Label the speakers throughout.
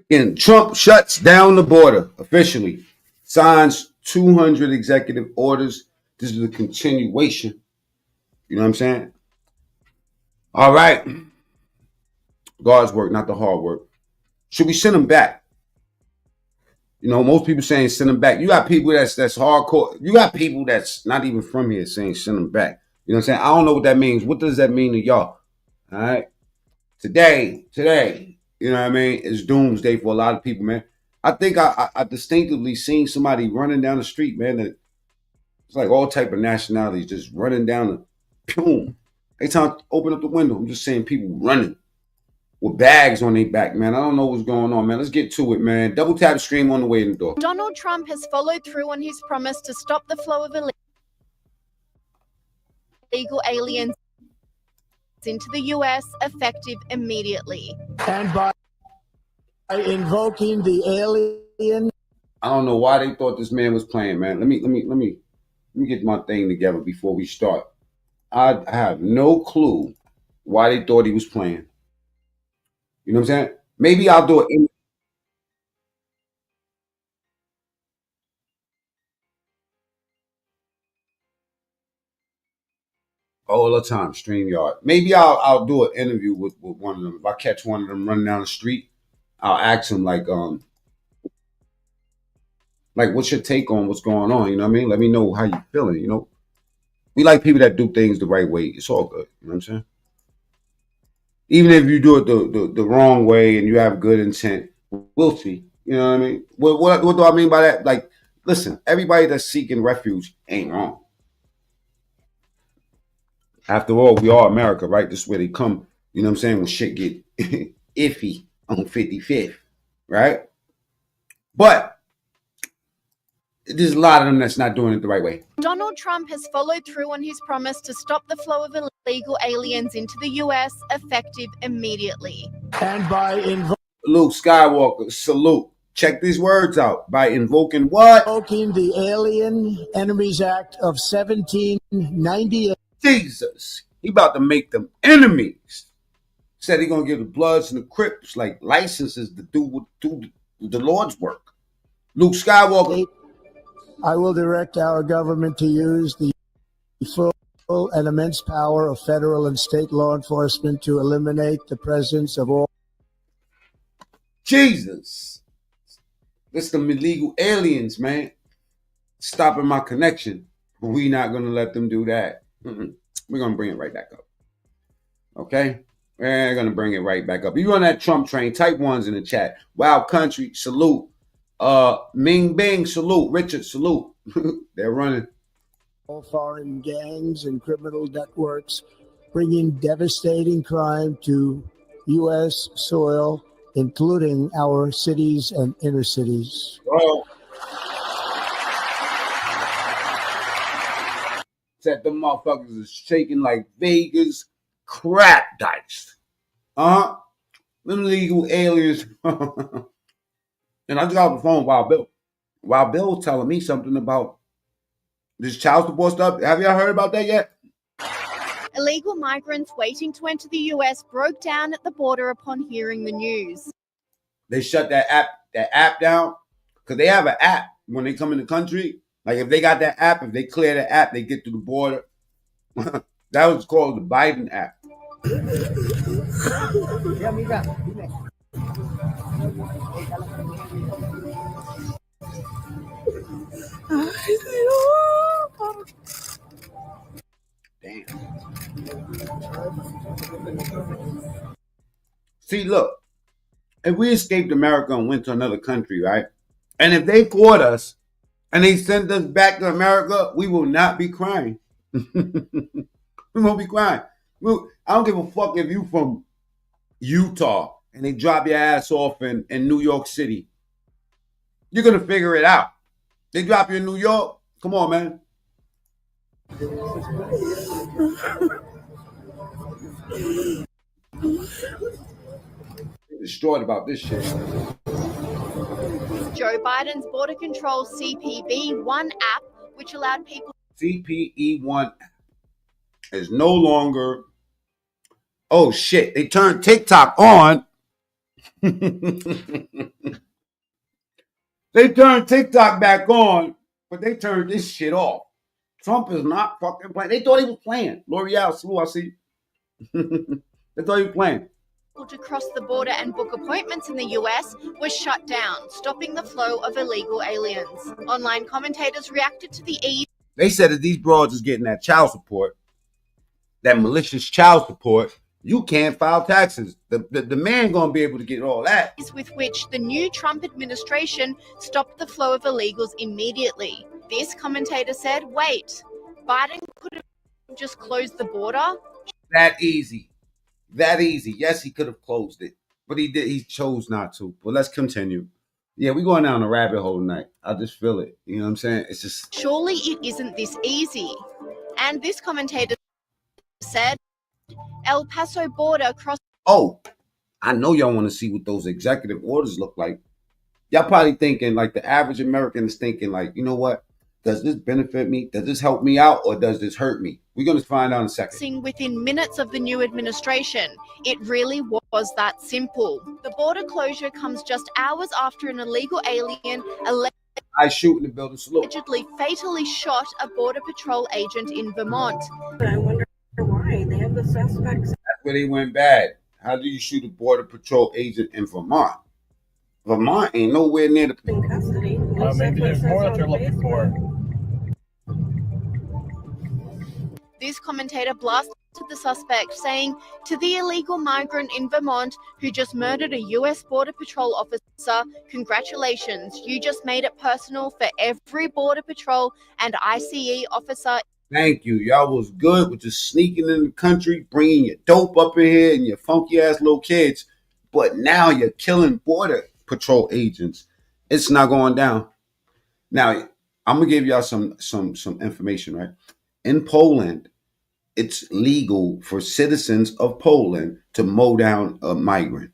Speaker 1: And Trump shuts down the border officially, signs 200 executive orders. This is a continuation. You know what I'm saying? All right. God's work, not the hard work. Should we send them back? You know, most people saying send them back. You got people that's hardcore. You got people that's not even from here saying send them back. You know what I'm saying? I don't know what that means. What does that mean to y'all? All right. Today, you know what I mean, is doomsday for a lot of people, man. I think I distinctively seen somebody running down the street, man. That it's like all type of nationalities just running down the boom. Every time I open up the window, I'm just seeing people running with bags on their back, man. I don't know what's going on, man. Let's get to it, man. Double tap stream on the way in the door.
Speaker 2: Donald Trump has followed through on his promise to stop the flow of illegal aliens into the U.S. effective immediately.
Speaker 3: And by invoking the alien.
Speaker 1: I don't know why they thought this man was playing, man. Let me get my thing together before we start. I have no clue why they thought he was playing. You know what I'm saying? Maybe I'll do it. All the time, StreamYard. Maybe I'll do an interview with one of them. If I catch one of them running down the street, I'll ask him like what's your take on what's going on? You know what I mean? Let me know how you feeling. You know, we like people that do things the right way. It's all good. You know what I'm saying? Even if you do it the wrong way and you have good intent, we'll see. You know what I mean? What do I mean by that? Like, listen, everybody that's seeking refuge ain't wrong. After all, we are America, right? This is where they come, you know what I'm saying, when shit get iffy on 55th, right? But there's a lot of them that's not doing it the right way.
Speaker 2: Donald Trump has followed through on his promise to stop the flow of illegal aliens into the U.S. effective immediately.
Speaker 3: And by
Speaker 1: Luke Skywalker, salute. Check these words out. By invoking what?
Speaker 3: Invoking the Alien Enemies Act of 1798.
Speaker 1: Jesus. He about to make them enemies. Said he gonna give the Bloods and the Crips like licenses to do the Lord's work. Luke Skywalker.
Speaker 3: I will direct our government to use the full and immense power of federal and state law enforcement to eliminate the presence of all.
Speaker 1: Jesus. It's them illegal aliens, man. Stopping my connection. We not gonna let them do that. We're going to bring it right back up. Okay? We're going to bring it right back up. You on that Trump train, type ones in the chat. Wow Country, salute. Ming Bing, salute. Richard, salute. They're running.
Speaker 3: All foreign gangs and criminal networks bringing devastating crime to U.S. soil, including our cities and inner cities.
Speaker 1: Oh. Said them motherfuckers is shaking like Vegas crap dice. Them illegal aliens. And I just got off the phone with Wild Bill. Wild Bill was telling me something about this child support stuff. Have y'all heard about that yet?
Speaker 2: Illegal migrants waiting to enter the U.S. broke down at the border upon hearing the news.
Speaker 1: They shut that app down because they have an app when they come in the country. Like if they got that app, if they clear the app, they get to the border. That was called the Biden app. Damn. See, look, if we escaped America and went to another country, right? And if they caught us and they sent us back to America, we will not be crying. We won't be crying. I don't give a fuck if you from Utah and they drop your ass off in New York City. You're going to figure it out. They drop you in New York? Come on, man. They're destroyed about this shit.
Speaker 2: Joe Biden's border control CPE-1 app, which allowed people...
Speaker 1: CPE-1 is no longer... Oh, shit. They turned TikTok on. They turned TikTok back on, but they turned this shit off. Trump is not fucking playing. They thought he was playing. L'Oreal, Slew, I see. They thought he was playing.
Speaker 2: To cross the border and book appointments in the US was shut down, stopping the flow of illegal aliens. Online commentators reacted to the ease.
Speaker 1: They said that these broads is getting that child support, that malicious child support. You can't file taxes. The man gonna be able to get all that.
Speaker 2: With which the new Trump administration stopped the flow of illegals immediately. This commentator said, wait, Biden could have just closed the border?
Speaker 1: That easy. That easy. Yes, he could have closed it, but he did. He chose not to. But let's continue. Yeah, we're going down a rabbit hole tonight. I just feel it. You know what I'm saying? It's just...
Speaker 2: Surely it isn't this easy. And this commentator said, El Paso border cross...
Speaker 1: Oh, I know y'all want to see what those executive orders look like. Y'all probably thinking, like the average American is thinking, like, you know what? Does this benefit me? Does this help me out? Or does this hurt me? We're going to find out in a second.
Speaker 2: Within minutes of the new administration, it really was that simple. The border closure comes just hours after an illegal alien
Speaker 1: I shoot in the building. Salute.
Speaker 2: Allegedly fatally shot a border patrol agent in Vermont.
Speaker 4: I wonder why. They have the suspects.
Speaker 1: That's where they went bad. How do you shoot a border patrol agent in Vermont? Vermont ain't nowhere near the...
Speaker 4: In custody.
Speaker 5: Maybe there's more that they're looking for.
Speaker 2: This commentator blasted the suspect, saying to the illegal migrant in Vermont who just murdered a U.S. Border Patrol officer, congratulations, you just made it personal for every Border Patrol and ICE officer.
Speaker 1: Thank you. Y'all was good with just sneaking in the country, bringing your dope up in here and your funky-ass little kids. But now you're killing Border Patrol agents. It's not going down. Now, I'm going to give y'all some information, right? In Poland, it's legal for citizens of Poland to mow down a migrant.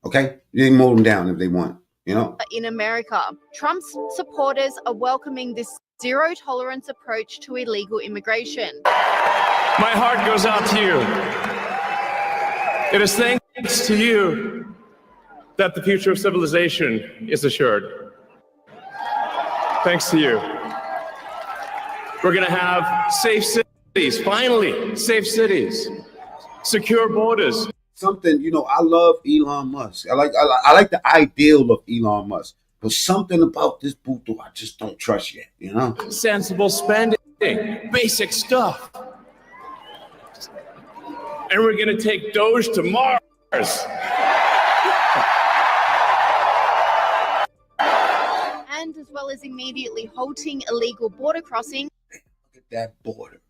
Speaker 1: Okay? They mow them down if they want, you know?
Speaker 2: In America, Trump's supporters are welcoming this zero-tolerance approach to illegal immigration.
Speaker 5: My heart goes out to you. It is thanks to you that the future of civilization is assured. Thanks to you. We're going to have safe cities, finally, safe cities, secure borders.
Speaker 1: Something, you know, I love Elon Musk. I like the ideal of Elon Musk. But something about this booth, I just don't trust yet, you know?
Speaker 5: Sensible spending, basic stuff. And we're going to take Doge to Mars.
Speaker 2: And as well as immediately halting illegal border crossing.
Speaker 1: Look at that border.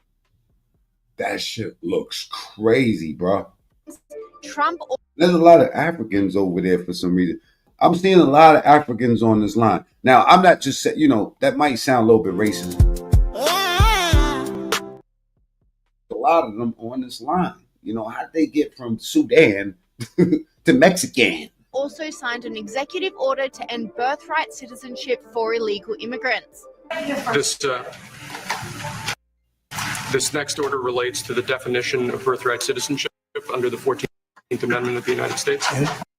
Speaker 1: That shit looks crazy, bro.
Speaker 2: Trump.
Speaker 1: There's a lot of Africans over there for some reason. I'm seeing a lot of Africans on this line. Now, I'm not just saying, you know, that might sound a little bit racist. A lot of them on this line. You know, how'd they get from Sudan to Mexican?
Speaker 2: Also signed an executive order to end birthright citizenship for illegal immigrants.
Speaker 6: This next order relates to the definition of birthright citizenship under the 14th Amendment of the United States.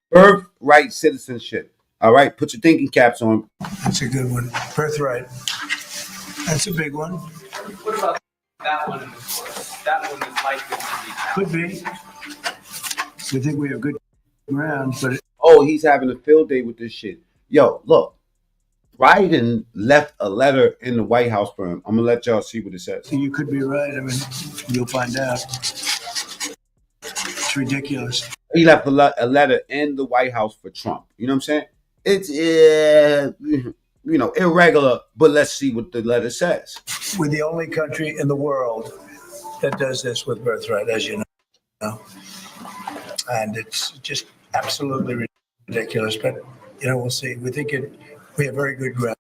Speaker 1: Birthright citizenship. All right, put your thinking caps on.
Speaker 3: That's a good one. Birthright. That's a big one.
Speaker 7: What about that one? That one is likely to be.
Speaker 3: Could be. We think we have good ground, but
Speaker 1: Oh, he's having a field day with this shit. Yo, look. Biden left a letter in the White House for him. I'm going to let y'all see what it says.
Speaker 3: you could be right. I mean, you'll find out. It's ridiculous.
Speaker 1: He left a letter in the White House for Trump. You know what I'm saying? It's, you know, irregular, but let's see what the letter says.
Speaker 3: We're the only country in the world that does this with birthright, as you know. And it's just absolutely ridiculous. But, you know, we'll see. We think we have very good ground.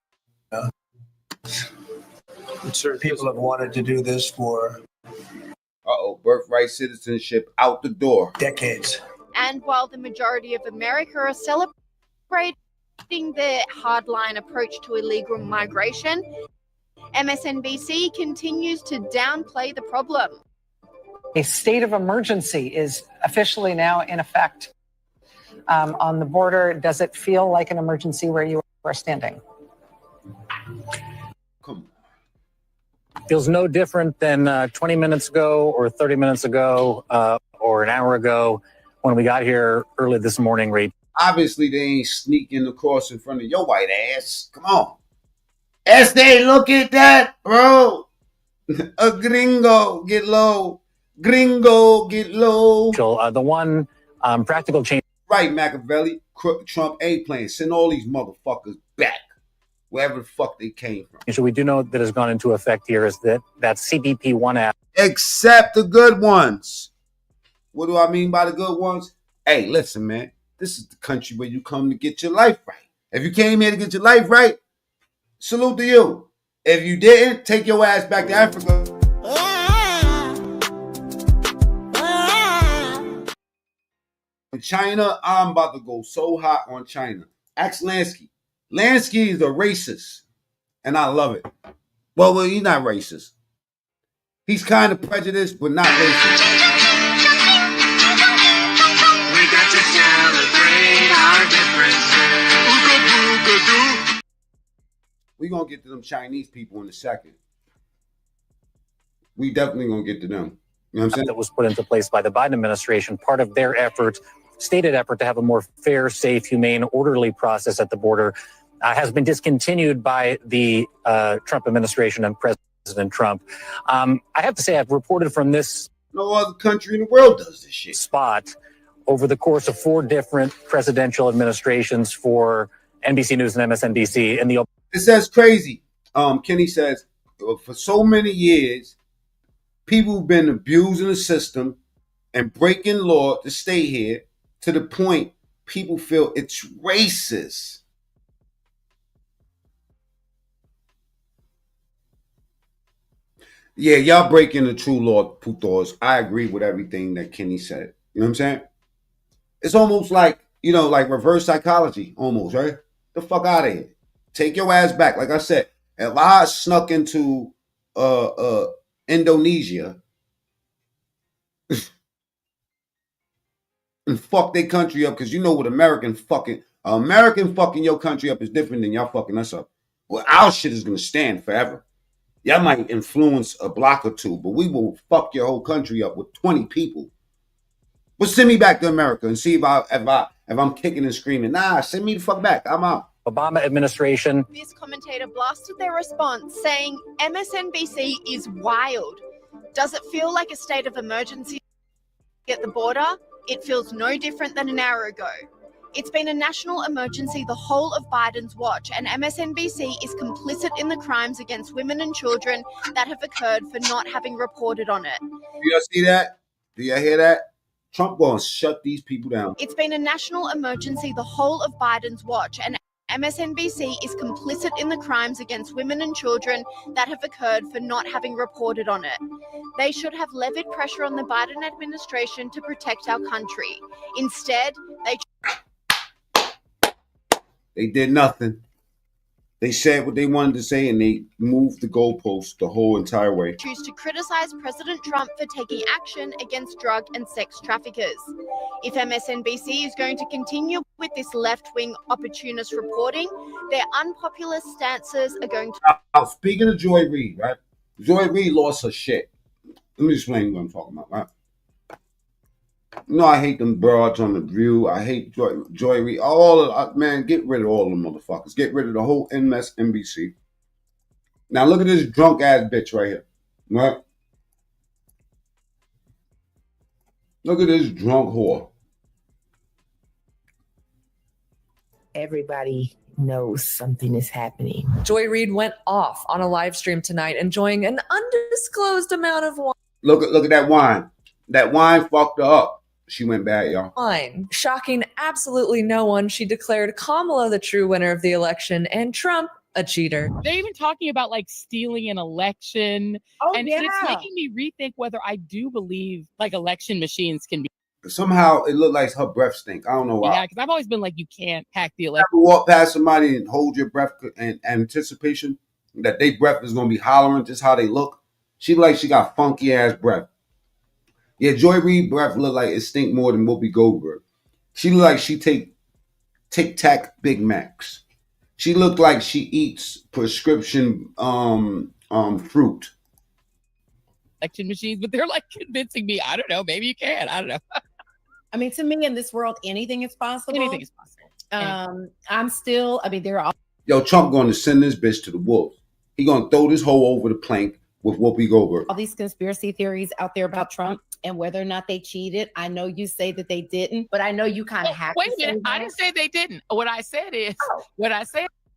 Speaker 3: People have wanted to do this for
Speaker 1: birthright citizenship out the door.
Speaker 3: decades.
Speaker 2: And while the majority of America are celebrating their hardline approach to illegal migration, MSNBC continues to downplay the problem.
Speaker 8: A state of emergency is officially now in effect. on the border. Does it feel like an emergency where you are standing?
Speaker 1: Come on.
Speaker 8: Feels no different than 20 minutes ago or 30 minutes ago or an hour ago when we got here early this morning, Reed.
Speaker 1: Obviously, they ain't sneaking across in front of your white ass. Come on. Este, look at that, bro. A gringo, get low. Gringo, get low.
Speaker 8: The one practical change.
Speaker 1: Right, Machiavelli. Trump ain't playing. Send all these motherfuckers back wherever the fuck they came from.
Speaker 8: So we do know that has gone into effect here is that CBP-1 app.
Speaker 1: Except the good ones. What do I mean by the good ones? Hey, listen, man. This is the country where you come to get your life right. If you came here to get your life right, salute to you. If you didn't, take your ass back to Africa. In China, I'm about to go so hot on China. Ask Lansky. Lansky is a racist, and I love it. Well, he's not racist. He's kind of prejudiced, but not racist. We got to celebrate our differences. We're going to get to them Chinese people in a second. We definitely going to get to them. You know what I'm saying?
Speaker 8: That was put into place by the Biden administration, part of their effort, stated effort to have a more fair, safe, humane, orderly process at the border, has been discontinued by the Trump administration and President Trump. I have to say, I've reported from this
Speaker 1: no other country in the world does this shit.
Speaker 8: Spot over the course of 4 different presidential administrations for NBC News and MSNBC. And
Speaker 1: it says crazy. Kenny says, for so many years, people have been abusing the system and breaking law to stay here to the point people feel it's racist. Yeah, y'all breaking the true law, putos. I agree with everything that Kenny said. You know what I'm saying? It's almost like, like reverse psychology, almost, right? The fuck out of here. Take your ass back. Like I said, if I snuck into Indonesia and fuck their country up, because you know what American fucking your country up is different than y'all fucking us up. Well, our shit is gonna stand forever. Y'all might influence a block or two, but we will fuck your whole country up with 20 people. But send me back to America and see if I'm kicking and screaming. Nah, send me the fuck back. I'm out.
Speaker 8: Obama administration.
Speaker 2: This commentator blasted their response, saying MSNBC is wild. Does it feel like a state of emergency at the border? It feels no different than an hour ago. It's been a national emergency the whole of Biden's watch, and MSNBC is complicit in the crimes against women and children that have occurred for not having reported on it.
Speaker 1: Do y'all see that? Do y'all hear that? Trump gonna shut these people down.
Speaker 2: It's been a national emergency the whole of Biden's watch, and MSNBC is complicit in the crimes against women and children that have occurred for not having reported on it. They should have levied pressure on the Biden administration to protect our country. Instead,
Speaker 1: they did nothing. They said what they wanted to say, and they moved the goalpost the whole entire way.
Speaker 2: Choose to criticize President Trump for taking action against drug and sex traffickers. If MSNBC is going to continue with this left-wing opportunist reporting, their unpopular stances are going to...
Speaker 1: Now, speaking of Joy Reid, right? Joy Reid lost her shit. Let me explain what I'm talking about, right? I hate them broads on The View. I hate Joy Reid. Man, get rid of all them motherfuckers. Get rid of the whole MSNBC. Now look at this drunk ass bitch right here. Right? Look at this drunk whore.
Speaker 9: Everybody knows something is happening.
Speaker 10: Joy Reid went off on a live stream tonight, enjoying an undisclosed amount of wine.
Speaker 1: Look at that wine. That wine fucked her up. She went bad, y'all.
Speaker 10: Fine. Shocking absolutely no one, she declared Kamala the true winner of the election and Trump a cheater.
Speaker 11: They're even talking about like stealing an election. And it's making me rethink whether I do believe like election machines can be.
Speaker 1: Somehow it looked like her breath stink. I don't know why.
Speaker 11: Yeah, because I've always been like, you can't hack the election.
Speaker 1: You ever walk past somebody and hold your breath in anticipation that their breath is going to be hollering just how they look? She like she got funky ass breath. Yeah, Joy Reid breath look like it stink more than Whoopi Goldberg. She look like she take Tic Tac Big Macs. She looked like she eats prescription fruit.
Speaker 11: Election machines, but they're like convincing me. I don't know. Maybe you can. I don't know.
Speaker 12: I mean, to me, in this world, anything is possible.
Speaker 11: Anything is possible.
Speaker 12: I'm still. I mean, there are.
Speaker 1: Yo, Trump going to send this bitch to the wolves. He gonna throw this hoe over the plank with Whoopi Goldberg.
Speaker 12: All these conspiracy theories out there about Trump and whether or not they cheated. I know you say that they didn't, but I know you kind of have.
Speaker 11: Wait a minute. I didn't say they didn't. What I said is,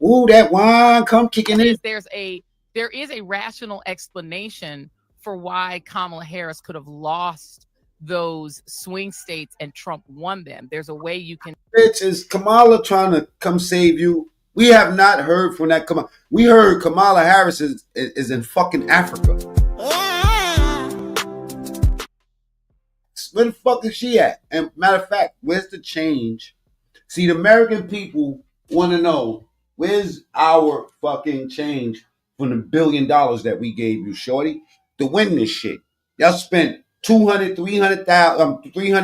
Speaker 1: Ooh, that wine come kicking in.
Speaker 11: There is a rational explanation for why Kamala Harris could have lost those swing states and Trump won them. There's a way you can.
Speaker 1: Bitch, is Kamala trying to come save you? We have not heard from that Kamala. We heard Kamala Harris is in fucking Africa. Where the fuck is she at? And matter of fact, where's the change? See, the American people want to know, where's our fucking change from the $1 billion that we gave you, shorty, to win this shit? Y'all spent 300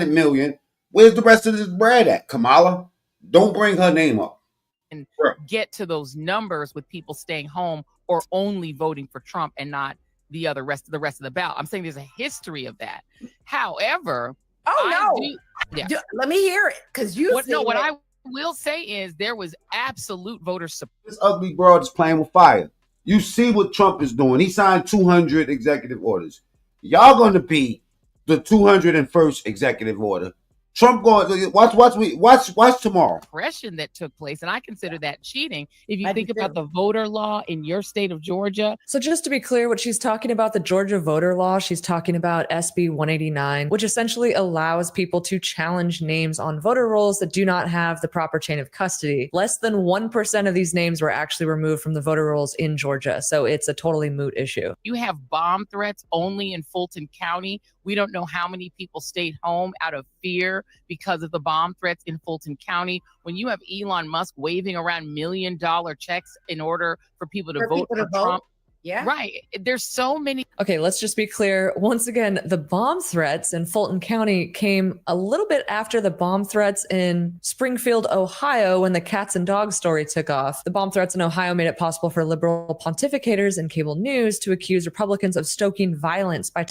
Speaker 1: million. Where's the rest of this bread at, Kamala? Don't bring her name up.
Speaker 11: And get to those numbers with people staying home or only voting for Trump and not the rest of the ballot. I'm saying there's a history of that. However,
Speaker 12: let me hear it, because
Speaker 11: what I will say is there was absolute voter support.
Speaker 1: This ugly broad is playing with fire. You see what Trump is doing. He signed 200 executive orders. Y'all going to be the 201st executive order. Trump going watch tomorrow.
Speaker 11: Oppression that took place, and I consider that cheating. If you think about the voter law in your state of Georgia.
Speaker 10: So just to be clear, what she's talking about, the Georgia voter law, she's talking about SB 189, which essentially allows people to challenge names on voter rolls that do not have the proper chain of custody. Less than 1% of these names were actually removed from the voter rolls in Georgia. So it's a totally moot issue.
Speaker 11: You have bomb threats only in Fulton County. We don't know how many people stayed home out of fear because of the bomb threats in Fulton County. When you have Elon Musk waving around $1 million checks in order for people to vote for Trump.
Speaker 12: Yeah.
Speaker 11: Right. There's so many.
Speaker 10: Okay, let's just be clear. Once again, the bomb threats in Fulton County came a little bit after the bomb threats in Springfield, Ohio, when the cats and dogs story took off. The bomb threats in Ohio made it possible for liberal pontificators and cable news to accuse Republicans of stoking violence by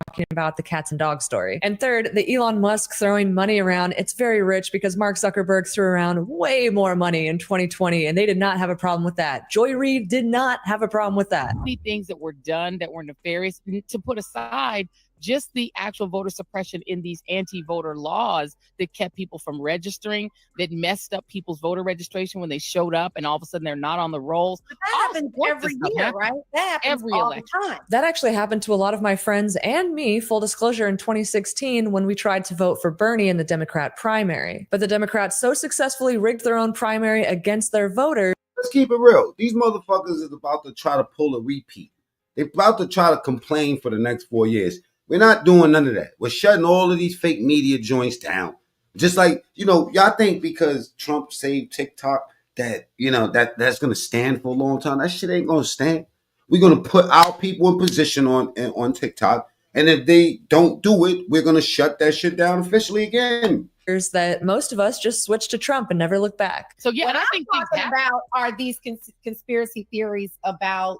Speaker 10: talking about the cats and dogs story. And third, the Elon Musk throwing money around. It's very rich because Mark Zuckerberg threw around way more money in 2020, and they did not have a problem with that. Joy Reid did not have a problem with that.
Speaker 11: Many things that were done that were nefarious, to put aside just the actual voter suppression in these anti-voter laws that kept people from registering, that messed up people's voter registration when they showed up and all of a sudden they're not on the rolls.
Speaker 12: But that happens every year, right? That happens
Speaker 11: every
Speaker 12: all
Speaker 11: election.
Speaker 12: the time.
Speaker 10: That actually happened to a lot of my friends and me, full disclosure, in 2016 when we tried to vote for Bernie in the Democrat primary. But the Democrats so successfully rigged their own primary against their voters.
Speaker 1: Let's keep it real. These motherfuckers is about to try to pull a repeat. They're about to try to complain for the next 4 years. We're not doing none of that. We're shutting all of these fake media joints down. Just like, y'all think because Trump saved TikTok that, that's going to stand for a long time. That shit ain't going to stand. We're going to put our people in position on TikTok. And if they don't do it, we're going to shut that shit down officially again.
Speaker 10: That most of us just switched to Trump and never look back.
Speaker 11: So yeah,
Speaker 12: what
Speaker 11: I
Speaker 12: I'm
Speaker 11: think
Speaker 12: talking about are these conspiracy theories about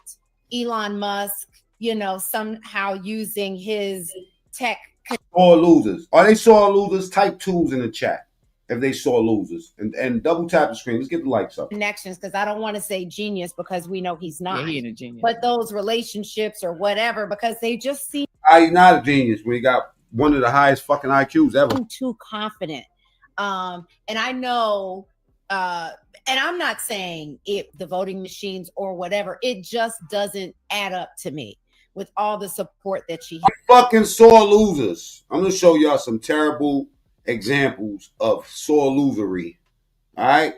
Speaker 12: Elon Musk, somehow using his tech.
Speaker 1: Sore losers. Are they sore losers? Type 2s in the chat if they sore losers. And double tap the screen. Let's get the likes up.
Speaker 12: Connections, because I don't want to say genius because we know he's not.
Speaker 11: Yeah, he ain't a genius.
Speaker 12: But those relationships or whatever, because they just seem
Speaker 1: He's not a genius when he got one of the highest fucking IQs ever.
Speaker 12: Too confident. And I know, and I'm not saying the voting machines or whatever, it just doesn't add up to me with all the support that she has.
Speaker 1: Fucking sore losers. I'm going to show y'all some terrible examples of sore losery. All right?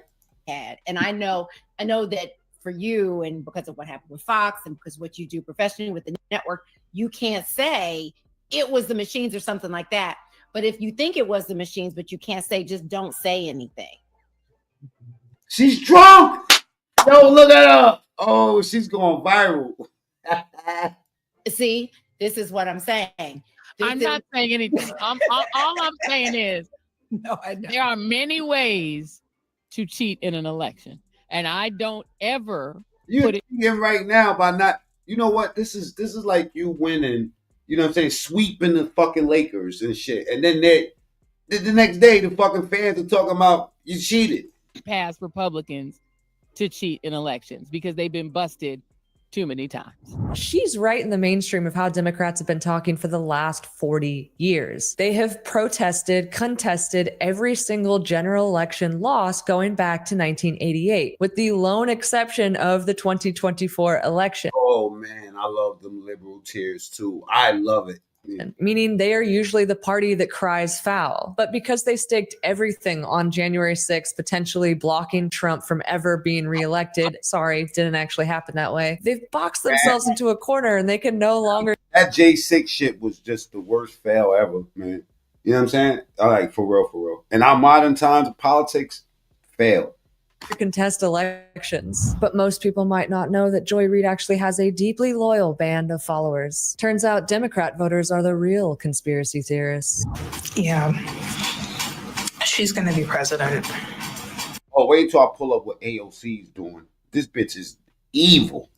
Speaker 12: And I know that for you, and because of what happened with Fox and because what you do professionally with the network, you can't say it was the machines or something like that. But if you think it was the machines, but you can't say, just don't say anything.
Speaker 1: She's drunk. Yo, look at her. Oh, she's going viral.
Speaker 12: See, this is what I'm saying.
Speaker 11: I'm not saying anything. All I'm saying is
Speaker 9: No, I don't.
Speaker 11: There are many ways to cheat in an election, and I don't ever
Speaker 1: You're
Speaker 11: put it
Speaker 1: cheating right now by not. You know what? This is like you winning. You know what I'm saying? Sweeping the fucking Lakers and shit, and then the next day the fucking fans are talking about you cheated.
Speaker 11: past Republicans to cheat in elections because they've been busted too many times.
Speaker 10: She's right in the mainstream of how Democrats have been talking for the last 40 years. They have protested, contested every single general election loss going back to 1988, with the lone exception of the 2024 election.
Speaker 1: Oh man, I love them liberal tears too. I love it.
Speaker 10: Meaning they are usually the party that cries foul. But because they staked everything on January 6th, potentially blocking Trump from ever being reelected, sorry, didn't actually happen that way, they've boxed themselves into a corner and they can no longer.
Speaker 1: That J6 shit was just the worst fail ever, man. You know what I'm saying? Like, for real. In our modern times, politics failed.
Speaker 10: Contest elections. But most people might not know that Joy Reid actually has a deeply loyal band of followers. Turns out Democrat voters are the real conspiracy theorists.
Speaker 9: Yeah. She's going to be president.
Speaker 1: Oh, wait till I pull up what AOC is doing. This bitch is evil.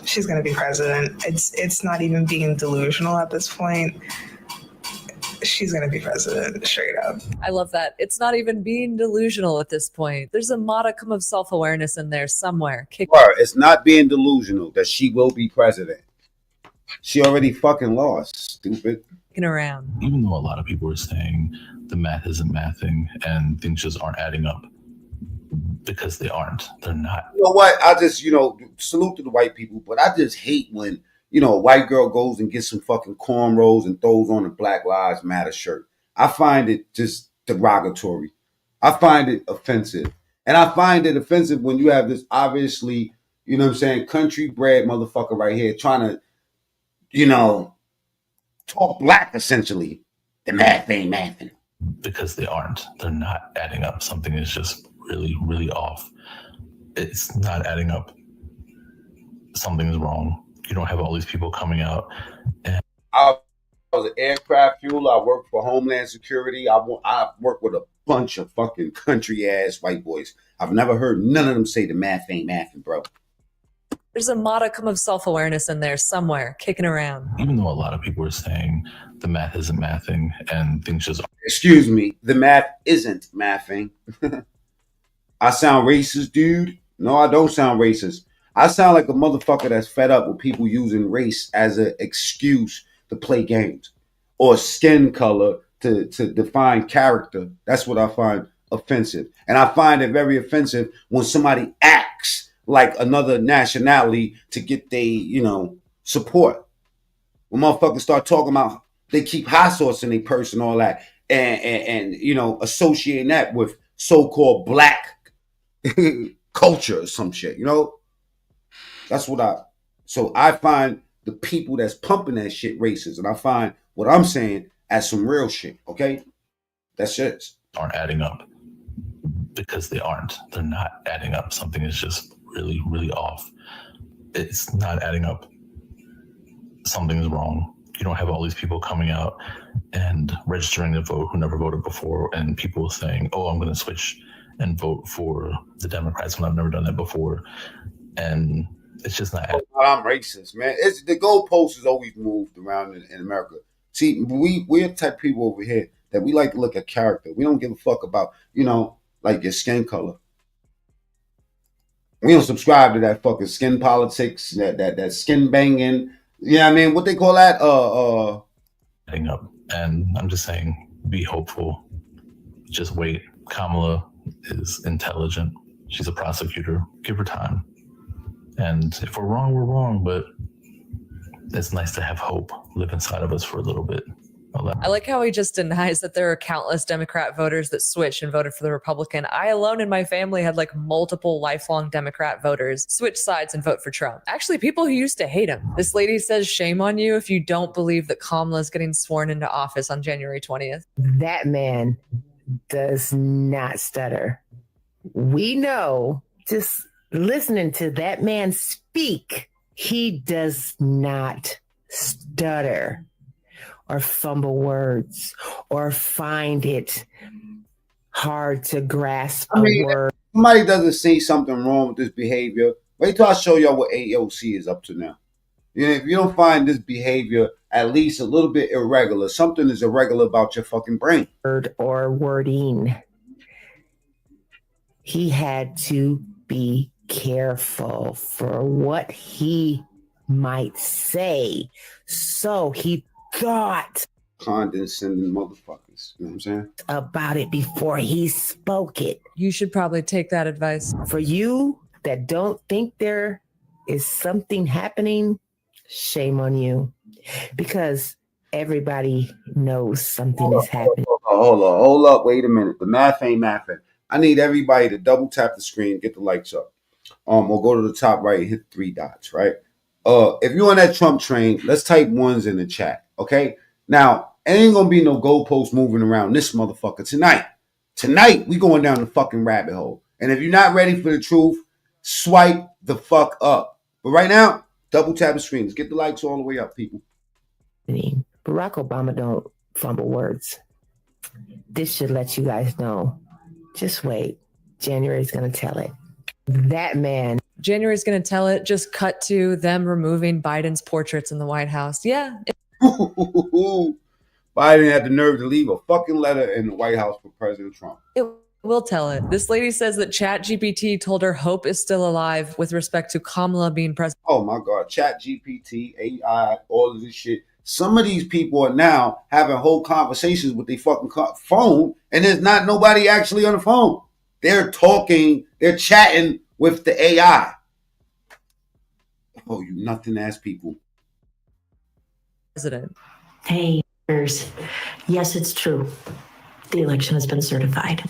Speaker 9: She's going to be president. It's not even being delusional at this point. She's going to be president, straight up.
Speaker 10: I love that. It's not even being delusional at this point. There's a modicum of self-awareness in there somewhere.
Speaker 1: It's not being delusional that she will be president. She already fucking lost, stupid.
Speaker 10: Around.
Speaker 13: Even though a lot of people are saying the math isn't mathing and things just aren't adding up, because they aren't. They're not.
Speaker 1: You know what? I just, salute to the white people, but I just hate when a white girl goes and gets some fucking cornrows and throws on a Black Lives Matter shirt. I find it just derogatory. I find it offensive. And I find it offensive when you have this obviously, country bred motherfucker right here trying to, talk black essentially. The math ain't mathing.
Speaker 13: Because they aren't. They're not adding up. Something is just really, really off. It's not adding up. Something is wrong. You don't have all these people coming out. And
Speaker 1: I was an aircraft fueler. I worked for Homeland Security. I worked with a bunch of fucking country ass white boys. I've never heard none of them say the math ain't mathing, bro.
Speaker 10: There's a modicum of self-awareness in there somewhere, kicking around.
Speaker 13: Even though a lot of people are saying the math isn't mathing and things just...
Speaker 1: Excuse me, the math isn't mathing. I sound racist, dude? No, I don't sound racist. I sound like a motherfucker that's fed up with people using race as an excuse to play games or skin color to define character. That's what I find offensive. And I find it very offensive when somebody acts like another nationality to get their, support. When motherfuckers start talking about they keep hot sauce in their purse and all that and associating that with so-called black culture or some shit, That's what so I find the people that's pumping that shit racist, and I find what I'm saying as some real shit, okay? That's it.
Speaker 13: Aren't adding up because they aren't. They're not adding up. Something is just really, really off. It's not adding up. Something is wrong. You don't have all these people coming out and registering to vote who never voted before, and people saying, oh, I'm going to switch and vote for the Democrats when I've never done that before. And it's just not.
Speaker 1: I'm racist, man. It's the goalpost has always moved around in America. See, we're the type of people over here that we like to look at character. We don't give a fuck about, like your skin color. We don't subscribe to that fucking skin politics, that skin banging. Yeah, I mean, what they call that?
Speaker 13: Adding up. And I'm just saying, be hopeful. Just wait. Kamala is intelligent. She's a prosecutor. Give her time. And if we're wrong, we're wrong, but it's nice to have hope live inside of us for a little bit.
Speaker 10: I like how he just denies that there are countless Democrat voters that switched and voted for the Republican. I alone in my family had multiple lifelong Democrat voters switch sides and vote for Trump. Actually, people who used to hate him. This lady says, shame on you if you don't believe that Kamala is getting sworn into office on January 20th.
Speaker 9: That man does not stutter. We know, just listening to that man speak, he does not stutter.
Speaker 14: or fumble words or find it hard to grasp a word.
Speaker 1: If somebody doesn't see something wrong with this behavior, wait till I show y'all what AOC is up to now. If you don't find this behavior at least a little bit irregular, something is irregular about your fucking brain.
Speaker 14: Word or wording. He had to be careful for what he might say. So he thought
Speaker 1: condescending motherfuckers. You know what I'm saying?
Speaker 14: About it before he spoke it.
Speaker 10: You should probably take that advice.
Speaker 14: For you that don't think there is something happening, shame on you. Because everybody knows something is happening.
Speaker 1: Hold up. Wait a minute. The math ain't mathing. I need everybody to double tap the screen, get the lights up. We'll go to the top right, hit 3 dots, right? If you're on that Trump train, let's type ones in the chat, okay? Now, ain't gonna be no goalposts moving around this motherfucker tonight. Tonight, we going down the fucking rabbit hole. And if you're not ready for the truth, swipe the fuck up. But right now, double tap the screen. Let's get the lights all the way up, people.
Speaker 14: Barack Obama don't fumble words. This should let you guys know. Just wait. January's gonna tell it. That man.
Speaker 10: January's going to tell it. Just cut to them removing Biden's portraits in the White House. Yeah.
Speaker 1: Biden had the nerve to leave a fucking letter in the White House for President Trump.
Speaker 10: It will tell it. This lady says that ChatGPT told her hope is still alive with respect to Kamala being president.
Speaker 1: Oh my God. ChatGPT, AI, all of this shit. Some of these people are now having whole conversations with their fucking phone, and there's not nobody actually on the phone. They're talking, they're chatting with the AI. Oh, you nothing ass people.
Speaker 10: President.
Speaker 15: Hey, yes, it's true. The election has been certified.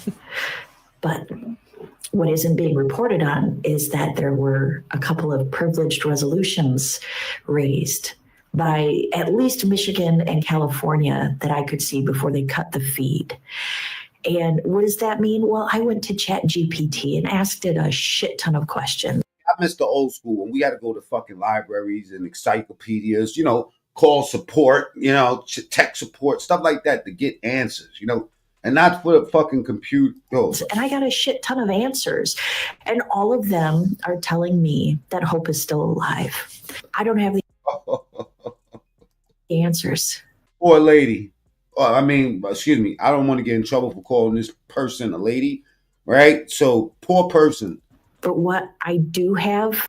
Speaker 15: But what isn't being reported on is that there were a couple of privileged resolutions raised by at least Michigan and California that I could see before they cut the feed. And what does that mean? Well, I went to ChatGPT and asked it a shit ton of questions.
Speaker 1: I miss the old school when we had to go to fucking libraries and encyclopedias, call support, tech support, stuff like that to get answers, and not for the fucking computer.
Speaker 15: And I got a shit ton of answers. And all of them are telling me that hope is still alive. I don't have the answers.
Speaker 1: Poor lady. Excuse me. I don't want to get in trouble for calling this person a lady, right? So, poor person.
Speaker 15: But what I do have.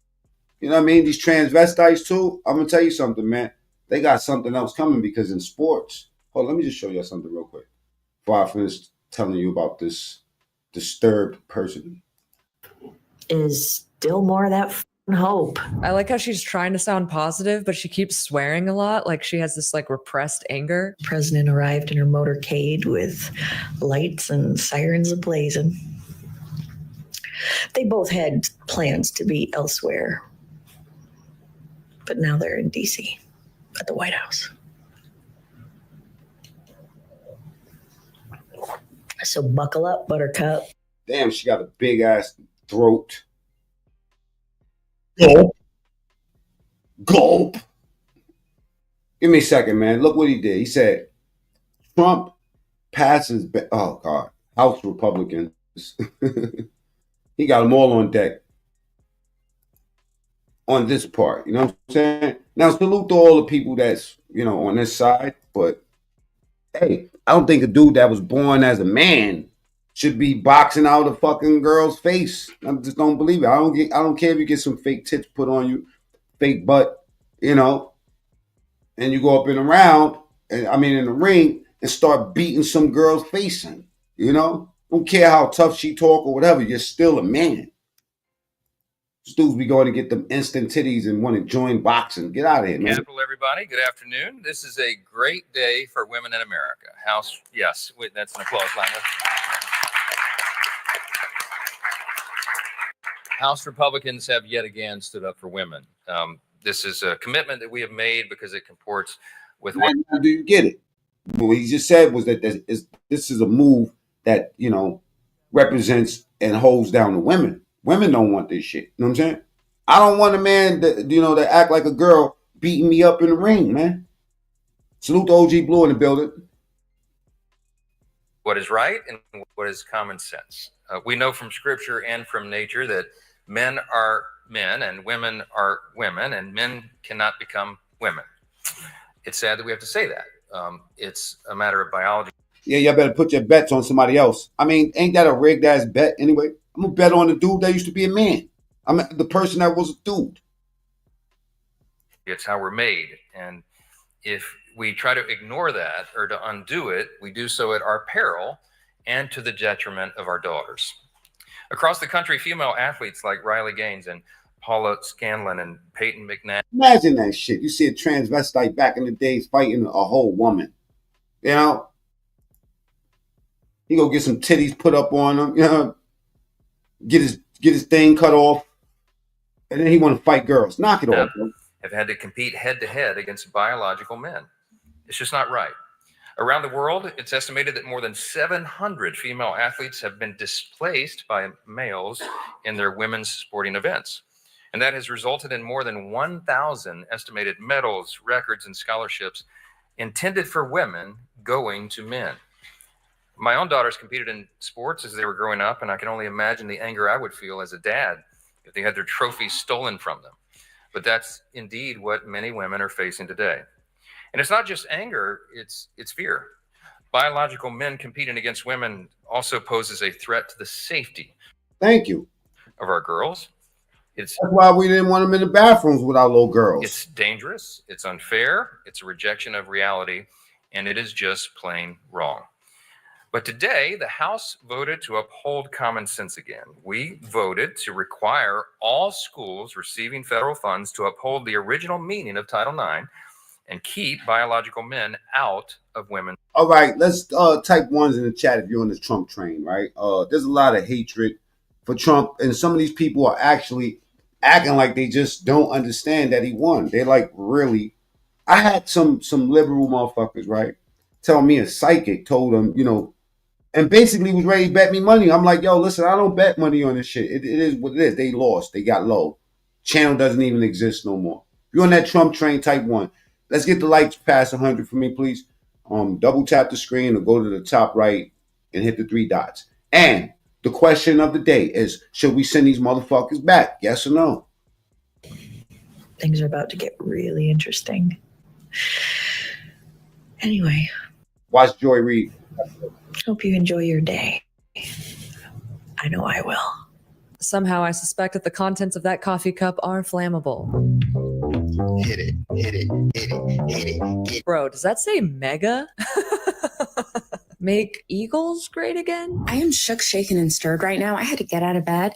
Speaker 1: You know what I mean? These transvestites too. I'm going to tell you something, man. They got something else coming because in sports. Hold on, let me just show you something real quick before I finish telling you about this disturbed person.
Speaker 15: Is still more of that hope.
Speaker 10: I like how she's trying to sound positive, but she keeps swearing a lot. Like she has this repressed anger.
Speaker 15: The president arrived in her motorcade with lights and sirens ablazing. They both had plans to be elsewhere, but now they're in DC at the White House. So buckle up, Buttercup.
Speaker 1: Damn, she got a big ass throat. Gulp. Gulp. Give me a second, man. Look what he did. He said, Trump passes, House Republicans. He got them all on deck. On this part, you know what I'm saying? Now, salute to all the people that's, on this side. But, hey, I don't think a dude that was born as a man should be boxing out a fucking girl's face. I just don't believe it. I don't care if you get some fake tits put on you, fake butt, and you go up in a round, in the ring, and start beating some girl's face in. Don't care how tough she talk or whatever. You're still a man. Dudes be going to get them instant titties and want to join boxing. Get out of here, man.
Speaker 16: Capital, everybody. Good afternoon. This is a great day for women in America. That's an applause line. House Republicans have yet again stood up for women. This is a commitment that we have made because it comports with what.
Speaker 1: Do you get it? What he just said was that this is a move that, represents and holds down the women. Women don't want this shit. You know what I'm saying? I don't want a man that, that act like a girl beating me up in the ring, man. Salute to OG Blue in the building.
Speaker 16: What is right and what is common sense. We know from scripture and from nature that men are men and women are women, and men cannot become women. It's sad that we have to say that. It's a matter of biology.
Speaker 1: Yeah, y'all better put your bets on somebody else. I mean, ain't that a rigged ass bet anyway? I'm gonna bet on the dude that used to be a man. I'm the person that was a dude.
Speaker 16: It's how we're made. And if we try to ignore that or to undo it, we do so at our peril and to the detriment of our daughters. Across the country, female athletes like Riley Gaines and Paula Scanlon and Peyton McNabb.
Speaker 1: Imagine that shit. You see a transvestite back in the days fighting a whole woman. You know? He go get some titties put up on him, you know, get his thing cut off, and then he want to fight girls. Knock it off, bro.
Speaker 16: Have had to compete head to head against biological men. It's just not right. Around the world, it's estimated that more than 700 female athletes have been displaced by males in their women's sporting events. And that has resulted in more than 1,000 estimated medals, records, and scholarships intended for women going to men. My own daughters competed in sports as they were growing up, and I can only imagine the anger I would feel as a dad if they had their trophies stolen from them. But that's indeed what many women are facing today. And it's not just anger, it's fear. Biological men competing against women also poses a threat to the safety.
Speaker 1: Thank you.
Speaker 16: Of our girls. That's
Speaker 1: why we didn't want them in the bathrooms with our little girls.
Speaker 16: It's dangerous, it's unfair, it's a rejection of reality, and it is just plain wrong. But today, the House voted to uphold common sense again. We voted to require all schools receiving federal funds to uphold the original meaning of Title IX and keep biological men out of women.
Speaker 1: All right, let's type ones in the chat if you're on the Trump train, right? There's a lot of hatred for Trump, and some of these people are actually acting like they just don't understand that he won. They're like, really? I had some liberal motherfuckers, right, tell me a psychic told them, you know, and basically was ready to bet me money. I'm like, yo, listen, I don't bet money on this shit. It is what it is. They lost. They got low. Channel doesn't even exist no more. If you're on that Trump train, type 1. Let's get the likes past 100 for me, please. Double tap the screen or go to the top right and hit the 3 dots. And the question of the day is, should we send these motherfuckers back? Yes or no?
Speaker 15: Things are about to get really interesting. Anyway.
Speaker 1: Watch Joy read.
Speaker 15: Hope you enjoy your day. I know I will.
Speaker 10: Somehow I suspect that the contents of that coffee cup are flammable.
Speaker 17: Hit it, hit it, hit it, hit it, hit it.
Speaker 10: Bro, does that say mega? Make Eagles great again?
Speaker 18: I am shook, shaken, and stirred right now. I had to get out of bed.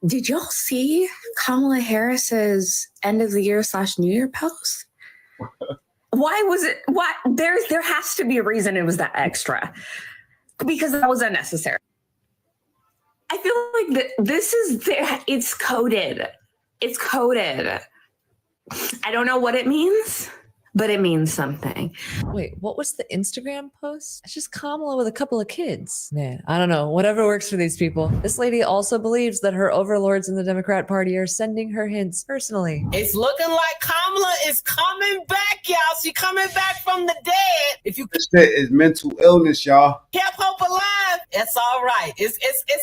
Speaker 18: Did y'all see Kamala Harris's end of the year / New Year post? Why was it? Why there has to be a reason it was that extra, because that was unnecessary. I feel like this is it's coded. It's coded. I don't know what it means, but it means something.
Speaker 10: Wait, what was the Instagram post? It's just Kamala with a couple of kids. Man, I don't know. Whatever works for these people. This lady also believes that her overlords in the Democrat Party are sending her hints personally.
Speaker 19: It's looking like Kamala is coming back, y'all. She coming back from the dead. If you
Speaker 1: this shit is mental illness, y'all.
Speaker 19: kept hope alive, it's all right. It's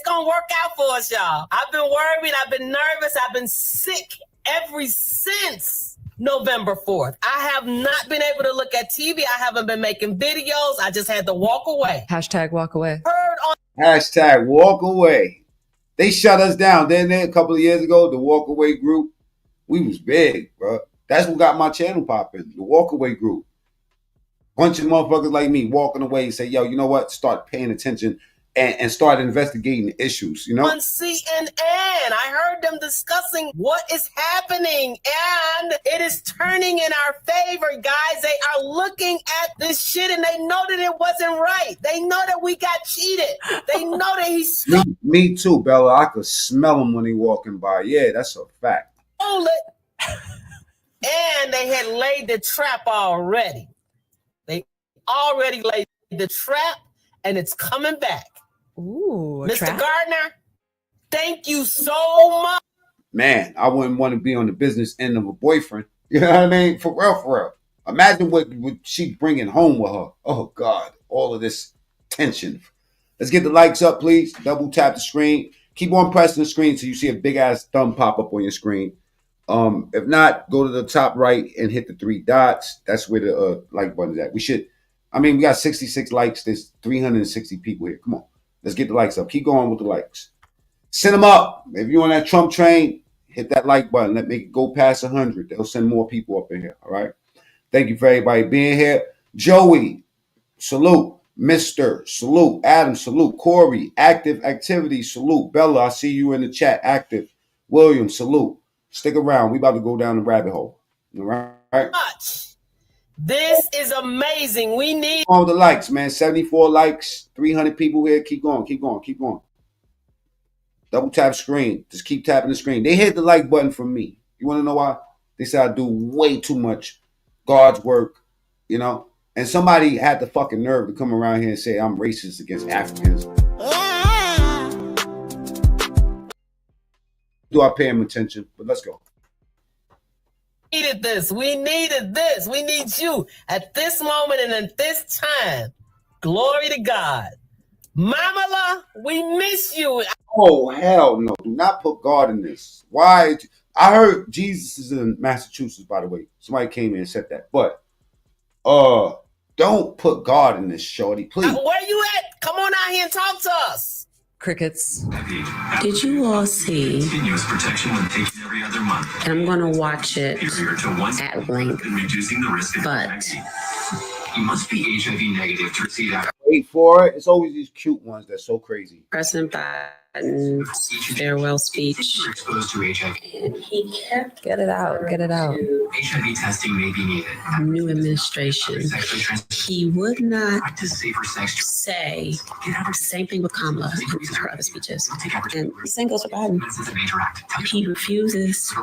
Speaker 19: gonna work out for us, y'all. I've been worried. I've been nervous. I've been sick ever since November 4th. I have not been able to look at TV. I haven't been making videos. I just had to walk away.
Speaker 10: Hashtag walk away.
Speaker 19: Heard on
Speaker 1: Hashtag walk away. They shut us down, didn't they? A couple of years ago, the walk away group. We was big, bro. That's what got my channel popping. The walk away group. Bunch of motherfuckers like me walking away and say, yo, you know what? Start paying attention and start investigating the issues, you know?
Speaker 19: on CNN. I heard them discussing what is happening, and it is turning in our favor, guys. They are looking at this shit, and they know that it wasn't right. They know that we got cheated. They know that he's
Speaker 1: Me too, Bella. I could smell him when he walking by. Yeah, that's a fact.
Speaker 19: stole it. And they had laid the trap already. They already laid the trap, and it's coming back.
Speaker 10: Ooh,
Speaker 19: Mr.
Speaker 10: trap?
Speaker 19: Gardner, thank you so much.
Speaker 1: Man, I wouldn't want to be on the business end of a boyfriend. You know what I mean? For real, for real. Imagine what she bringing home with her. Oh God, all of this tension. Let's get the likes up, please. Double tap the screen. Keep on pressing the screen so you see a big ass thumb pop up on your screen. If not, go to the top right and hit the 3 dots. That's where the like button is at. We got 66 likes. There's 360 people here. Come on. Let's get the likes up. Keep going with the likes. Send them up. If you're on that Trump train, hit that like button. Let me go past 100. They'll send more people up in here. All right. Thank you for everybody being here. Joey, salute. Mr. Salute. Adam, salute. Corey, active activity, salute. Bella, I see you in the chat. Active. William, salute. Stick around. We about to go down the rabbit hole. All right.
Speaker 19: This is amazing. We need
Speaker 1: all the likes, man. 74 likes, 300 people here. Keep going, keep going, keep going. Double tap screen. Just keep tapping the screen. They hit the like button for me. You want to know why? They say I do way too much God's work, you know? And somebody had the fucking nerve to come around here and say I'm racist against Africans. Do I pay him attention? But let's go.
Speaker 19: needed this. We needed this. We need you at this moment and at this time. Glory to God. Mamala, we miss you.
Speaker 1: Oh, hell no. Do not put God in this. Why? I heard Jesus is in Massachusetts, by the way. Somebody came in and said that. But don't put God in this, shorty, please.
Speaker 19: Where you at? Come on out here and talk to us.
Speaker 10: Crickets.
Speaker 20: Did you all see? Continuous protection when taken every other month. And I'm going to watch it at length. But
Speaker 1: you must be HIV negative to receive that. Wait for it. It's always these cute ones that's so crazy.
Speaker 20: President Biden's farewell speech.
Speaker 1: Exposed to HIV.
Speaker 20: And he kept
Speaker 10: get it out. Get it out.
Speaker 20: HIV testing may be needed. New administration. He would not say the same thing with Kamala in her other speeches. And the same goes for Biden. He refuses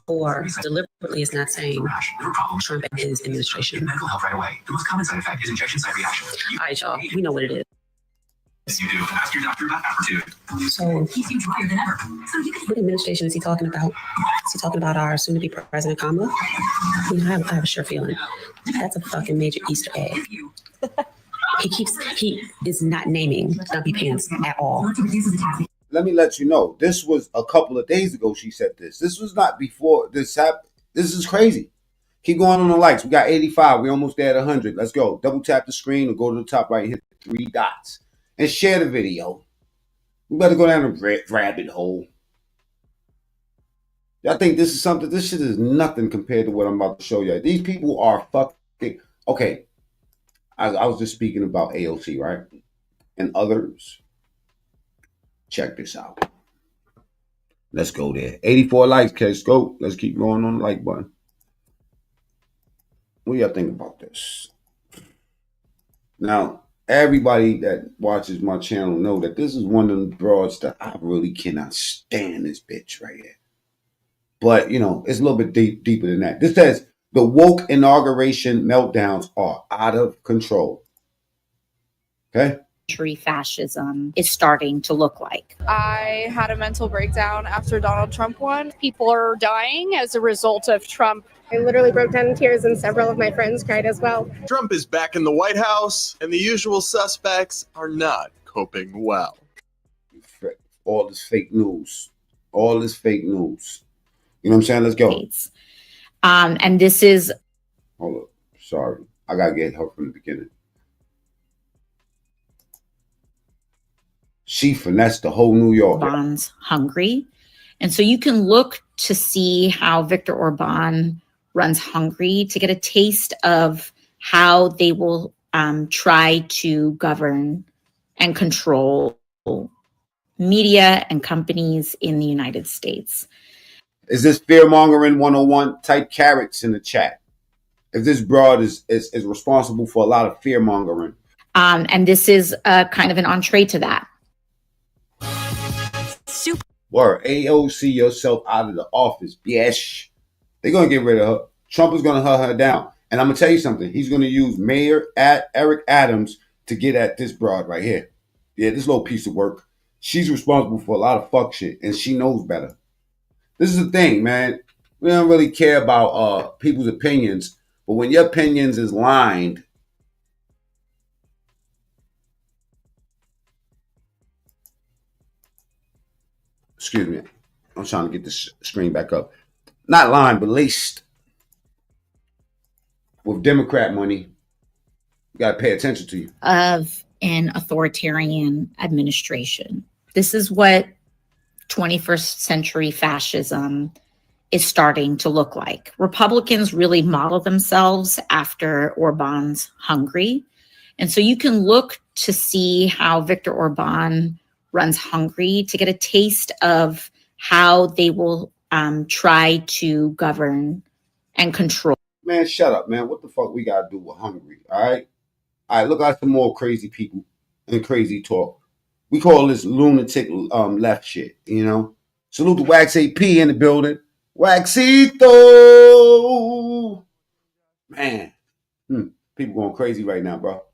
Speaker 20: or deliberately is not saying Trump and his administration.
Speaker 1: Mental health right away. The most common side effect is injection site reaction.
Speaker 20: All right, y'all. We know what it is.
Speaker 1: Yes, you do. Ask your doctor about Apertude.
Speaker 20: So, what administration is he talking about? Is he talking about our soon-to-be President Kamala? You know, I have a sure feeling that's a fucking major Easter egg. He is not naming Dumpy Pants at all.
Speaker 1: Let me let you know. This was a couple of days ago she said this. This was not before this happened. This is crazy. Keep going on the likes. We got 85. We almost there at 100. Let's go. Double tap the screen or go to the top right and hit the 3 dots. And share the video. We better go down the rabbit hole. Y'all think this is something? This shit is nothing compared to what I'm about to show you. These people are fucking... Okay. I was just speaking about AOC, right? And others. Check this out. Let's go there. 84 likes, let's go. Let's keep going on the like button. What do y'all think about this? Now, everybody that watches my channel know that this is one of the broads that I really cannot stand this bitch right here. But, you know, it's a little bit deeper than that. This says, the woke inauguration meltdowns are out of control. Okay?
Speaker 21: Fascism is starting to look like.
Speaker 22: I had a mental breakdown after Donald Trump won. People are dying as a result of Trump.
Speaker 23: I literally broke down in tears and several of my friends cried as well.
Speaker 24: Trump is back in the White House and the usual suspects are not coping well.
Speaker 1: All this fake news. All this fake news. You know what I'm saying? Let's go.
Speaker 21: And this is...
Speaker 1: Hold up. Sorry. I got to get her from the beginning. She finessed the whole New York.
Speaker 21: Orban's hungry. And so you can look to see how Viktor Orban runs Hungary to get a taste of how they will try to govern and control media and companies in the United States.
Speaker 1: Is this fear-mongering 101? Type carrots in the chat. If this broad is responsible for a lot of fear-mongering.
Speaker 21: And this is kind of an entree to that.
Speaker 1: Word, AOC yourself out of the office. Yes. They're going to get rid of her. Trump is going to hunt her down. And I'm going to tell you something. He's going to use Mayor Eric Adams to get at this broad right here. Yeah, this little piece of work. She's responsible for a lot of fuck shit, and she knows better. This is the thing, man. We don't really care about people's opinions, But when your opinions is lined, excuse me, I'm trying to get this screen back up. Not lined, but laced with Democrat money, you got to pay attention to you.
Speaker 21: Of an authoritarian administration. This is what 21st century fascism is starting to look like. Republicans really model themselves after Orban's Hungary. And so you can look to see how Viktor Orban runs Hungary to get a taste of how they will try to govern and control.
Speaker 1: Man, shut up, man. What the fuck we got to do with Hungary, all right? All right, look like some more crazy people and crazy talk. We call this lunatic left shit, you know? Salute to Wax AP in the building. Waxito! Man, people going crazy right now, bro.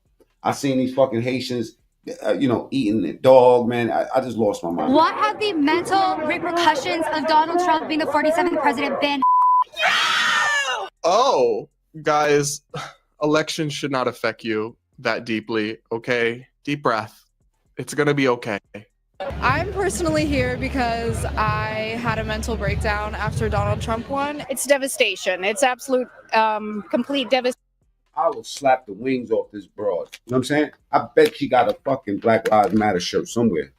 Speaker 1: I seen these fucking Haitians, eating the dog, man. I just lost my mind.
Speaker 4: What have the mental repercussions of Donald Trump being the 47th president been?
Speaker 24: Oh, guys, elections should not affect you that deeply, okay? Deep breath. It's gonna be okay.
Speaker 22: I'm personally here because I had a mental breakdown after Donald Trump won. It's devastation. It's absolute, complete devastation.
Speaker 1: I will slap the wings off this broad. You know what I'm saying? I bet she got a fucking Black Lives Matter shirt somewhere.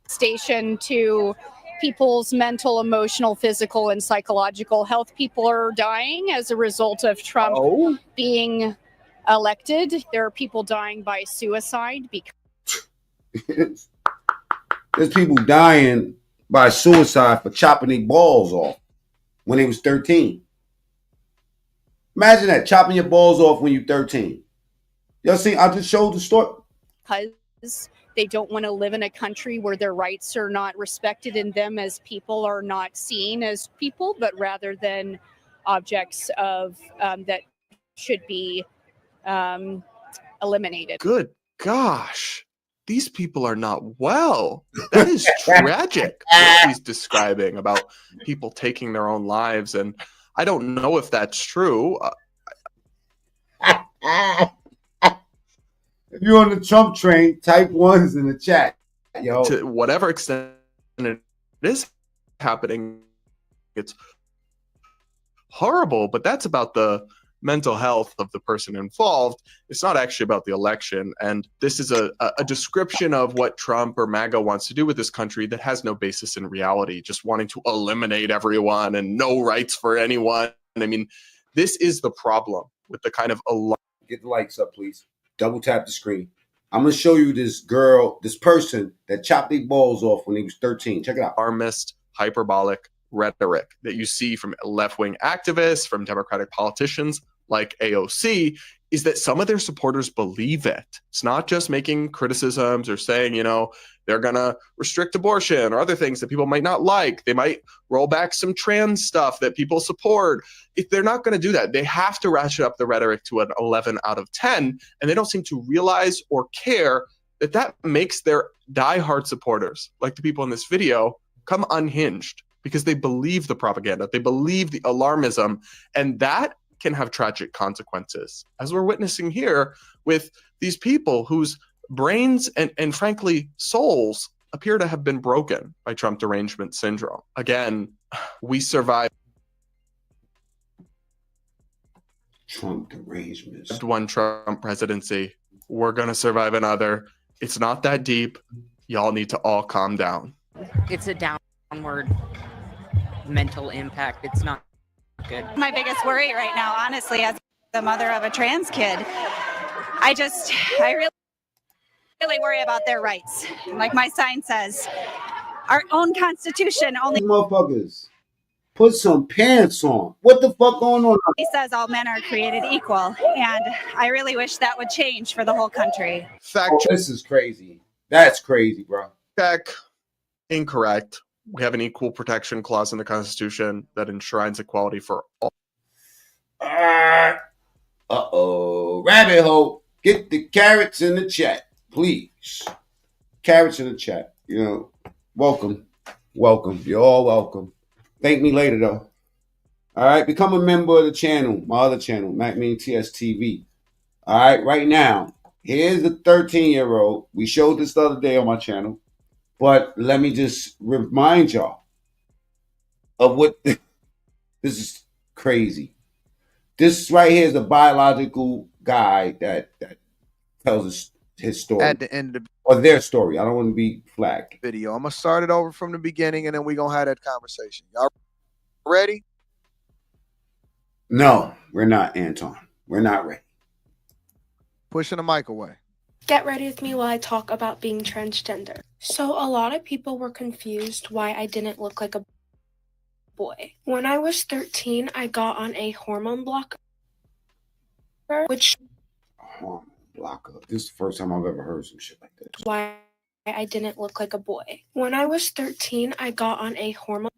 Speaker 22: Station to people's mental, emotional, physical, and psychological health. People are dying as a result of Trump being elected. There are people dying by suicide because
Speaker 1: There's people dying by suicide for chopping their balls off when they was 13. Imagine that, chopping your balls off when you're 13. Y'all see, I just showed the story.
Speaker 22: because they don't want to live in a country where their rights are not respected and them as people are not seen as people, but rather than objects of that should be eliminated.
Speaker 24: Good gosh. These people are not well. That is tragic what she's describing about people taking their own lives. And I don't know if that's true.
Speaker 1: If you're on the Trump train, type ones in the chat. Yo.
Speaker 24: To whatever extent it is happening, it's horrible, but that's about the mental health of the person involved. It's not actually about the election. And this is a description of what Trump or MAGA wants to do with this country that has no basis in reality, just wanting to eliminate everyone and no rights for anyone. I mean, this is the problem with the kind of
Speaker 1: Get the lights up, please. Double tap the screen. I'm going to show you this person that chopped their balls off when he was 13. Check it out.
Speaker 24: Alarmist, hyperbolic rhetoric that you see from left-wing activists, from Democratic politicians like AOC, is that some of their supporters believe it. It's not just making criticisms or saying, they're going to restrict abortion or other things that people might not like. They might roll back some trans stuff that people support. If they're not going to do that, they have to ratchet up the rhetoric to an 11 out of 10, and they don't seem to realize or care that makes their diehard supporters, like the people in this video, come unhinged because they believe the propaganda, they believe the alarmism, and that can have tragic consequences, as we're witnessing here with these people whose brains and frankly souls appear to have been broken by Trump derangement syndrome. Again, we survived
Speaker 1: Trump derangement.
Speaker 24: One Trump presidency. We're going to survive another. It's not that deep. Y'all need to all calm down.
Speaker 5: It's a downward mental impact. It's not good.
Speaker 6: My biggest worry right now, honestly, as the mother of a trans kid, I really worry about their rights. Like my sign says, our own constitution only
Speaker 1: motherfuckers, put some pants on. What the fuck going on?
Speaker 6: says all men are created equal, and I really wish that would change for the whole country.
Speaker 1: This is crazy. That's crazy, bro.
Speaker 24: Check. Incorrect. We have an equal protection clause in the Constitution that enshrines equality for all.
Speaker 1: Uh-oh. Rabbit hole. Get the carrots in the chat, please. Carrots in the chat. Welcome. Welcome. You're all welcome. Thank me later, though. All right, become a member of the channel, my other channel, Mac Mean TS TV. All right, right now, here's the 13-year-old. We showed this the other day on my channel, but let me just remind y'all of what this is crazy. This right here is a biological guy that tells his story.
Speaker 2: At the end of the
Speaker 1: or their story. I don't want to be flagged.
Speaker 2: video, I'm gonna start it over from the beginning, and then we're gonna have that conversation. Y'all ready?
Speaker 1: No, we're not, Anton. We're not ready.
Speaker 2: Pushing the mic away.
Speaker 3: Get ready with me while I talk about being transgender. So a lot of people were confused why I didn't look like a boy. When I was 13, I got on a hormone blocker, which
Speaker 1: Hormone blocker. This is the first time I've ever heard some shit like this.
Speaker 3: why I didn't look like a boy. When I was 13, I got on a hormone.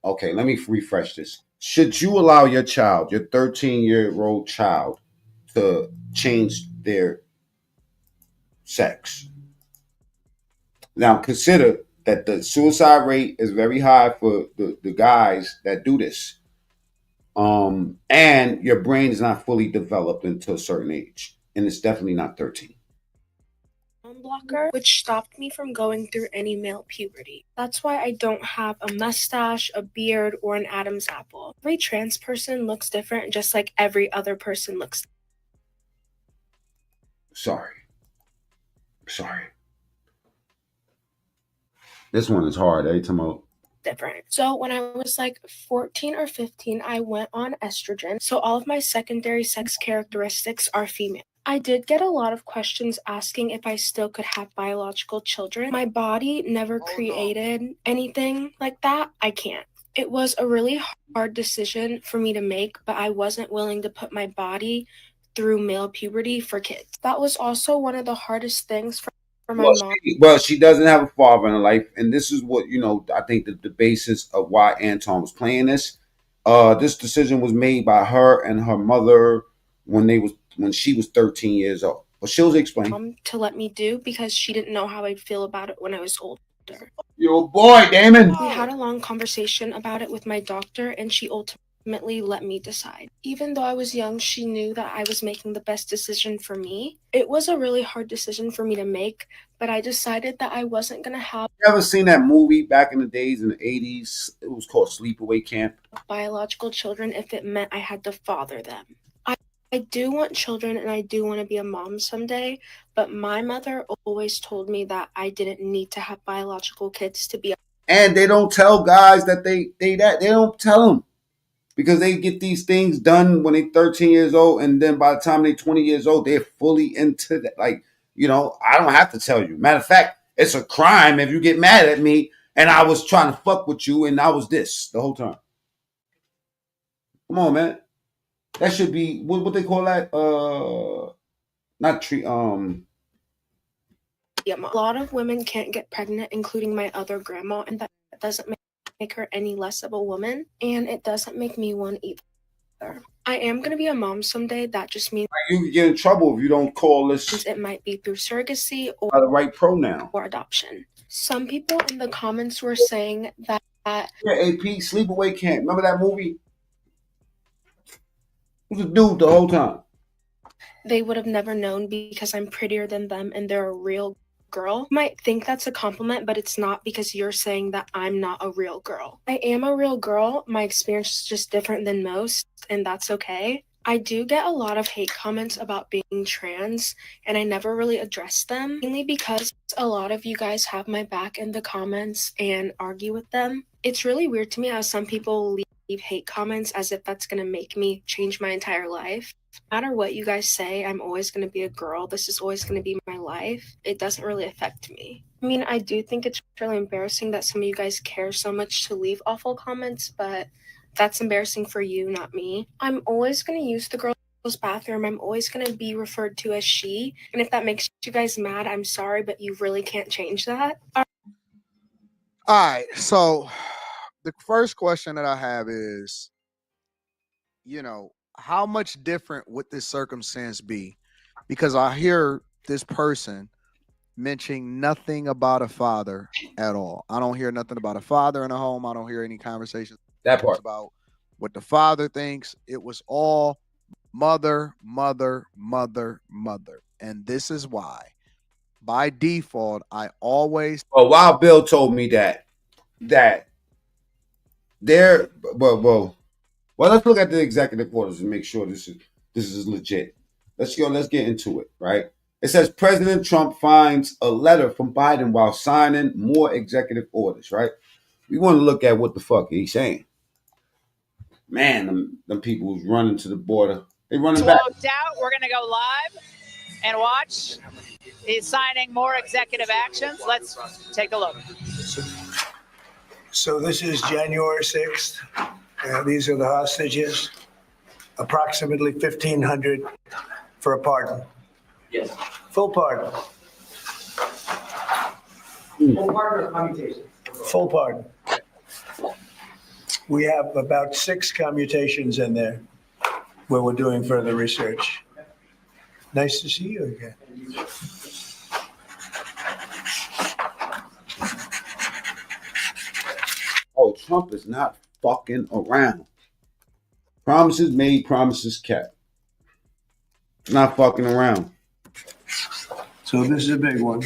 Speaker 1: Okay, let me refresh this. Should you allow your child, your 13-year-old child, to change their sex? Now, consider that the suicide rate is very high for the guys that do this. And your brain is not fully developed until a certain age. And it's definitely not 13.
Speaker 3: Blocker, which stopped me from going through any male puberty. That's why I don't have a mustache, a beard, or an Adam's apple. Every trans person looks different, just like every other person looks.
Speaker 1: Sorry. This one is hard, eh, Timo?
Speaker 3: Different. So when I was like 14 or 15, I went on estrogen. So all of my secondary sex characteristics are female. I did get a lot of questions asking if I still could have biological children. My body never created anything like that. I can't. It was a really hard decision for me to make, but I wasn't willing to put my body through male puberty for kids. That was also one of the hardest things for my mom.
Speaker 1: Well, she doesn't have a father in her life, and this is what, I think the basis of why Anton was playing this. This decision was made by her and her mother when she was 13 years old. But she'll explain.
Speaker 3: To let me do because she didn't know how I'd feel about it when I was older.
Speaker 1: You're a boy, Damon.
Speaker 3: We had a long conversation about it with my doctor, and she ultimately let me decide. Even though I was young, she knew that I was making the best decision for me. It was a really hard decision for me to make, but I decided that I wasn't going to have...
Speaker 1: You ever seen that movie back in the days in the 80s? It was called Sleepaway Camp.
Speaker 3: Biological children if it meant I had to father them. I do want children and I do want to be a mom someday, but my mother always told me that I didn't need to have biological kids to be.
Speaker 1: And they don't tell guys that they don't tell them because they get these things done when they're 13 years old, and then by the time they're 20 years old, they're fully into that. Like, I don't have to tell you. Matter of fact, it's a crime if you get mad at me and I was trying to fuck with you and I was this the whole time. Come on, man. That should be what they call that? Not treat.
Speaker 3: Yeah, a lot of women can't get pregnant, including my other grandma, and that doesn't make her any less of a woman, and it doesn't make me one either. I am gonna be a mom someday. That just means
Speaker 1: you can get in trouble if you don't call this.
Speaker 3: It might be through surrogacy or
Speaker 1: the right pronoun
Speaker 3: or adoption. Some people in the comments were saying that.
Speaker 1: Yeah, AP Sleepaway Camp. Remember that movie? Who's a dude the whole time?
Speaker 3: They would have never known because I'm prettier than them and they're a real girl. You might think that's a compliment, but it's not because you're saying that I'm not a real girl. I am a real girl. My experience is just different than most, and that's okay. I do get a lot of hate comments about being trans, and I never really address them, mainly because a lot of you guys have my back in the comments and argue with them. It's really weird to me how some people leave hate comments as if that's going to make me change my entire life. No matter what you guys say, I'm always going to be a girl. This is always going to be my life. It doesn't really affect me. I mean, I do think it's really embarrassing that some of you guys care so much to leave awful comments, but that's embarrassing for you, not me. I'm always going to use the girls' bathroom. I'm always going to be referred to as she. And if that makes you guys mad, I'm sorry, but you really can't change that.
Speaker 2: All right. So the first question that I have is, how much different would this circumstance be? Because I hear this person mentioning nothing about a father at all. I don't hear nothing about a father in a home. I don't hear any conversations
Speaker 1: that part
Speaker 2: about what the father thinks. It was all mother, mother, mother, mother. And this is why, by default, I always.
Speaker 1: Well, Wild Bill told me that there. Well, let's look at the executive orders and make sure this is legit. Let's get into it, right? It says President Trump finds a letter from Biden while signing more executive orders, right? We want to look at what the fuck he's saying. Man, them people who's running to the border, they running back.
Speaker 7: Logged out. We're going to go live and watch. He's signing more executive actions. Let's take a look.
Speaker 8: So this is January 6th. These are the hostages. Approximately 1,500 for a pardon.
Speaker 11: Yes.
Speaker 8: Full pardon.
Speaker 11: Full pardon or commutation?
Speaker 8: Full pardon. We have about 6 commutations in there where we're doing further research. Nice to see you again.
Speaker 1: Oh, Trump is not fucking around. Promises made, promises kept. Not fucking around.
Speaker 8: So this is a big one.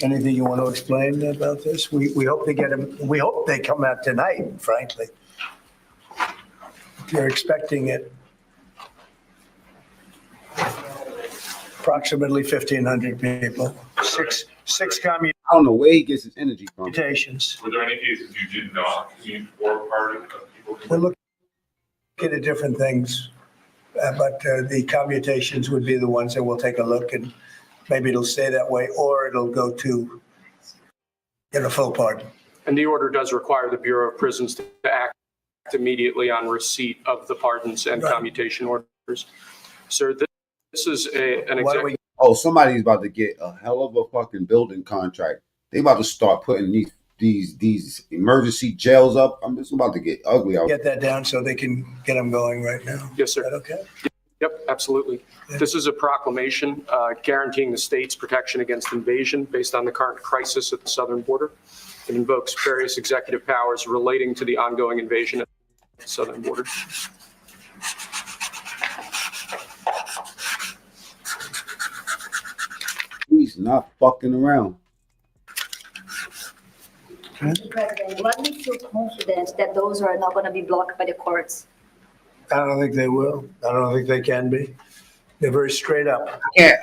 Speaker 8: Anything you want to explain about this? We hope they get them. We hope they come out tonight, frankly. They're expecting it. Approximately 1,500 people. Six commutations.
Speaker 1: I don't know where he gets his energy from.
Speaker 8: Were there
Speaker 12: any cases you did not see or pardon of people?
Speaker 8: We're looking at different things, but the commutations would be the ones that we'll take a look, and maybe it'll stay that way, or it'll go to get a full pardon.
Speaker 25: And the order does require the Bureau of Prisons to act immediately on receipt of the pardons and commutation orders. Sir, this is an executive.
Speaker 1: Oh, somebody's about to get a hell of a fucking building contract. They about to start putting these emergency jails up. I'm just about to get ugly out.
Speaker 8: Get that down so they can get them going right now.
Speaker 25: Yes, sir.
Speaker 8: Is that okay?
Speaker 25: Yep, absolutely. Yeah. This is a proclamation guaranteeing the state's protection against invasion based on the current crisis at the southern border. It invokes various executive powers relating to the ongoing invasion at the southern border.
Speaker 1: He's not fucking around.
Speaker 15: Mr. President, what makes you confident that those are not going to be blocked by the courts?
Speaker 8: I don't think they will. I don't think they can be. They're very straight up.
Speaker 1: Yeah,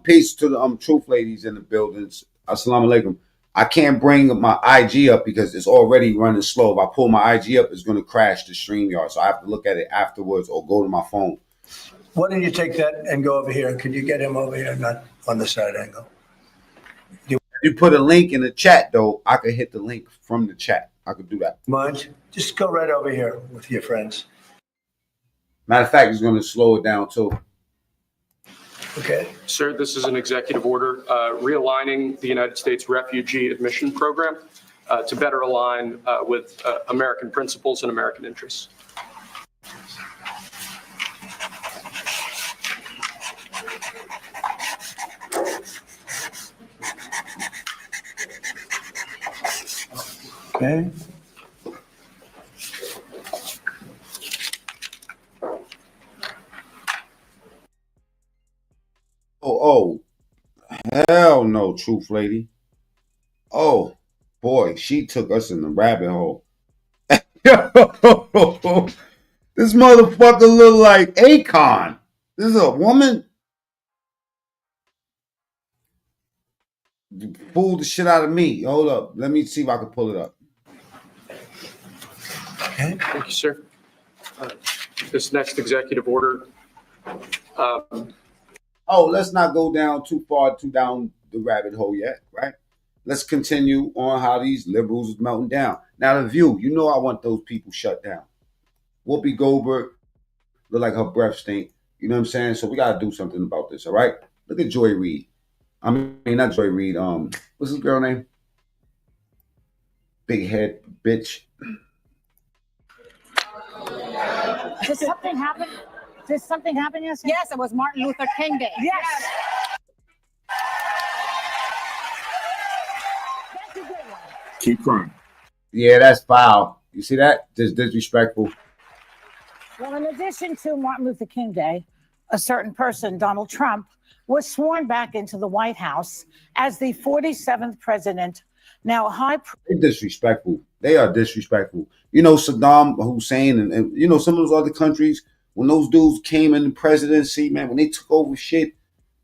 Speaker 1: peace to the truth ladies in the buildings. Assalamu alaikum. I can't bring my IG up because it's already running slow. If I pull my IG up, it's going to crash the StreamYard. So I have to look at it afterwards or go to my phone.
Speaker 8: Why don't you take that and go over here? Could you get him over here, not on the side angle?
Speaker 1: If you put a link in the chat, though, I could hit the link from the chat. I could do that.
Speaker 8: Mind? Just go right over here with your friends.
Speaker 1: Matter of fact, it's going to slow it down, too.
Speaker 8: Okay.
Speaker 25: Sir, this is an executive order realigning the United States refugee admission program to better align with American principles and American interests.
Speaker 8: Okay.
Speaker 1: Oh, hell no, truth lady. Oh, boy, she took us in the rabbit hole. This motherfucker look like Akon. This is a woman. You fooled the shit out of me. Hold up. Let me see if I can pull it up.
Speaker 25: Okay. Thank you, sir. This next executive order.
Speaker 1: Let's not go down too far down the rabbit hole yet, right? Let's continue on how these liberals is melting down. Now, The View, you know I want those people shut down. Whoopi Goldberg look like her breath stink. You know what I'm saying? So we got to do something about this, all right? Look at Joy Reid. I mean, not Joy Reid. What's this girl name? Big head bitch.
Speaker 26: Did something happen? Did something happen yesterday? Yes, it was Martin Luther King Day. Yes.
Speaker 1: Keep crying. Yeah, that's foul. You see that? Disrespectful.
Speaker 26: Well, in addition to Martin Luther King Day, a certain person, Donald Trump, was sworn back into the White House as the 47th president. Now,
Speaker 1: They're disrespectful. They are disrespectful. You know, Saddam Hussein and you know, some of those other countries, when those dudes came in the presidency, man, when they took over shit,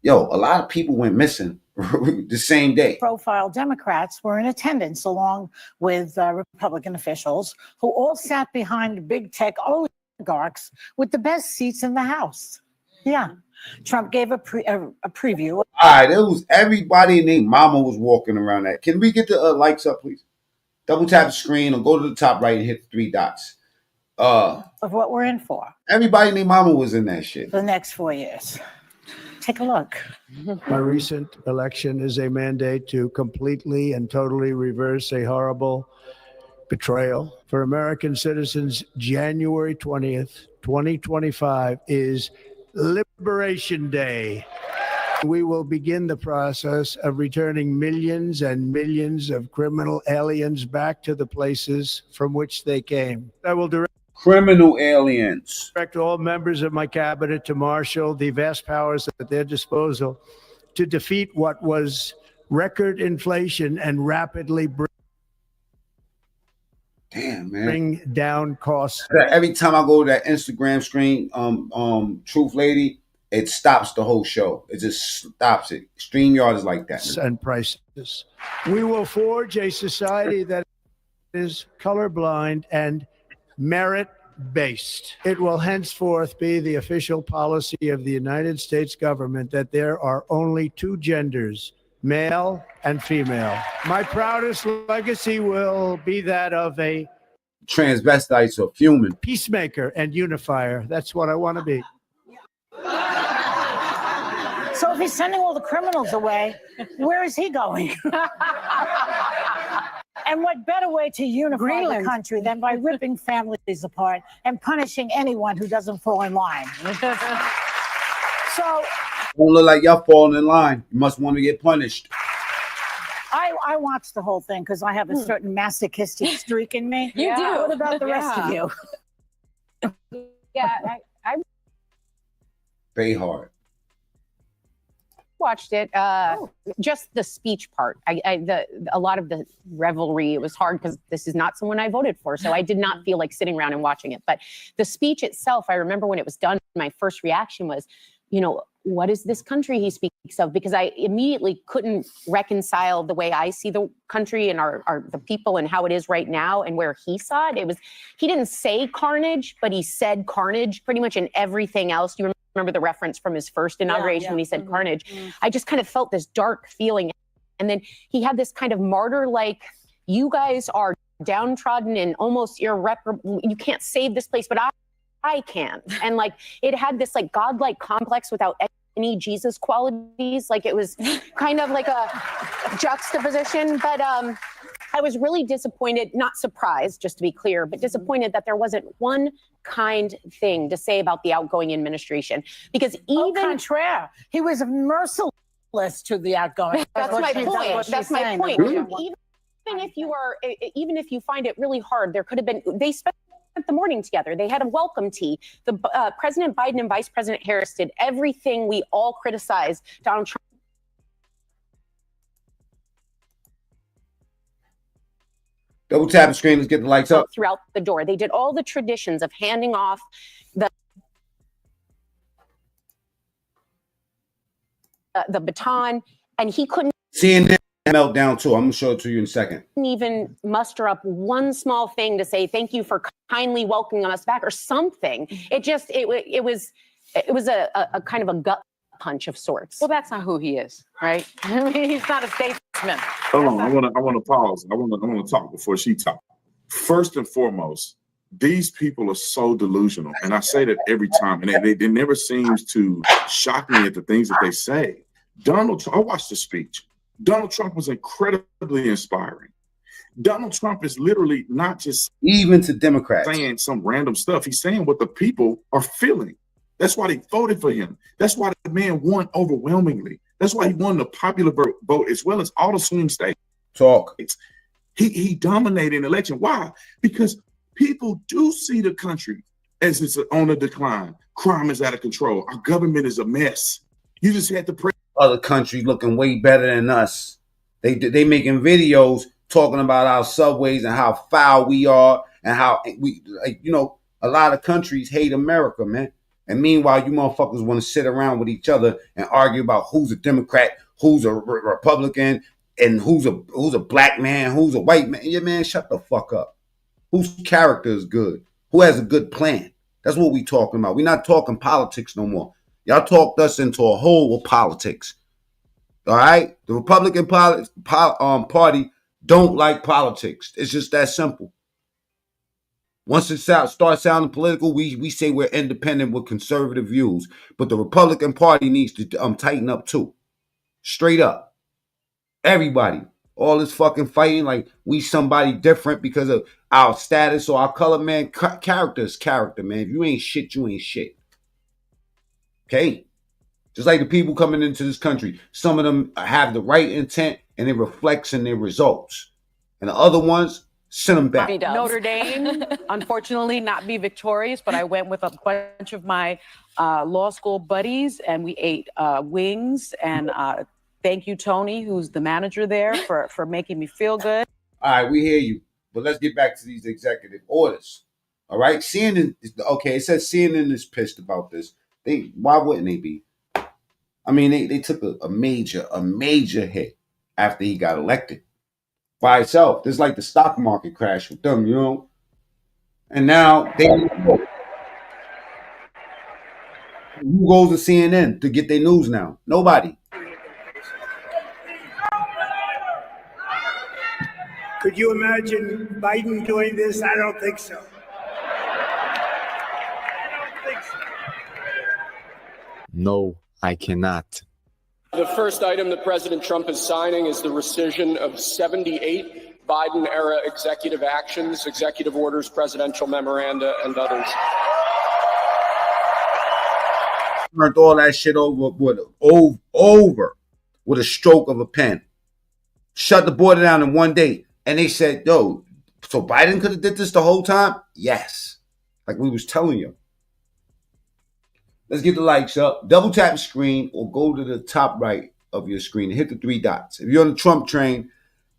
Speaker 1: yo, a lot of people went missing the same day.
Speaker 26: Profile Democrats were in attendance along with Republican officials who all sat behind big tech oligarchs with the best seats in the House. Yeah. Trump gave a preview.
Speaker 1: All right, it was everybody named Mama was walking around that. Can we get the likes up, please? Double tap the screen or go to the top right and hit the 3 dots.
Speaker 26: Of what we're in for.
Speaker 1: Everybody named Mama was in that shit.
Speaker 26: For the next 4 years. Take a look.
Speaker 9: My recent election is a mandate to completely and totally reverse a horrible betrayal. For American citizens, January 20th, 2025 is Liberation Day. We will begin the process of returning millions and millions of criminal aliens back to the places from which they came. I will direct
Speaker 1: criminal aliens.
Speaker 9: Direct all members of my cabinet to marshal the vast powers at their disposal to defeat what was record inflation and rapidly bring down costs.
Speaker 1: Every time I go to that Instagram screen, Truth Lady, it stops the whole show. It just stops it. StreamYard is like that.
Speaker 9: And prices. We will forge a society that is colorblind and merit-based. It will henceforth be the official policy of the United States government that there are only 2 genders, male and female. My proudest legacy will be that of a
Speaker 1: transvestites or human
Speaker 9: peacemaker and unifier. That's what I want to be.
Speaker 26: So if he's sending all the criminals away, where is he going? And what better way to unify the country than by ripping families apart and punishing anyone who doesn't fall in line? So
Speaker 1: don't look like y'all falling in line. You must want to get punished.
Speaker 26: I watched the whole thing because I have a certain masochistic streak in me.
Speaker 13: You do.
Speaker 26: What about the rest of you?
Speaker 13: Yeah, I
Speaker 1: Bayhard.
Speaker 13: watched it. Just the speech part. A lot of the revelry. It was hard because this is not someone I voted for, so I did not feel like sitting around and watching it. But the speech itself, I remember when it was done, my first reaction was, you know, what is this country he speaks of? Because I immediately couldn't reconcile the way I see the country and the people and how it is right now and where he saw it. It was, he didn't say carnage, but he said carnage pretty much in everything else. You remember the reference from his first inauguration when he said carnage. I just kind of felt this dark feeling. And then he had this kind of martyr-like, you guys are downtrodden and almost irreparable. You can't save this place, but I can. And like, it had this like godlike complex without any Jesus qualities. Like it was kind of like a juxtaposition, but I was really disappointed, not surprised, just to be clear, but disappointed that there wasn't one kind thing to say about the outgoing administration. Because even
Speaker 26: contraire, he was merciless to the outgoing.
Speaker 13: That's my point. That's my point. Even if you find it really hard, there could have been, they spent the morning together. They had a welcome tea. The President Biden and Vice President Harris did everything we all criticized Donald Trump.
Speaker 1: Double tap the screen. Let's get the lights up.
Speaker 13: Throughout the door. They did all the traditions of handing off the baton, and he couldn't
Speaker 1: Seeing this meltdown too. I'm gonna show it to you in a second.
Speaker 13: even muster up one small thing to say thank you for kindly welcoming us back or something. It just it was a kind of a gut punch of sorts.
Speaker 5: Well, that's not who he is, right? I mean, he's not a statesman.
Speaker 14: Hold on, I want to pause. I want to talk before she talks. First and foremost, these people are so delusional, and I say that every time, and it never seems to shock me at the things that they say. Donald Trump, I watched the speech. Donald Trump was incredibly inspiring. Donald Trump is literally not just
Speaker 1: even to Democrats
Speaker 14: saying some random stuff. He's saying what the people are feeling. That's why they voted for him. That's why the man won overwhelmingly. That's why he won the popular vote as well as all the swing states.
Speaker 1: Talk.
Speaker 14: He dominated an election. Why? Because People do see the country as it's on a decline. Crime is out of control. Our government is a mess. You just had to pray.
Speaker 1: Other countries looking way better than us. They making videos talking about our subways and how foul we are and how we, like, you know, a lot of countries hate America, man. And meanwhile, you motherfuckers want to sit around with each other and argue about who's a Democrat, who's a Republican, and who's a black man, who's a white man. Yeah, man, shut the fuck up. Whose character is good? Who has a good plan? That's what we talking about. We're not talking politics no more. Y'all talked us into a hole of politics. All right? The Republican Party don't like politics. It's just that simple. Once it starts sounding political, we say we're independent with conservative views. But the Republican Party needs to tighten up too. Straight up. Everybody. All this fucking fighting like we somebody different because of our status or our color, man. Character is character, man. If you ain't shit, you ain't shit. Okay? Just like the people coming into this country. Some of them have the right intent and it reflects in their results. And the other ones, send them back.
Speaker 10: Notre Dame, unfortunately, not be victorious, but I went with a bunch of my law school buddies and we ate wings. And thank you, Tony, who's the manager there, for making me feel good.
Speaker 1: All right, we hear you. But let's get back to these executive orders. All right, CNN, okay, it says CNN is pissed about this. Why wouldn't they be? I mean, they took a major hit after he got elected by itself. This is like the stock market crash with them, you know? And now who goes to CNN to get their news now? Nobody.
Speaker 8: Could you imagine Biden doing this? I don't think so.
Speaker 16: No, I cannot.
Speaker 25: The first item that President Trump is signing is the rescission of 78 Biden-era executive actions, executive orders, presidential memoranda, and others.
Speaker 1: Turned all that shit over with a stroke of a pen. Shut the border down in one day. And they said, yo, so Biden could have did this the whole time? Yes. Like we was telling you. Let's get the likes up. Double tap the screen or go to the top right of your screen and hit the 3 dots. If you're on the Trump train,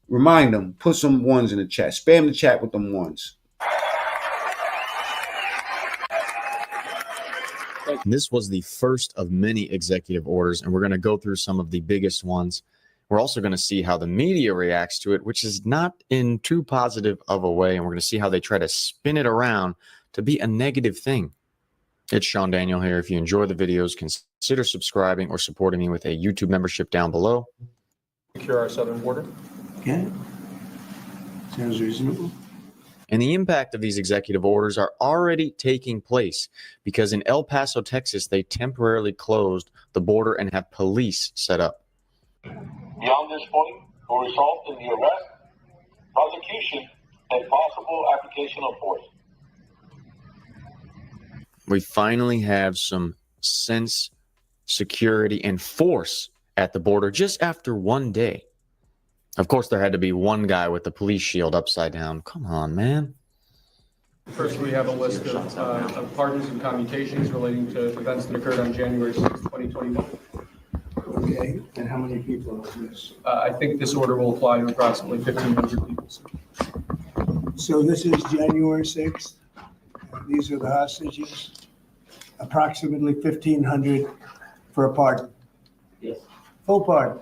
Speaker 1: remind them, put some ones in the chat. Spam the chat with them ones.
Speaker 16: This was the first of many executive orders, and we're going to go through some of the biggest ones. We're also going to see how the media reacts to it, which is not in too positive of a way, and we're going to see how they try to spin it around to be a negative thing. It's Sean Daniel here. If you enjoy the videos, consider subscribing or supporting me with a YouTube membership down below.
Speaker 25: Secure our southern border.
Speaker 9: Okay. Sounds reasonable.
Speaker 16: And the impact of these executive orders are already taking place because in El Paso, Texas, they temporarily closed the border and have police set up.
Speaker 17: Beyond this point will result in the arrest, prosecution, and possible application of force.
Speaker 16: We finally have some sense, security, and force at the border just after one day. Of course, there had to be one guy with the police shield upside down. Come on, man.
Speaker 25: First, we have a list of pardons and commutations relating to events that occurred on January 6, 2021.
Speaker 9: Okay, and how many people are this?
Speaker 25: I think this order will apply to approximately 1,500 people.
Speaker 8: So this is January 6th. These are the hostages. Approximately 1,500 for a pardon.
Speaker 11: Yes.
Speaker 8: Full pardon.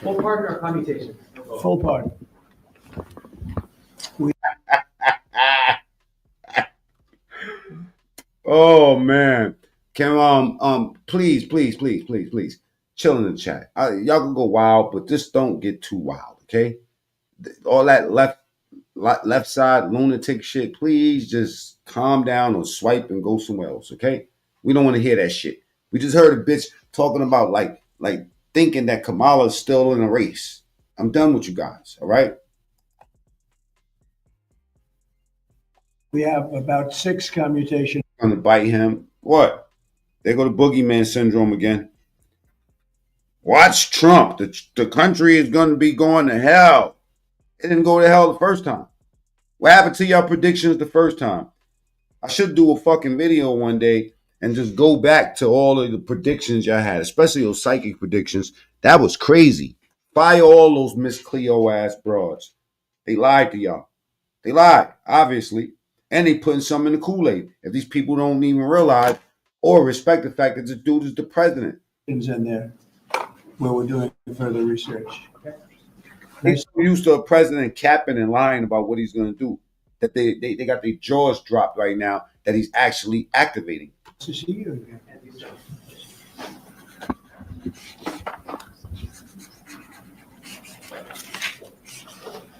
Speaker 11: Full pardon or commutation?
Speaker 8: Full pardon.
Speaker 1: Oh man. Can please chill in the chat. Y'all can go wild, but just don't get too wild, okay? All that left side lunatic shit, please just calm down or swipe and go somewhere else, okay? We don't want to hear that shit. We just heard a bitch talking about like thinking that Kamala's still in a race. I'm done with you guys, all right?
Speaker 8: We have about 6 commutations.
Speaker 1: Gonna bite him. What? There go the boogeyman syndrome again. Watch Trump. The country is gonna be going to hell. It didn't go to hell the first time. What happened to y'all predictions the first time? I should do a fucking video one day and just go back to all of the predictions y'all had, especially those psychic predictions. That was crazy. Fire all those Miss Cleo ass broads. They lied to y'all. They lied, obviously. And they putting some in the Kool-Aid. If these people don't even realize or respect the fact that this dude is the president.
Speaker 8: Things in there where we're doing further research.
Speaker 1: He's so used to a president capping and lying about what he's going to do that they got their jaws dropped right now that he's actually activating.
Speaker 8: To see you again.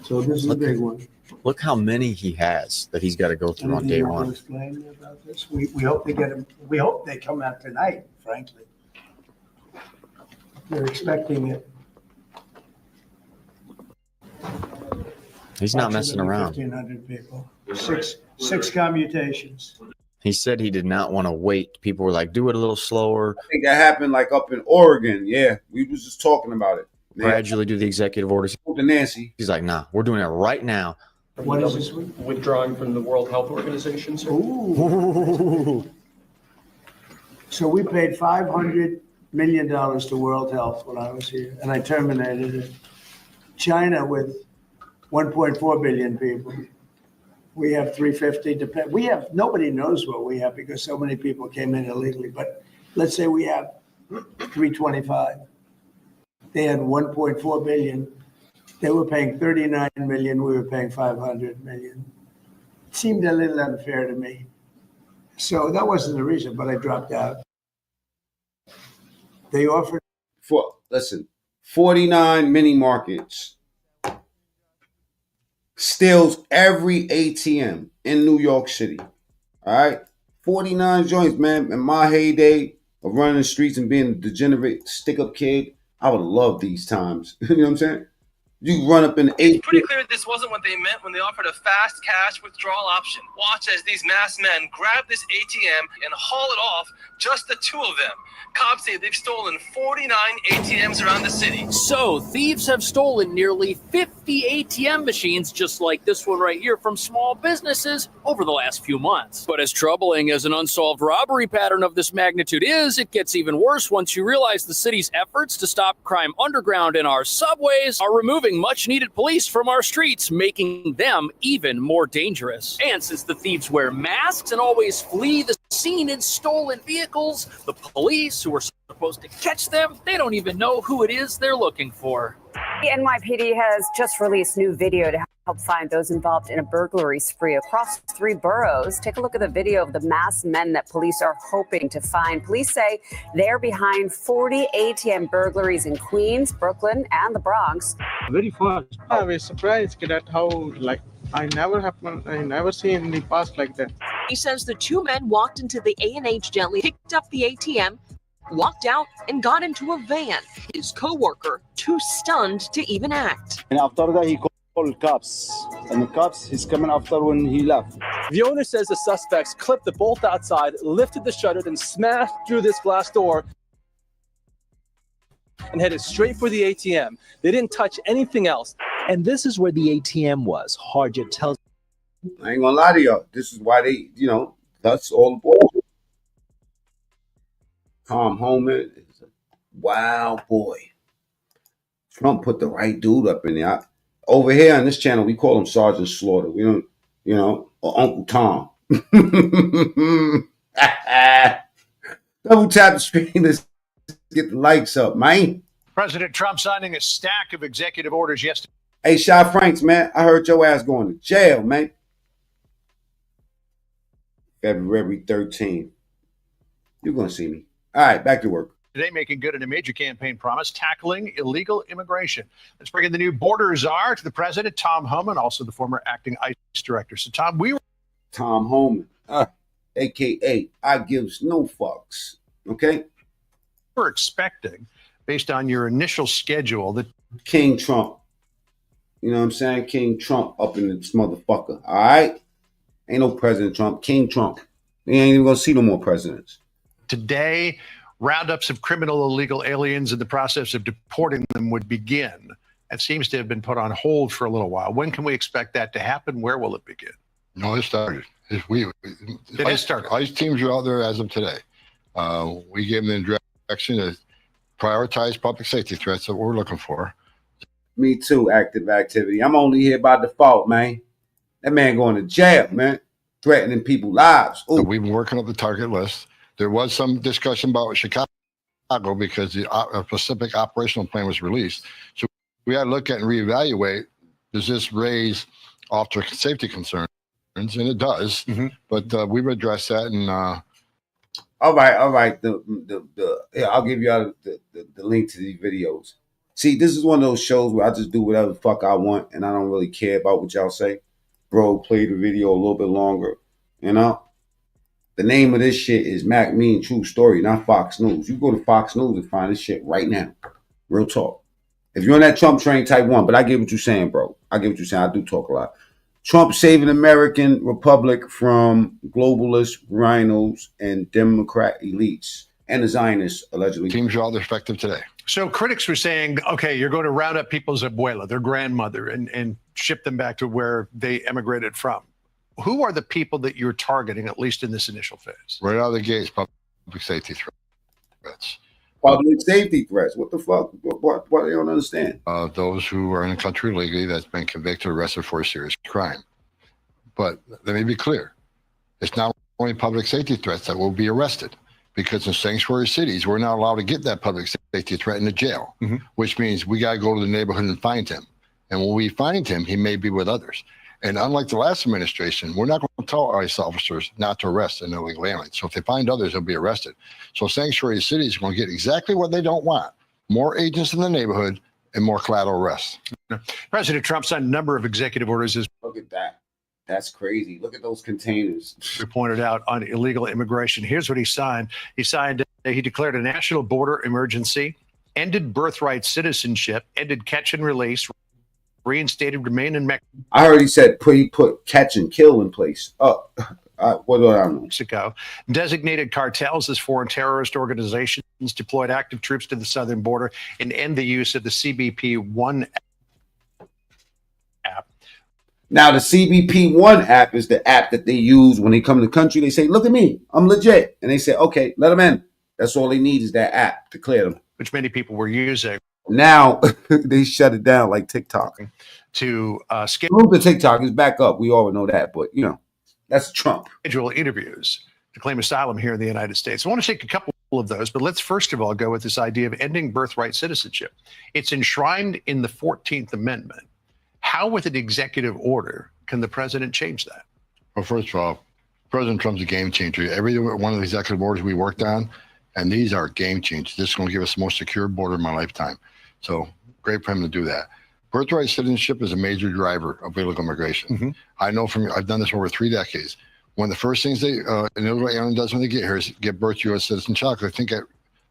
Speaker 8: So this is a big one.
Speaker 16: Look how many he has that he's got to go through on day
Speaker 8: Anything you want
Speaker 16: one.
Speaker 8: to explain about this? We hope they get him. We hope they come out tonight, frankly. We're expecting it.
Speaker 16: He's not messing around.
Speaker 8: 1,500 people. Six commutations.
Speaker 16: He said he did not want to wait. People were like, do it a little slower.
Speaker 1: I think that happened like up in Oregon. Yeah, we was just talking about it.
Speaker 16: Gradually do the executive orders.
Speaker 1: To Nancy.
Speaker 16: He's like, nah, we're doing it right now.
Speaker 8: What is this one?
Speaker 25: Withdrawing from the World Health Organization, sir?
Speaker 8: Ooh. So we paid $500 million to World Health when I was here, and I terminated it. China with 1.4 billion people. We have 350. We have, nobody knows what we have because so many people came in illegally, but let's say we have 325. They had 1.4 billion. They were paying 39 million. We were paying 500 million. It seemed a little unfair to me. So that wasn't the reason, but I dropped out. They offered.
Speaker 1: Listen, 49 mini markets. Steals every ATM in New York City. All right? 49 joints, man. In my heyday of running the streets and being a degenerate stick-up kid, I would love these times. You know what I'm saying? You run up in the
Speaker 4: It's pretty clear this wasn't what they meant when they offered a fast cash withdrawal option. Watch as these masked men grab this ATM and haul it off, just the two of them. Cops say they've stolen 49 ATMs around the city.
Speaker 18: So, thieves have stolen nearly 50 ATM machines just like this one right here from small businesses over the last few months. But as troubling as an unsolved robbery pattern of this magnitude is, it gets even worse once you realize the city's efforts to stop crime underground in our subways are removing much-needed police from our streets, making them even more dangerous. And since the thieves wear masks and always flee the scene in stolen vehicles, the police who are supposed to catch them, they don't even know who it is they're looking for.
Speaker 19: The NYPD has just released new video to help find those involved in a burglary spree across 3 boroughs. Take a look at the video of the masked men that police are hoping to find. Police say they're behind 40 ATM burglaries in Queens, Brooklyn, and the Bronx.
Speaker 20: Very fast. I was surprised at how, I never seen in the past like that.
Speaker 21: He says the 2 men walked into the A&H gently, picked up the ATM, walked out, and got into a van. His co-worker, too stunned to even act.
Speaker 23: And after that, he called cops. And the cops, he's coming after when he left.
Speaker 27: The owner says the suspects clipped the bolt outside, lifted the shutter, then smashed through this glass door and headed straight for the ATM. They didn't touch anything else.
Speaker 28: And this is where the ATM was. Harjit tells.
Speaker 1: I ain't gonna lie to y'all. This is why they, that's all the bullshit. Tom Homan is a wild boy. Trump put the right dude up in there. Over here on this channel, we call him Sergeant Slaughter. We don't, or Uncle Tom. Double tap the screen. Let's get the likes up, man.
Speaker 29: President Trump signing a stack of executive orders yesterday.
Speaker 1: Hey, Shy Franks, man, I heard your ass going to jail, man. February 13th. You're going to see me. All right, back to work.
Speaker 29: Today, making good on a major campaign promise, tackling illegal immigration. Let's bring in the new border czar to the president, Tom Homan, also the former acting ICE director. So, Tom,
Speaker 1: Tom Homan, a.k.a. I gives no fucks, okay?
Speaker 29: We're expecting, based on your initial schedule, that
Speaker 1: King Trump, you know what I'm saying? King Trump up in this motherfucker, all right? Ain't no President Trump, King Trump. We ain't even going to see no more presidents.
Speaker 29: Today, roundups of criminal illegal aliens in the process of deporting them would begin. That seems to have been put on hold for a little while. When can we expect that to happen? Where will it begin?
Speaker 2: No, it started.
Speaker 29: It has started.
Speaker 2: ICE teams are out there as of today. We gave them the direction to prioritize public safety threats that we're looking for.
Speaker 1: Me too, active activity. I'm only here by default, man. That man going to jail, man. Threatening people's lives.
Speaker 2: So we've been working up the target list. There was some discussion about Chicago because the specific operational plan was released. So we had to look at and reevaluate, does this raise officer safety concerns? And it does, but we've addressed that. And
Speaker 1: all right. Yeah, I'll give you the link to these videos. See, this is one of those shows where I just do whatever the fuck I want, and I don't really care about what y'all say. Bro, play the video a little bit longer, you know? The name of this shit is Mac Mean True Story, not Fox News. You go to Fox News and find this shit right now. Real talk. If you're on that Trump train, type 1. But I get what you're saying, bro. I get what you're saying. I do talk a lot. Trump saving American Republic from globalist rhinos and Democrat elites and the Zionists, allegedly.
Speaker 2: Teams are all effective today.
Speaker 29: So critics were saying, okay, you're going to round up people's abuela, their grandmother, and ship them back to where they emigrated from. Who are the people that you're targeting, at least in this initial phase?
Speaker 2: Right out of the gates, public safety threats.
Speaker 1: Public safety threats? What the fuck? What they don't understand?
Speaker 2: Those who are in the country illegally that's been convicted or arrested for a serious crime. But let me be clear. It's not only public safety threats that will be arrested, because in sanctuary cities, we're not allowed to get that public safety threat in the jail, which means we got to go to the neighborhood and find him. And when we find him, he may be with others. And unlike the last administration, we're not going to tell ICE officers not to arrest an illegal alien. So if they find others, they'll be arrested. So sanctuary cities are going to get exactly what they don't want. More agents in the neighborhood and more collateral arrests.
Speaker 29: President Trump signed a number of executive orders.
Speaker 1: Look at that. That's crazy. Look at those containers.
Speaker 29: We pointed out on illegal immigration. Here's what he signed. He declared a national border emergency, ended birthright citizenship, ended catch and release, reinstated remain in Mexico.
Speaker 1: I heard he said he put catch and kill in place. What do I know?
Speaker 29: Mexico designated cartels as foreign terrorist organizations, deployed active troops to the southern border, and end the use of the CBP-1 app.
Speaker 1: Now, the CBP-1 app is the app that they use when they come to the country. They say, look at me, I'm legit. And they say, okay, let them in. That's all they need is that app to clear them.
Speaker 29: Which many people were using.
Speaker 1: Now, they shut it down like TikTok.
Speaker 29: To
Speaker 1: the TikTok is back up. We all know that. But, you know, that's Trump.
Speaker 29: Schedule interviews to claim asylum here in the United States. I want to take a couple of those, but let's first of all go with this idea of ending birthright citizenship. It's enshrined in the 14th Amendment. How, with an executive order, can the president change that?
Speaker 2: Well, first of all, President Trump's a game changer. Every one of the executive orders we worked on, and these are game changers. This is going to give us the most secure border in my lifetime. So great for him to do that. Birthright citizenship is a major driver of illegal immigration. I know I've done this for over 3 decades. One of the first things an illegal alien does when they get here is get birth to U.S. citizen child. I think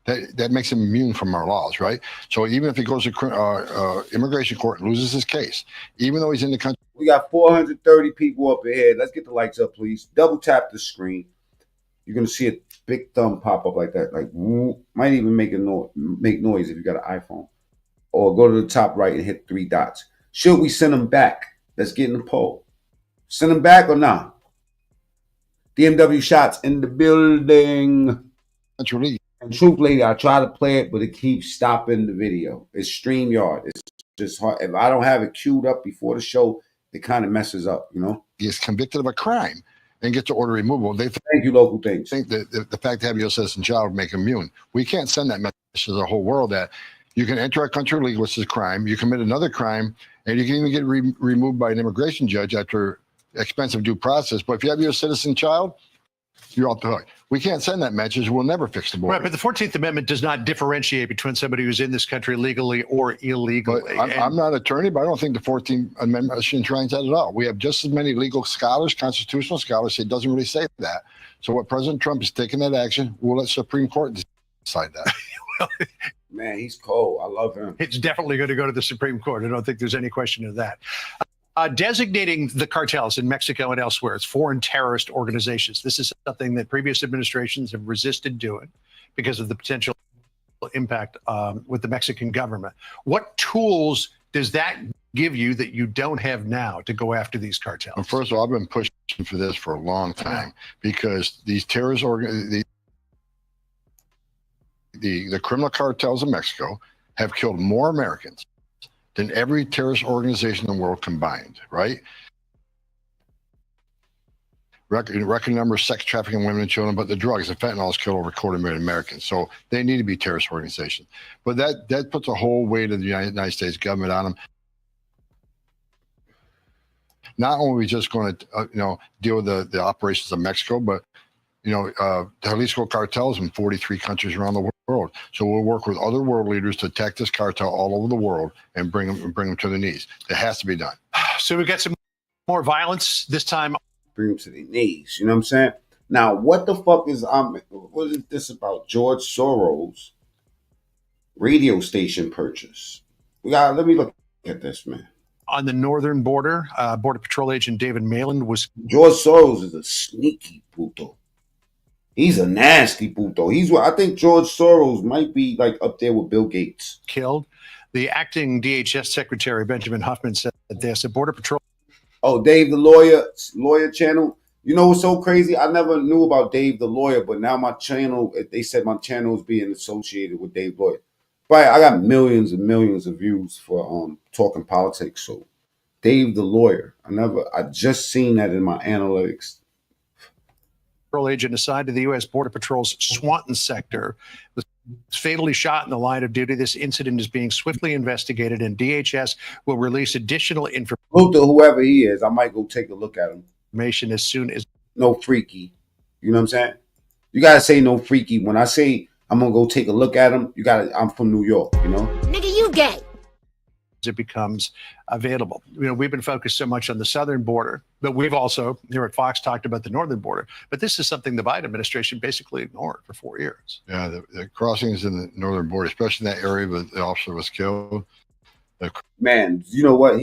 Speaker 2: that makes him immune from our laws, right? So even if he goes to immigration court and loses his case, even though he's in the country.
Speaker 1: We got 430 people up ahead. Let's get the lights up, please. Double tap the screen. You're going to see a big thumb pop up like that. Like, might even make noise if you got an iPhone. Or go to the top right and hit 3 dots. Should we send them back? Let's get in the poll. Send them back or not? DMW shots in the building. And truthfully, I try to play it, but it keeps stopping the video. It's StreamYard. It's just hard. If I don't have it queued up before the show, it kind of messes up, you know?
Speaker 2: He is convicted of a crime and gets to order removal. They
Speaker 1: Thank you, local things.
Speaker 2: think that the fact that have a U.S. citizen child would make him immune. We can't send that message to the whole world that you can enter our country illegally, which is a crime. You commit another crime, and you can even get removed by an immigration judge after expensive due process. But if you have your citizen child, you're off the hook. We can't send that message. We'll never fix the border.
Speaker 29: Right, but the 14th Amendment does not differentiate between somebody who's in this country legally or illegally.
Speaker 2: I'm not an attorney, but I don't think the 14th Amendment enshrines that at all. We have just as many legal scholars, constitutional scholars. It doesn't really say that. So what President Trump is taking that action, we'll let Supreme Court decide that.
Speaker 1: Man, he's cold. I love him.
Speaker 29: It's definitely going to go to the Supreme Court. I don't think there's any question of that. Designating the cartels in Mexico and elsewhere as foreign terrorist organizations. This is something that previous administrations have resisted doing because of the potential impact with the Mexican government. What tools does that give you that you don't have now to go after these cartels?
Speaker 2: Well, first of all, I've been pushing for this for a long time because these terrorist the criminal cartels in Mexico have killed more Americans than every terrorist organization in the world combined, right? Record number of sex trafficking women and children, but the drugs, the fentanyl has killed over 250,000 Americans. So they need to be terrorist organizations. But that puts a whole weight of the United States government on them. Not only are we just going to, deal with the operations of Mexico, but the Jalisco cartels in 43 countries around the world. So we'll work with other world leaders to attack this cartel all over the world and bring them to their knees. It has to be done.
Speaker 29: So we've got some more violence this time.
Speaker 1: Bring them to their knees. You know what I'm saying? Now, what the fuck is what is this about? George Soros radio station purchase. Let me look at this, man.
Speaker 29: On the northern border, Border Patrol agent David Malin was.
Speaker 1: George Soros is a sneaky puto. He's a nasty puto. I think George Soros might be like up there with Bill Gates.
Speaker 29: Killed. The acting DHS secretary, Benjamin Huffman, said this: the Border Patrol.
Speaker 1: Oh, Dave the lawyer channel. You know what's so crazy? I never knew about Dave the lawyer, but now my channel, they said my channel is being associated with Dave the lawyer. But I got millions and millions of views for talking politics. So Dave the lawyer. I just seen that in my analytics.
Speaker 29: Patrol agent assigned to the U.S. Border Patrol's Swanton sector was fatally shot in the line of duty. This incident is being swiftly investigated, and DHS will release additional information.
Speaker 1: Look to whoever he is. I might go take a look at him.
Speaker 29: Information as soon as.
Speaker 1: No freaky. You know what I'm saying? You gotta say no freaky. When I say I'm gonna go take a look at him, I'm from New York, you know?
Speaker 3: Nigga, you gay.
Speaker 29: It becomes available. We've been focused so much on the southern border, but we've also, here at Fox, talked about the northern border. But this is something the Biden administration basically ignored for 4 years.
Speaker 2: Yeah, the crossings in the northern border, especially in that area where the officer was killed.
Speaker 1: Man, you know what?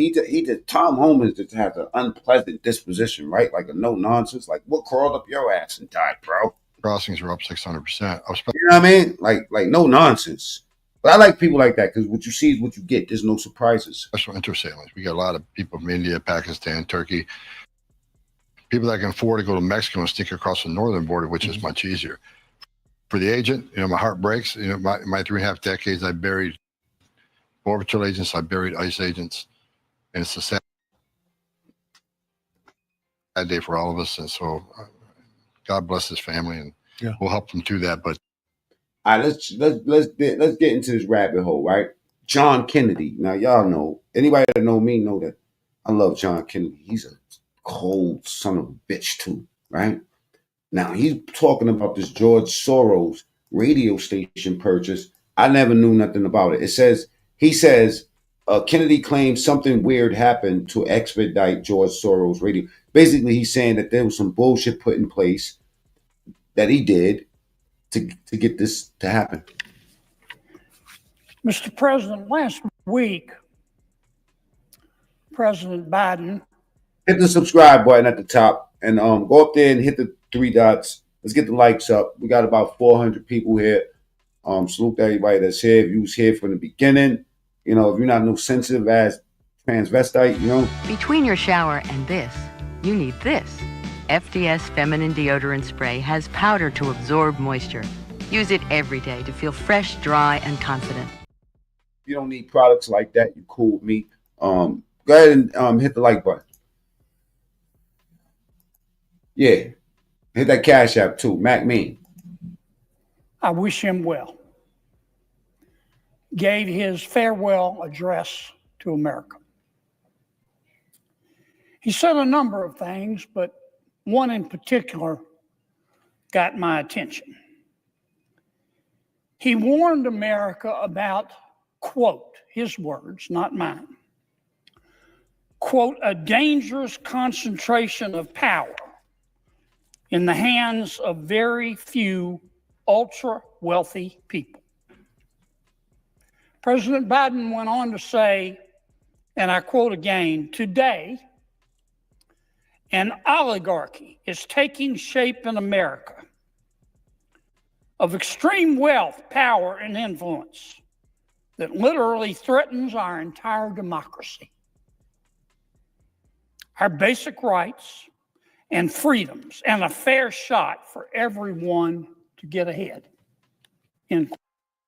Speaker 1: Tom Holman just has an unpleasant disposition, right? Like a no nonsense. Like, what crawled up your ass and died, bro?
Speaker 2: Crossings are up 600%.
Speaker 1: You know what I mean? Like no nonsense. But I like people like that because what you see is what you get. There's no surprises.
Speaker 2: Special interest sailings. We got a lot of people from India, Pakistan, Turkey. People that can afford to go to Mexico and sneak across the northern border, which is much easier. For the agent, my heart breaks. My 3.5 decades, I buried Border Patrol agents, I buried ICE agents. And it's a sad day for all of us. And so God bless his family, and we'll help them through that. But
Speaker 1: all right, let's get into this rabbit hole, right? John Kennedy. Now, y'all know, anybody that know me know that I love John Kennedy. He's a cold son of a bitch too, right? Now, he's talking about this George Soros radio station purchase. I never knew nothing about it. He says, Kennedy claims something weird happened to expedite George Soros radio. Basically, he's saying that there was some bullshit put in place that he did to get this to happen.
Speaker 6: Mr. President, last week, President Biden.
Speaker 1: Hit the subscribe button at the top and go up there and hit the 3 dots. Let's get the likes up. We got about 400 people here. Salute to everybody that's here. If you was here from the beginning, if you're not no sensitive ass transvestite,
Speaker 7: Between your shower and this, you need this. FDS Feminine Deodorant Spray has powder to absorb moisture. Use it every day to feel fresh, dry, and confident.
Speaker 1: If you don't need products like that, you cool with me. Go ahead and hit the like button. Yeah. Hit that Cash App too. Mac Mean.
Speaker 6: I wish him well. Gave his farewell address to America. He said a number of things, but one in particular got my attention. He warned America about, quote, his words, not mine, quote, a dangerous concentration of power in the hands of very few ultra-wealthy people. President Biden went on to say, and I quote again, today, an oligarchy is taking shape in America of extreme wealth, power, and influence that literally threatens our entire democracy, our basic rights and freedoms, and a fair shot for everyone to get ahead.
Speaker 1: I ain't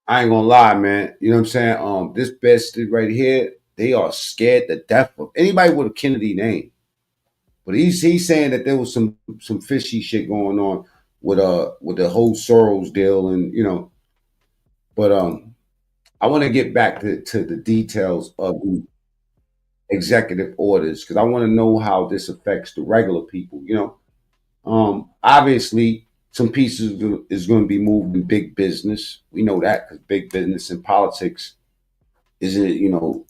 Speaker 1: gonna lie, man. You know what I'm saying? This bastard right here, they are scared to death of anybody with a Kennedy name. But he's saying that there was some fishy shit going on with the whole Soros deal, and you know. But I want to get back to the details of the executive orders because I want to know how this affects the regular people. You know, obviously some pieces is going to be moved in big business. We know that because big business and politics isn't, you know,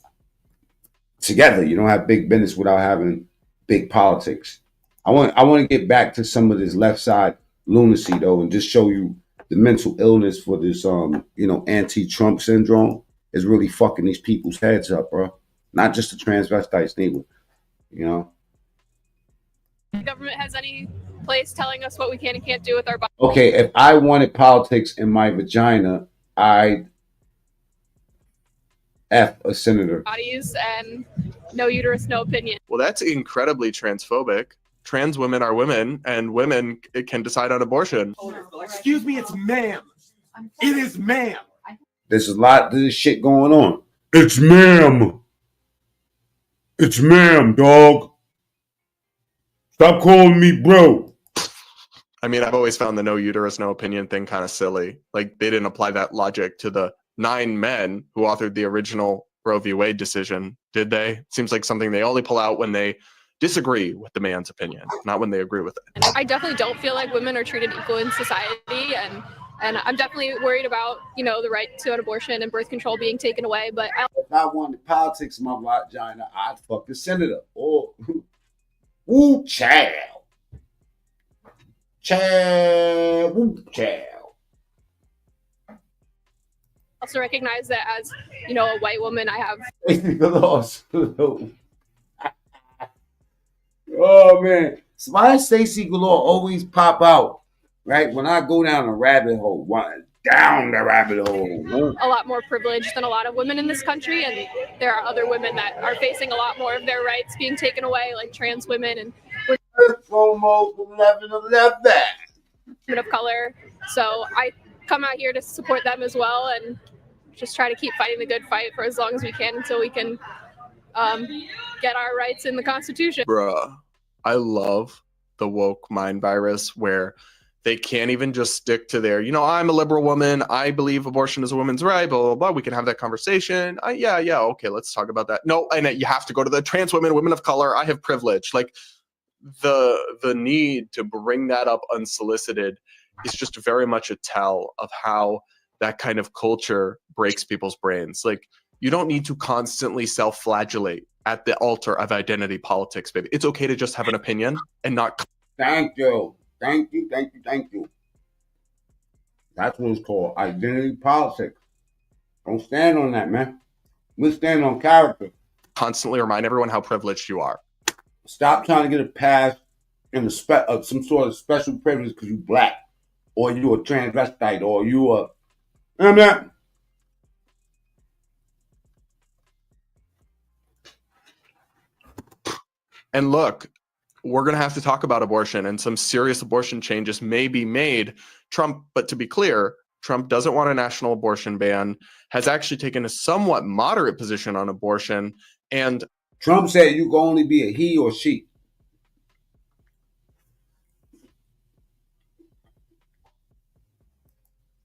Speaker 1: together. You don't have big business without having big politics. I want to get back to some of this left side lunacy though, and just show you the mental illness for this, you know, anti-Trump syndrome is really fucking these people's heads up, bro. Not just the transvestites, neither. You know.
Speaker 3: The government has any place telling us what we can and can't do with our bodies.
Speaker 1: Okay, if I wanted politics in my vagina, I'd F a senator.
Speaker 3: Bodies and no uterus, no opinion.
Speaker 5: Well, that's incredibly transphobic. Trans women are women, and women can decide on abortion.
Speaker 12: Excuse me, it's ma'am. It is ma'am.
Speaker 1: There's a lot of this shit going on. It's ma'am. It's ma'am, dog. Stop calling me bro.
Speaker 5: I mean, I've always found the no uterus, no opinion thing kind of silly. Like, they didn't apply that logic to the 9 men who authored the original Roe v. Wade decision, did they? It seems like something they only pull out when they disagree with the man's opinion, not when they agree with it.
Speaker 3: I definitely don't feel like women are treated equal in society, and I'm definitely worried about, you know, the right to an abortion and birth control being taken away. But
Speaker 1: if I wanted politics in my vagina, I'd fuck the senator. Or woo child. Child, woo child.
Speaker 3: Also recognize that as, you know, a white woman, I have
Speaker 1: Oh man, so why does Stacey Galore always pop out? Right when I go down a rabbit hole, down the rabbit hole.
Speaker 3: a lot more privilege than a lot of women in this country, and there are other women that are facing a lot more of their rights being taken away, like trans women and
Speaker 1: women
Speaker 3: of color. So I come out here to support them as well, and just try to keep fighting the good fight for as long as we can until we can get our rights in the Constitution.
Speaker 5: Bruh, I love the woke mind virus where they can't even just stick to their, you know, I'm a liberal woman, I believe abortion is a woman's right, blah, blah, blah. We can have that conversation. Yeah, okay, let's talk about that. No, and you have to go to the trans women, women of color, I have privilege. Like, the need to bring that up unsolicited is just very much a tell of how that kind of culture breaks people's brains. Like, you don't need to constantly self-flagellate at the altar of identity politics, baby. It's okay to just have an opinion and not.
Speaker 1: Thank you. Thank you. That's what it's called, identity politics. Don't stand on that, man. We stand on character.
Speaker 5: Constantly remind everyone how privileged you are.
Speaker 1: Stop trying to get a pass in some sort of special privilege because you black, or you a transvestite, or you a. You know what I mean?
Speaker 5: And look, we're going to have to talk about abortion, and some serious abortion changes may be made. But to be clear, Trump doesn't want a national abortion ban, has actually taken a somewhat moderate position on abortion, and
Speaker 1: Trump said you can only be a he or she.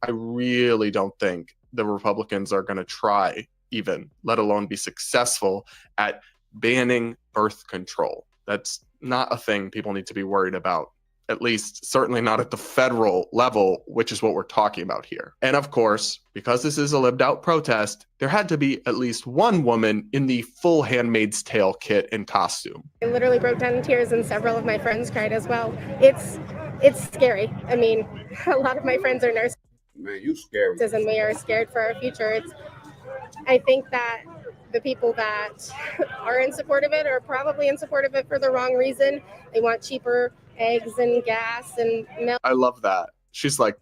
Speaker 5: I really don't think the Republicans are going to try even, let alone be successful at banning birth control. That's not a thing people need to be worried about, at least certainly not at the federal level, which is what we're talking about here. And of course, because this is a lived out protest, there had to be at least one woman in the full Handmaid's Tale kit and costume.
Speaker 13: I literally broke down in tears, and several of my friends cried as well. It's scary. I mean, a lot of my friends are nurses.
Speaker 1: Man, you scary.
Speaker 13: And we are scared for our future. I think that the people that are in support of it are probably in support of it for the wrong reason. They want cheaper eggs and gas and milk.
Speaker 5: I love that. She's like,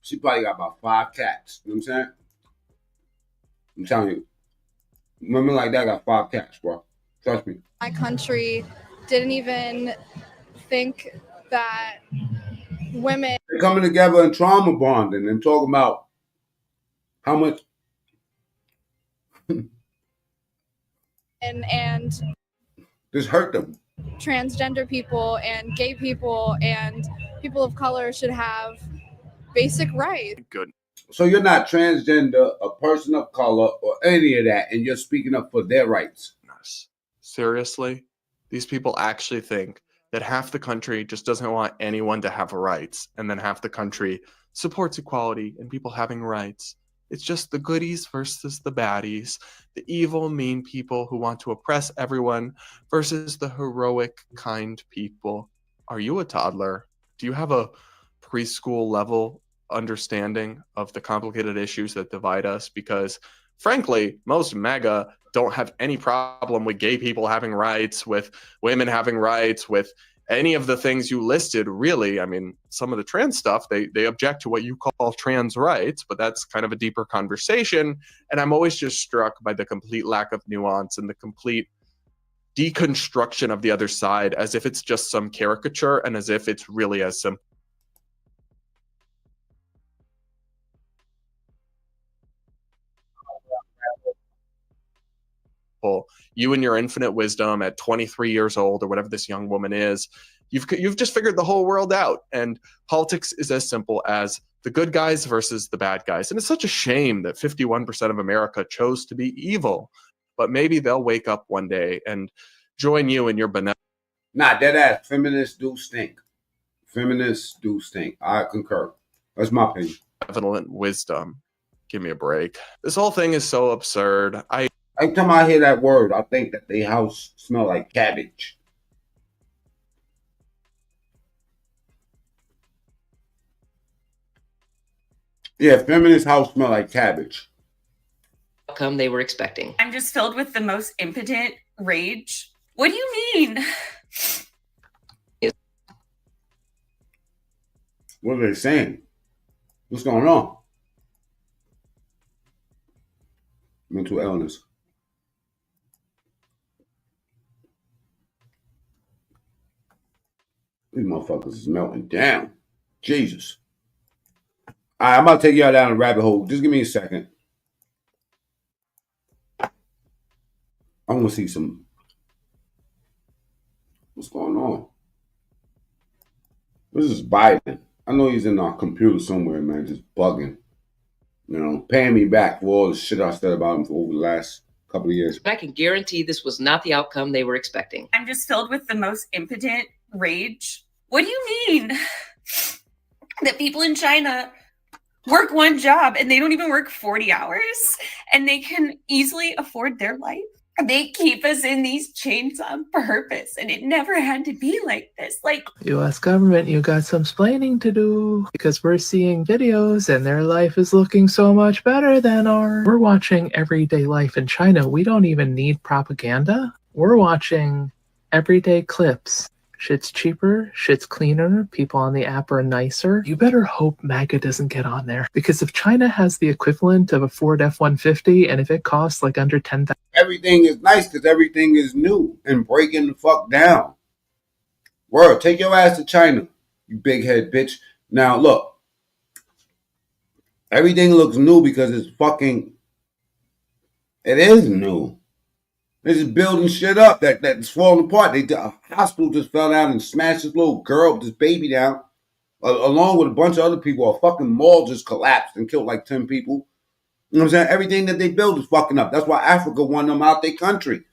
Speaker 1: she probably got about 5 cats. You know what I'm saying? I'm telling you. Women like that got 5 cats, bro. Trust me.
Speaker 9: My country didn't even think that women.
Speaker 1: They're coming together and trauma bonding and talking about how much.
Speaker 9: and
Speaker 1: This hurt them.
Speaker 9: transgender people and gay people and people of color should have basic rights.
Speaker 5: Good.
Speaker 1: So you're not transgender, a person of color, or any of that, and you're speaking up for their rights.
Speaker 5: Seriously? These people actually think that half the country just doesn't want anyone to have rights, and then half the country supports equality and people having rights. It's just the goodies versus the baddies, the evil, mean people who want to oppress everyone versus the heroic, kind people. Are you a toddler? Do you have a preschool level understanding of the complicated issues that divide us? Because frankly, most MAGA don't have any problem with gay people having rights, with women having rights, with any of the things you listed, really. I mean, some of the trans stuff, they object to what you call trans rights, but that's kind of a deeper conversation. And I'm always just struck by the complete lack of nuance and the complete deconstruction of the other side, as if it's just some caricature and as if it's really as simple. You and your infinite wisdom at 23 years old, or whatever this young woman is, you've just figured the whole world out. And politics is as simple as the good guys versus the bad guys. And it's such a shame that 51% of America chose to be evil. But maybe they'll wake up one day and join you in your benevolent.
Speaker 1: Nah, dead ass. Feminists do stink. Feminists do stink. I concur. That's my opinion.
Speaker 5: Benevolent wisdom. Give me a break. This whole thing is so absurd.
Speaker 1: Every time I hear that word, I think that their house smell like cabbage. Yeah, feminist house smell like cabbage.
Speaker 10: Outcome they were expecting.
Speaker 11: I'm just filled with the most impotent rage. What do you mean?
Speaker 1: What are they saying? What's going on? Mental illness. These motherfuckers is melting down. Jesus. All right, I'm about to take y'all down a rabbit hole. Just give me a second. I want to see some. What's going on? This is Biden. I know he's in our computer somewhere, man, just bugging. You know, paying me back for all the shit I said about him for over the last couple of years.
Speaker 10: I can guarantee this was not the outcome they were expecting.
Speaker 11: I'm just filled with the most impotent rage. What do you mean? That people in China work one job and they don't even work 40 hours and they can easily afford their life? They keep us in these chains on purpose, and it never had to be like this. Like,
Speaker 14: U.S. government, you got some splaining to do, because we're seeing videos and their life is looking so much better than ours. We're watching everyday life in China. We don't even need propaganda. We're watching everyday clips. Shit's cheaper, shit's cleaner, people on the app are nicer. You better hope MAGA doesn't get on there, because if China has the equivalent of a Ford F-150 and if it costs like under $10,000,
Speaker 1: everything is nice because everything is new and breaking the fuck down. Word, take your ass to China, you big head bitch. Now look, everything looks new because it is new. They're just building shit up that's falling apart. A hospital just fell down and smashed this little girl, this baby down, along with a bunch of other people. A fucking mall just collapsed and killed like 10 people. You know what I'm saying? Everything that they build is fucking up. That's why Africa won them out their country.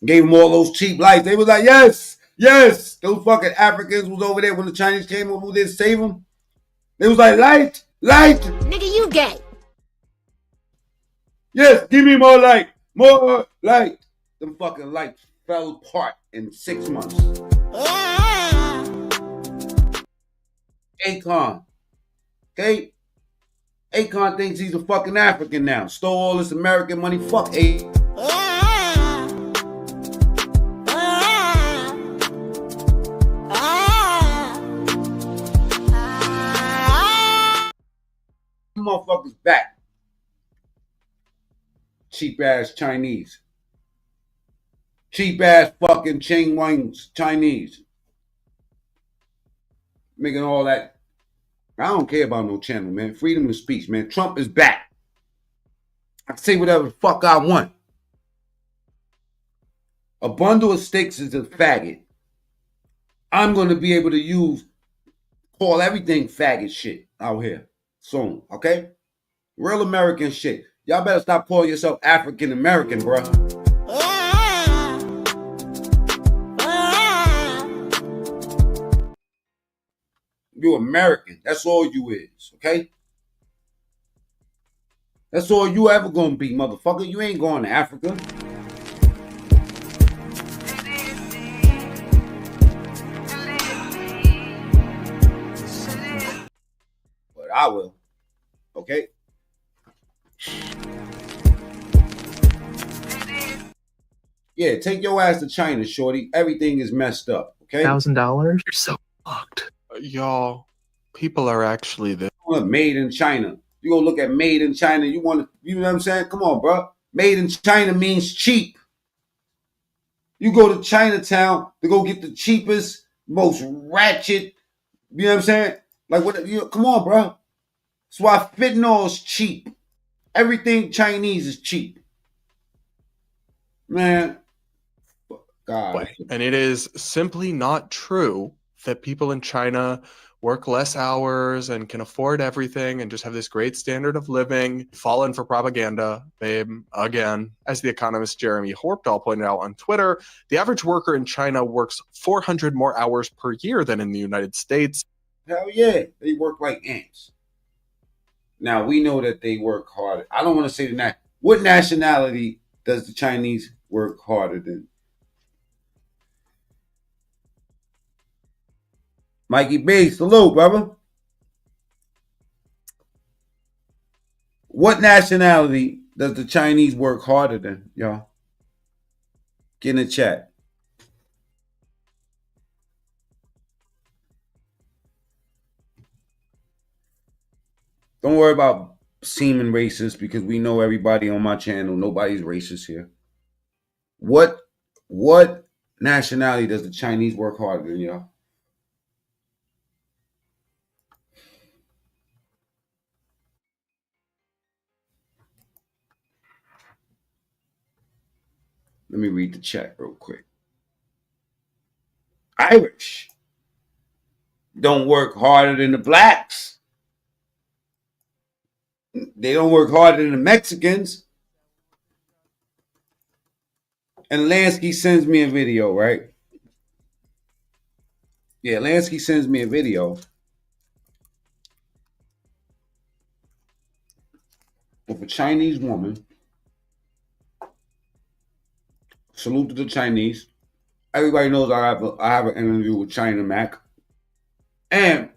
Speaker 1: Gave them all those cheap lights. They was like, yes, yes. Those fucking Africans was over there when the Chinese came over there to save them. They was like, light, light.
Speaker 15: Nigga, you gay.
Speaker 1: Yes, give me more light. More light. Them fucking lights fell apart in 6 months. Akon. Okay? Akon thinks he's a fucking African now. Stole all this American money. Fuck Akon. Motherfuckers back. cheap ass Chinese. Cheap ass fucking Ching Wang's Chinese. Making all that. I don't care about no channel, man. Freedom of speech, man. Trump is back. I can say whatever the fuck I want. A bundle of sticks is a faggot. I'm going to be able to call everything faggot shit out here soon, okay? Real American shit. Y'all better stop calling yourself African American, bruh. You American. That's all you is, okay? That's all you ever gonna be, motherfucker. You ain't going to Africa. But I will, okay? Yeah, take your ass to China, shorty. Everything is messed up, okay?
Speaker 14: $1,000? You're so fucked.
Speaker 5: Y'all, people are actually there.
Speaker 1: Made in China. You go look at made in China. You know what I'm saying? Come on, bro. Made in China means cheap. You go to Chinatown to go get the cheapest, most ratchet, you know what I'm saying? Like, come on, bro. That's why fentanyl is cheap. Everything Chinese is cheap. Man. God.
Speaker 5: And it is simply not true that people in China work less hours and can afford everything and just have this great standard of living, fallen for propaganda, babe, again. As the economist Jeremy Horpdahl pointed out on Twitter, the average worker in China works 400 more hours per year than in the United States.
Speaker 1: Hell yeah, they work like ants. Now, we know that they work harder. I don't want to say that. What nationality does the Chinese work harder than? Mikey B, salute, brother. What nationality does the Chinese work harder than, y'all? Get in the chat. Don't worry about seeming racist because we know everybody on my channel. Nobody's racist here. What nationality does the Chinese work harder than, y'all? Let me read the chat real quick. Irish don't work harder than the blacks. They don't work harder than the Mexicans. And Lansky sends me a video, right? Yeah, Lansky sends me a video of a Chinese woman. Salute to the Chinese. Everybody knows I have an interview with China Mac. And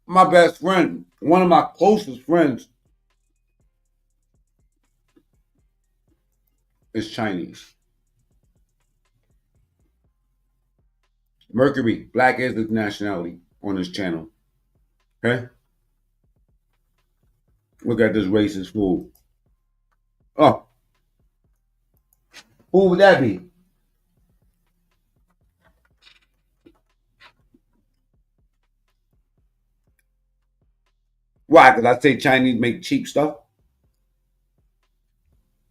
Speaker 1: my best friend, one of my closest friends, is Chinese. Mercury, black is the nationality on this channel. Okay? Look at this racist fool. Oh. Who would that be? Why? Because I say Chinese make cheap stuff.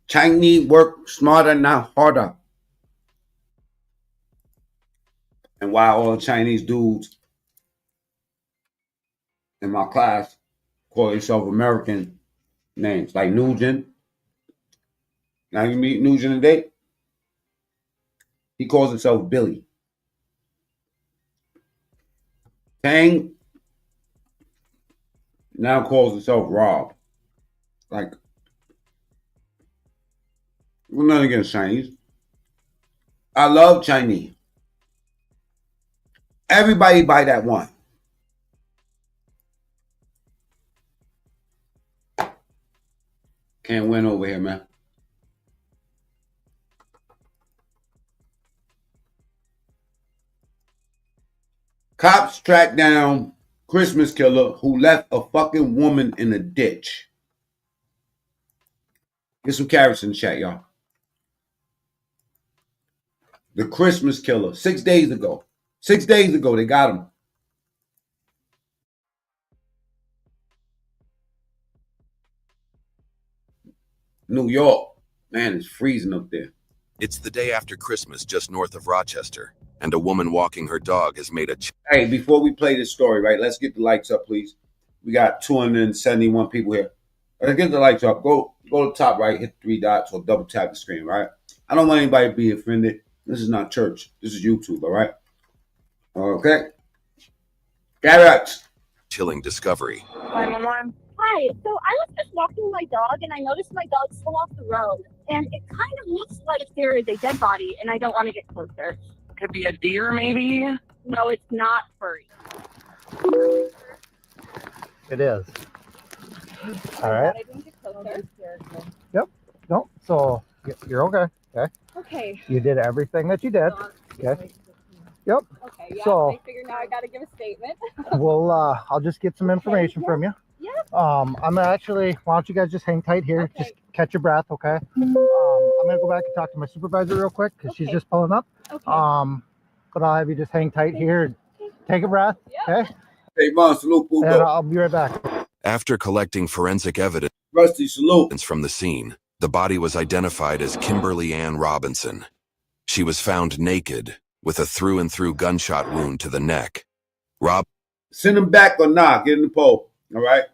Speaker 1: Chinese work smarter, not harder. And why all the Chinese dudes in my class call themselves American names, like Nugent. Now you meet Nugent today. He calls himself Billy. Tang now calls himself Rob. Like, we're not against Chinese. I love Chinese. Everybody buy that one. Can't win over here, man. Cops track down Christmas killer who left a fucking woman in a ditch. Get some carrots in the chat, y'all. The Christmas killer. 6 days ago. 6 days ago, they got him. New York. Man, it's freezing up there.
Speaker 4: It's the day after Christmas just north of Rochester, and a woman walking her dog has made a...
Speaker 1: Hey, before we play this story, right, let's get the lights up, please. We got 271 people here. Let's get the lights up. Go to the top right, hit the 3 dots, or double tap the screen, right? I don't want anybody to be offended. This is not church. This is YouTube, all right? Okay. Carrots.
Speaker 4: Chilling discovery.
Speaker 8: Hi, Mom. Hi. So I was just walking my dog, and I noticed my dog fell off the road. And it kind of looks like there is a dead body, and I don't want to get closer. Could be a deer, maybe? No, it's not furry.
Speaker 15: It is. All right.
Speaker 8: I didn't get closer.
Speaker 15: Yep. No. So you're okay. Okay.
Speaker 8: Okay.
Speaker 15: You did everything that you did. Okay. Yep.
Speaker 8: Okay, yeah.
Speaker 15: So
Speaker 8: I figure now I got to give a statement.
Speaker 15: we'll I'll just get some information from you.
Speaker 8: Yeah.
Speaker 15: I'm actually, why don't you guys just hang tight here?
Speaker 8: Okay.
Speaker 15: Just catch your breath, okay? I'm gonna go back and talk to my supervisor real quick because she's just pulling up.
Speaker 8: Okay.
Speaker 15: But I'll have you just hang tight here. Take a breath, okay?
Speaker 1: Hey, Mom, salute,
Speaker 15: And I'll be right back.
Speaker 4: After collecting forensic evidence
Speaker 1: Rusty, salute.
Speaker 4: from the scene, the body was identified as Kimberly Ann Robinson. She was found naked with a through-and-through gunshot wound to the neck.
Speaker 1: Send them back or not. Get in the poll. All right.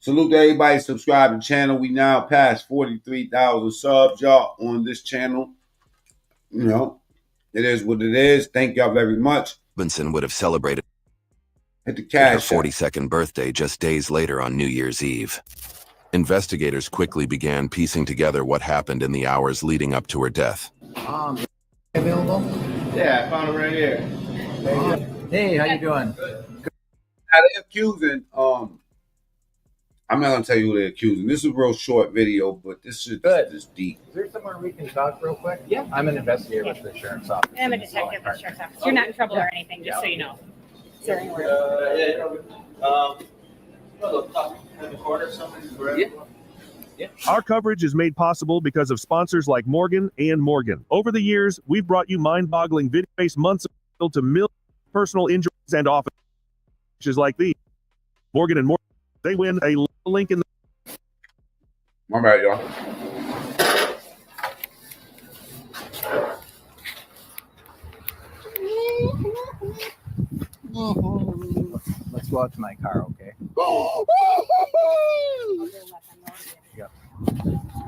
Speaker 1: Salute to everybody subscribe to the channel. We now past 43,000 subs, y'all, on this channel. You know, it is what it is. Thank y'all very much.
Speaker 4: Robinson would have celebrated
Speaker 1: Hit the
Speaker 4: her
Speaker 1: cash.
Speaker 4: 42nd birthday just days later on New Year's Eve. Investigators quickly began piecing together what happened in the hours leading up to her death.
Speaker 15: Available?
Speaker 1: Yeah, I found it right here.
Speaker 15: Hey, how you doing?
Speaker 1: Now they're accusing, I'm not gonna tell you who they're accusing. This is a real short video, but this is deep.
Speaker 15: Is there somewhere we can talk real quick? Yeah. I'm an investigator with the sheriff's office.
Speaker 16: I'm a detective with the sheriff's office. You're not in trouble or anything, just so you know. Is there anywhere?
Speaker 17: Our coverage is made possible because of sponsors like Morgan and Morgan. Over the years, we've brought you mind-boggling video-based months to millions of personal injuries and office like these. Morgan and Morgan, they win a link in the...
Speaker 1: My bad, y'all.
Speaker 15: Let's go out to my car, okay? Yeah.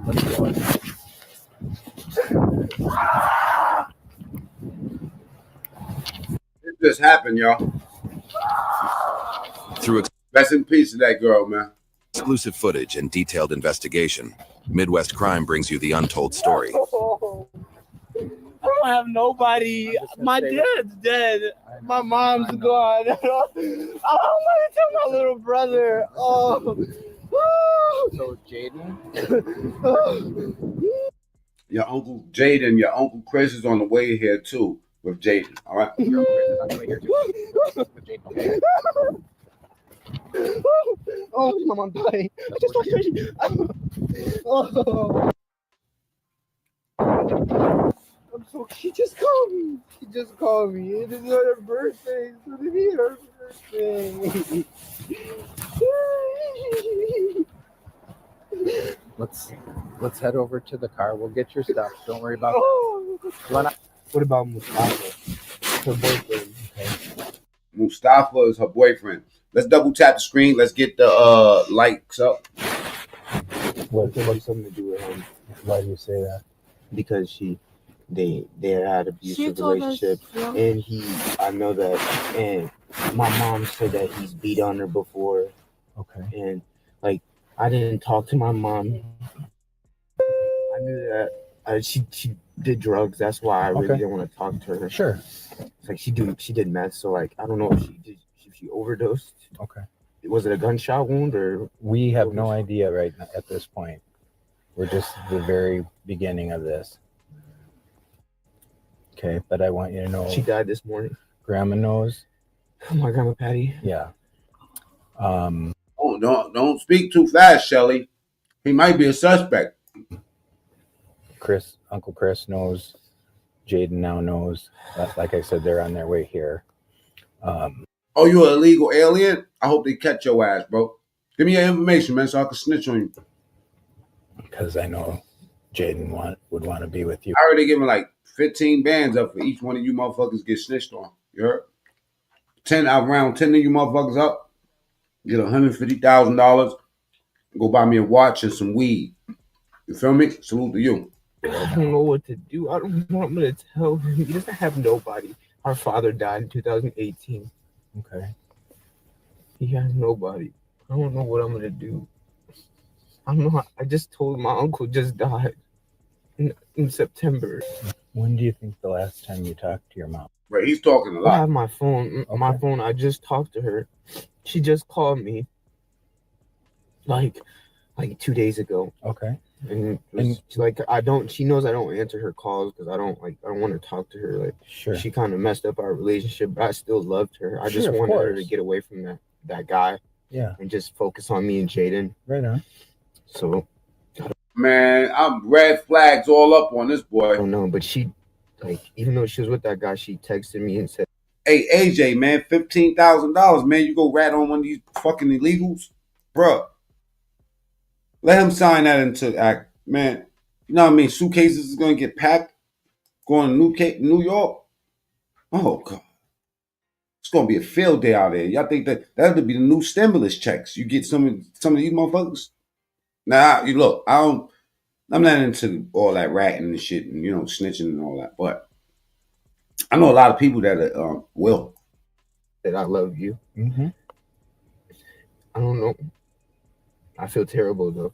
Speaker 15: Let's go.
Speaker 1: It just happened, y'all.
Speaker 4: Through
Speaker 1: Rest in peace to that girl, man.
Speaker 4: exclusive footage and detailed investigation, Midwest Crime brings you the untold story.
Speaker 22: I don't have nobody. My dad's dead. My mom's gone. I don't want to tell my little brother. Oh.
Speaker 15: So Jaden?
Speaker 1: Your Uncle Jaden, your Uncle Chris is on the way here too with Jaden. All right.
Speaker 15: Your Uncle Chris is on the way here too. With Jaden, okay.
Speaker 22: Oh, my mom died. I just got crazy. Oh. I'm so. She just called me. She just called me. It is not her birthday. So it is her birthday.
Speaker 15: Let's head over to the car. We'll get your stuff. Don't worry about
Speaker 22: that. What about Mustafa? Her boyfriend.
Speaker 1: Okay. Mustafa is her boyfriend. Let's double tap the screen. Let's get the likes up.
Speaker 22: What's something to do with him? Why do you say that? Because they had abusive relationship, and I know that, and my mom said that he's beat on her before.
Speaker 15: Okay.
Speaker 22: And like, I didn't talk to my mom. I knew that she did drugs. That's why I really didn't want to talk to her.
Speaker 15: Sure.
Speaker 22: It's like she did meth. So like, I don't know if she overdosed.
Speaker 15: Okay.
Speaker 22: Was it a gunshot wound or?
Speaker 15: We have no idea right now at this point. We're just the very beginning of this. Okay, but I want you to know
Speaker 22: She died this morning.
Speaker 15: Grandma knows.
Speaker 22: My grandma Patty.
Speaker 15: Yeah.
Speaker 1: Oh, don't speak too fast, Shelly. He might be a suspect.
Speaker 15: Uncle Chris knows. Jaden now knows. Like I said, they're on their way here.
Speaker 1: Oh, you're an illegal alien? I hope they catch your ass, bro. Give me your information, man, so I can snitch on you.
Speaker 15: Because I know Jaden would want to be with you.
Speaker 1: I already given like 15 bands up for each one of you motherfuckers get snitched on. You heard? I'll round 10 of you motherfuckers up, get $150,000, go buy me a watch and some weed. You feel me? Salute to you.
Speaker 22: I don't know what to do. I don't know what I'm going to tell him. He doesn't have nobody. Our father died in 2018.
Speaker 15: Okay.
Speaker 22: He has nobody. I don't know what I'm going to do. I don't know. I just told my uncle just died in September.
Speaker 15: When do you think the last time you talked to your mom?
Speaker 1: Right, he's talking a lot.
Speaker 22: I have my phone. Okay. My phone, I just talked to her. She just called me like 2 days ago.
Speaker 15: Okay.
Speaker 22: And she knows I don't answer her calls because I don't want to talk to her. Like,
Speaker 15: sure.
Speaker 22: She kind of messed up our relationship, but I still loved her. I just wanted her to get away from that guy.
Speaker 15: Yeah.
Speaker 22: And just focus on me and Jaden.
Speaker 15: Right on.
Speaker 22: So,
Speaker 1: man, I'm red flags all up on this boy.
Speaker 22: I don't know, but she, even though she was with that guy, she texted me and said,
Speaker 1: "Hey, AJ, man, $15,000, man, you go rat on one of these fucking illegals, bruh. Let him sign that into act, man. You know what I mean? Suitcases is gonna get packed, going to New York. Oh God, it's gonna be a field day out there. Y'all think that'll be the new stimulus checks? You get some of these motherfuckers. Now, you look, I'm not into all that ratting and shit and snitching and all that, but I know a lot of people that will.
Speaker 22: That I love you.
Speaker 15: Mm-hmm.
Speaker 22: I don't know. I feel terrible though,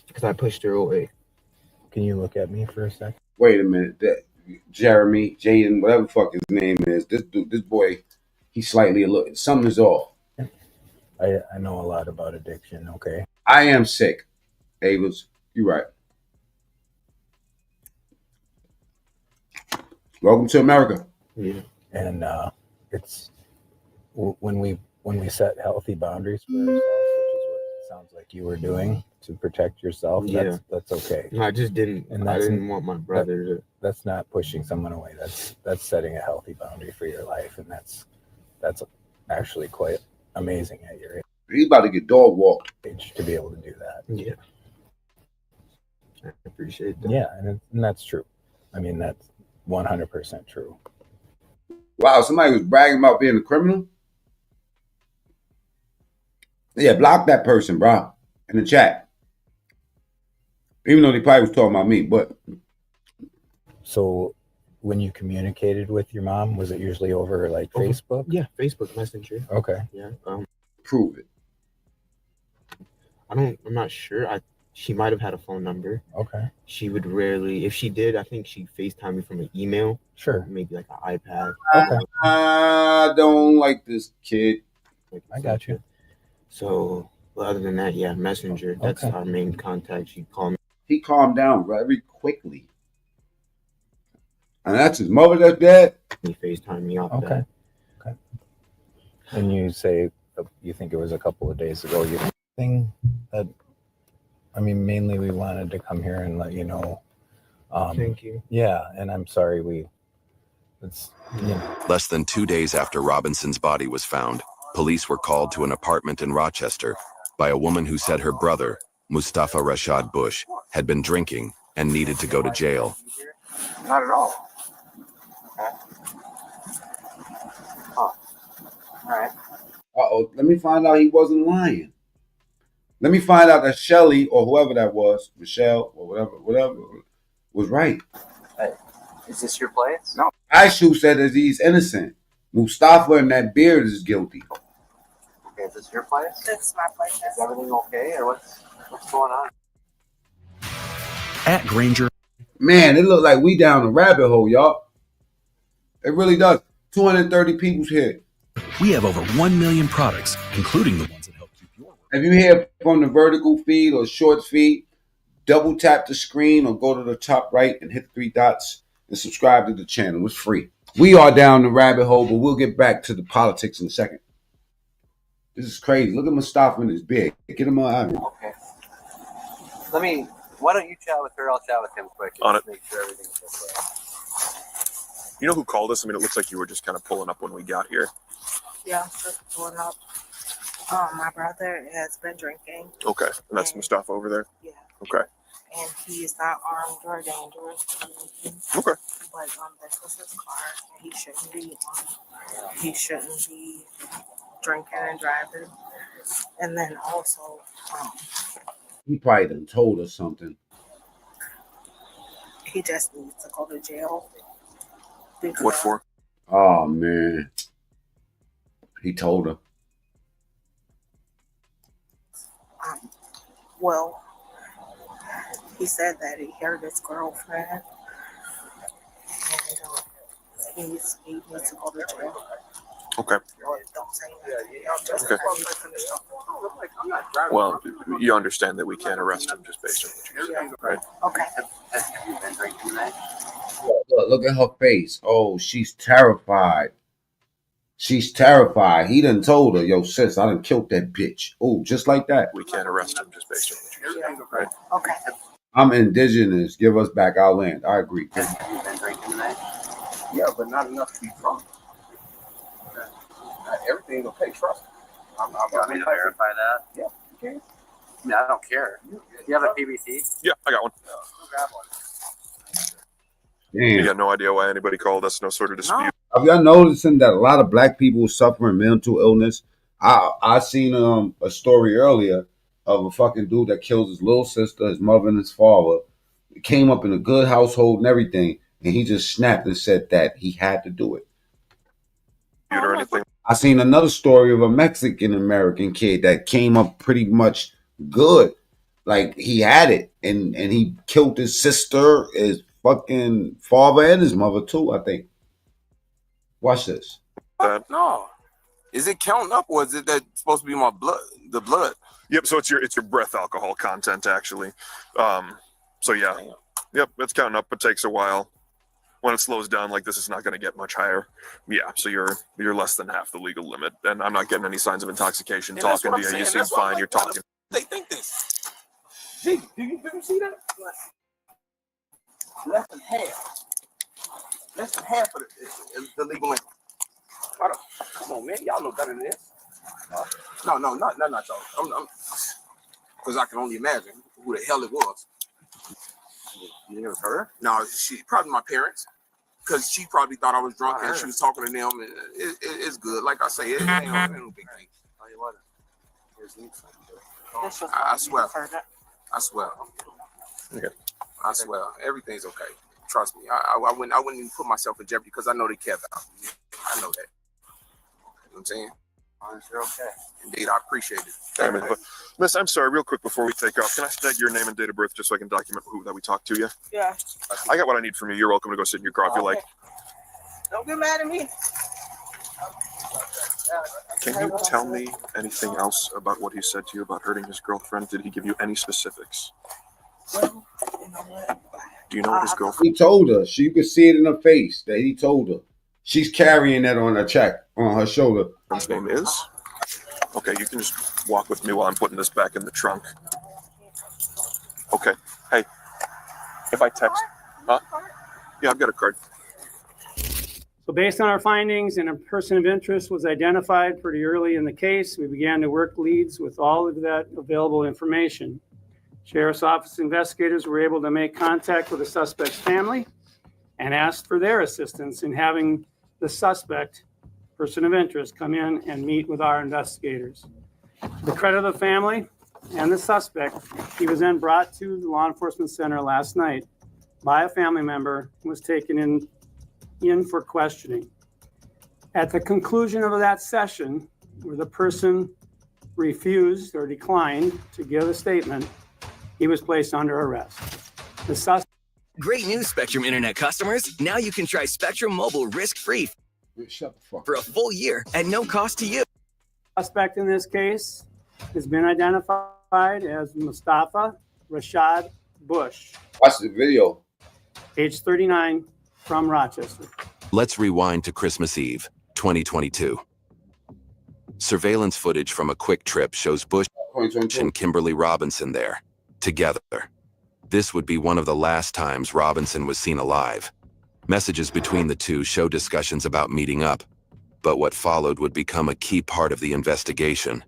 Speaker 22: because I pushed her away.
Speaker 15: Can you look at me for a second?
Speaker 1: Wait a minute. Jeremy, Jaden, whatever the fuck his name is, this boy, he's slightly something is off.
Speaker 15: I know a lot about addiction, okay?
Speaker 1: I am sick, Avis. You're right. Welcome to America.
Speaker 22: Yeah.
Speaker 15: And it's when we set healthy boundaries for ourselves, which is what it sounds like you were doing to protect yourself.
Speaker 22: Yeah.
Speaker 15: That's okay.
Speaker 22: I just didn't. And I didn't want my brother to.
Speaker 15: That's not pushing someone away. That's setting a healthy boundary for your life, and that's actually quite amazing at your age.
Speaker 1: He's about to get dog walked
Speaker 15: to be able to do that.
Speaker 22: Yeah. I appreciate that.
Speaker 15: Yeah, and that's true. I mean, that's 100% true.
Speaker 1: Wow, somebody was bragging about being a criminal? Yeah, block that person, bro, in the chat. Even though they probably was talking about me, but.
Speaker 15: So when you communicated with your mom, was it usually over Facebook?
Speaker 22: Yeah, Facebook Messenger.
Speaker 15: Okay.
Speaker 22: Yeah.
Speaker 1: Prove it.
Speaker 22: I'm not sure. She might have had a phone number.
Speaker 15: Okay.
Speaker 22: She would rarely, if she did, I think she'd FaceTime me from an email.
Speaker 15: Sure.
Speaker 22: Maybe like an iPad.
Speaker 15: Okay.
Speaker 1: I don't like this kid.
Speaker 15: I got you.
Speaker 22: So, other than that, yeah, Messenger. That's our main contact. She'd call me.
Speaker 1: He calmed down very quickly. And that's his mother that's dead?
Speaker 22: He FaceTime me off
Speaker 15: that. Okay. And you say you think it was a couple of days ago. You thing that, I mean, mainly we wanted to come here and let you know.
Speaker 22: Thank you.
Speaker 15: Yeah, and I'm sorry
Speaker 4: Less than 2 days after Robinson's body was found, police were called to an apartment in Rochester by a woman who said her brother, Mustafa Rashad Bush, had been drinking and needed to go to jail.
Speaker 18: Not at all. Okay. Huh. All right.
Speaker 1: Uh-oh, let me find out he wasn't lying. Let me find out that Shelly, or whoever that was, Michelle, or whatever, was right.
Speaker 18: Hey, is this your place?
Speaker 1: No. Aishu said that he's innocent. Mustafa and that beard is guilty.
Speaker 18: Okay, is this your place?
Speaker 9: This is my place.
Speaker 18: Is everything okay, or what's going on?
Speaker 19: At Granger.
Speaker 1: Man, it looked like we down a rabbit hole, y'all. It really does. 230 people's here.
Speaker 19: We have over 1 million products, including the ones that help keep your work.
Speaker 1: If you hear from the vertical feed or shorts feed, double tap the screen or go to the top right and hit the 3 dots and subscribe to the channel. It's free. We are down the rabbit hole, but we'll get back to the politics in a second. This is crazy. Look at Mustafa in his beard. Get him out of here.
Speaker 18: Okay. Let me Why don't you chat with her? I'll chat with him quick. And
Speaker 20: On
Speaker 18: just
Speaker 20: it.
Speaker 18: make sure everything's okay.
Speaker 20: You know who called us? I mean, it looks like you were just kind of pulling up when we got here.
Speaker 21: Yeah, I'm just pulling up. My brother has been drinking.
Speaker 20: Okay, and that's Mustafa over there?
Speaker 21: Yeah.
Speaker 20: Okay.
Speaker 21: And he's not armed or dangerous or anything.
Speaker 20: Okay.
Speaker 21: But this was his car. And he shouldn't be drinking and driving. And then also,
Speaker 1: He probably done told us something.
Speaker 21: he just needs to go to jail.
Speaker 20: What for?
Speaker 1: Oh man. He told her.
Speaker 21: Well, he said that he heard his girlfriend, and he needs to go to jail.
Speaker 20: Okay.
Speaker 21: Don't say anything. Just
Speaker 20: Okay.
Speaker 21: let me finish talking.
Speaker 20: Well, you understand that we can't arrest him just based on what you said, right?
Speaker 21: Okay.
Speaker 18: Have you been drinking tonight?
Speaker 1: Look at her face. Oh, she's terrified. She's terrified. He done told her, yo, sis, I done killed that bitch. Oh, just like that.
Speaker 20: We can't arrest him just based on what you said, right?
Speaker 21: Okay.
Speaker 1: I'm indigenous. Give us back our land. I agree.
Speaker 18: Have you been drinking tonight?
Speaker 12: Yeah, but not enough to be drunk. Everything's okay, trust me.
Speaker 18: You want me to verify that?
Speaker 12: Yeah, you can.
Speaker 18: I mean, I don't care. Do you have a PBT?
Speaker 20: Yeah, I got one.
Speaker 18: Go grab one.
Speaker 20: You
Speaker 1: Damn.
Speaker 20: got no idea why anybody called us, no sort of dispute.
Speaker 1: Have y'all noticing that a lot of black people suffering mental illness? I seen a story earlier of a fucking dude that kills his little sister, his mother, and his father. He came up in a good household and everything, and he just snapped and said that he had to do it.
Speaker 20: Or anything.
Speaker 1: I seen another story of a Mexican American kid that came up pretty much good. Like he had it and he killed his sister, his fucking father, and his mother too, I think. Watch this.
Speaker 12: No. Is it counting up, or is it that supposed to be my blood? The blood.
Speaker 20: Yep, so it's your breath alcohol content actually. So yeah. Yep, it's counting up. It takes a while. When it slows down like this, it's not going to get much higher. Yeah, so you're less than half the legal limit, and I'm not getting any signs of intoxication
Speaker 12: And that's
Speaker 20: talking
Speaker 12: what
Speaker 20: to
Speaker 12: I'm
Speaker 20: you. You
Speaker 12: saying.
Speaker 20: seem
Speaker 12: That's why I'm
Speaker 20: fine.
Speaker 12: like,
Speaker 20: You're talking.
Speaker 12: They think this. Gee, do you see that? Less than half. Less than half of the legal limit. Come on, man. Y'all know better than this. No, not y'all. Because I can only imagine who the hell it was. You never heard her? No, she probably my parents. Because she probably thought I was drunk and she was talking to them. And it's good. Like I say, it ain't no big thing. I swear. I swear.
Speaker 20: Okay.
Speaker 12: I swear. Everything's okay. Trust me. I wouldn't even put myself in jeopardy because I know they care about me. I know that. You know what I'm saying?
Speaker 18: You're okay.
Speaker 12: Indeed, I appreciate it.
Speaker 20: I mean, Miss, I'm sorry, real quick before we take off, can I snag your name and date of birth just so I can document that we talked to you?
Speaker 21: Yeah.
Speaker 20: I got what I need from you. You're welcome to go sit in your car if you like.
Speaker 21: Don't get mad at me.
Speaker 20: Can you tell me anything else about what he said to you about hurting his girlfriend? Did he give you any specifics?
Speaker 21: Well, you know what?
Speaker 20: Do you know what his girlfriend?
Speaker 1: He told her. You could see it in her face that he told her. She's carrying that on her check, on her shoulder.
Speaker 20: His name is? Okay, you can just walk with me while I'm putting this back in the trunk. Okay. Hey, if I text, huh? Yeah, I've got a card.
Speaker 23: So based on our findings and a person of interest was identified pretty early in the case, we began to work leads with all of that available information. Sheriff's Office investigators were able to make contact with the suspect's family and asked for their assistance in having the suspect, person of interest, come in and meet with our investigators. To the credit of the family and the suspect, he was then brought to the law enforcement center last night by a family member and was taken in for questioning. At the conclusion of that session, where the person refused or declined to give a statement, he was placed under arrest. The suspect.
Speaker 24: Great news, Spectrum Internet customers. Now you can try Spectrum Mobile risk-free for a full year at no cost to you.
Speaker 23: Suspect in this case has been identified as Mustafa Rashad Bush.
Speaker 1: Watch the video.
Speaker 23: Age 39, from Rochester.
Speaker 4: Let's rewind to Christmas Eve, 2022. Surveillance footage from a quick trip shows Bush and Kimberly Robinson there, together. This would be one of the last times Robinson was seen alive. Messages between the two show discussions about meeting up, but what followed would become a key part of the investigation.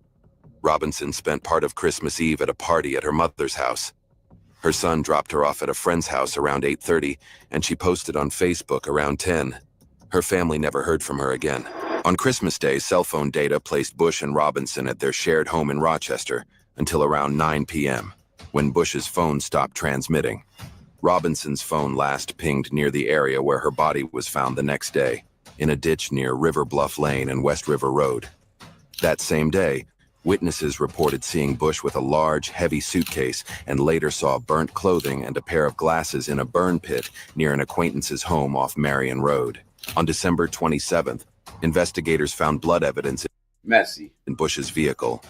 Speaker 4: Robinson spent part of Christmas Eve at a party at her mother's house. Her son dropped her off at a friend's house around 8:30, and she posted on Facebook around 10. Her family never heard from her again. On Christmas Day, cell phone data placed Bush and Robinson at their shared home in Rochester until around 9 p.m., when Bush's phone stopped transmitting. Robinson's phone last pinged near the area where her body was found the next day, in a ditch near River Bluff Lane and West River Road. That same day, witnesses reported seeing Bush with a large, heavy suitcase and later saw burnt clothing and a pair of glasses in a burn pit near an acquaintance's home off Marion Road. On December 27th, investigators found blood evidence in Bush's vehicle,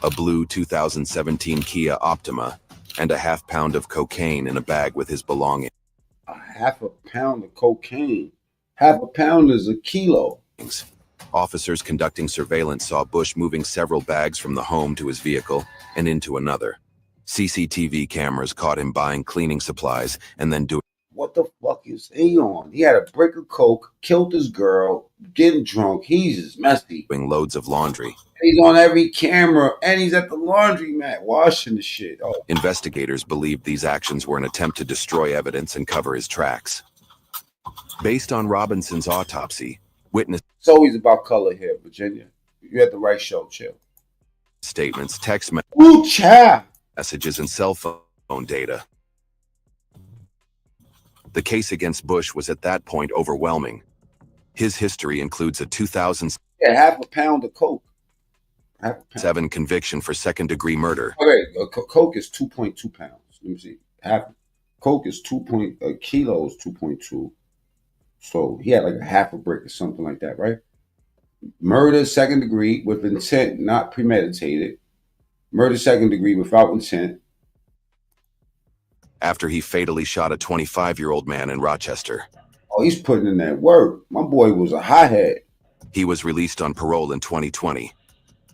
Speaker 4: a blue 2017 Kia Optima, and a half-pound of cocaine in a bag with his belongings.
Speaker 1: A half a pound of cocaine. Half a pound is a kilo.
Speaker 4: Officers conducting surveillance saw Bush moving several bags from the home to his vehicle and into another. CCTV cameras caught him buying cleaning supplies and then doing...
Speaker 1: What the fuck is he on? He had a brick of coke, killed his girl, getting drunk. He's just messy.
Speaker 4: Doing loads of laundry.
Speaker 1: He's on every camera, and he's at the laundromat washing the shit. Oh.
Speaker 4: Investigators believed these actions were an attempt to destroy evidence and cover his tracks. Based on Robinson's autopsy, witness...
Speaker 1: It's always about color here, Virginia. You're at the right show, chill.
Speaker 4: Statements, text messages, and cell phone data. The case against Bush was at that point overwhelming. His history includes a 2007
Speaker 1: half a pound of coke.
Speaker 4: Conviction for second-degree murder.
Speaker 1: Okay, coke is 2.2 pounds. Let me see. Coke is a kilo is 2.2. So he had like a half a brick or something like that, right? Murder second degree with intent, not premeditated. Murder second degree without intent.
Speaker 4: After he fatally shot a 25-year-old man in Rochester.
Speaker 1: Oh, he's putting in that work. My boy was a hothead.
Speaker 4: He was released on parole in 2020.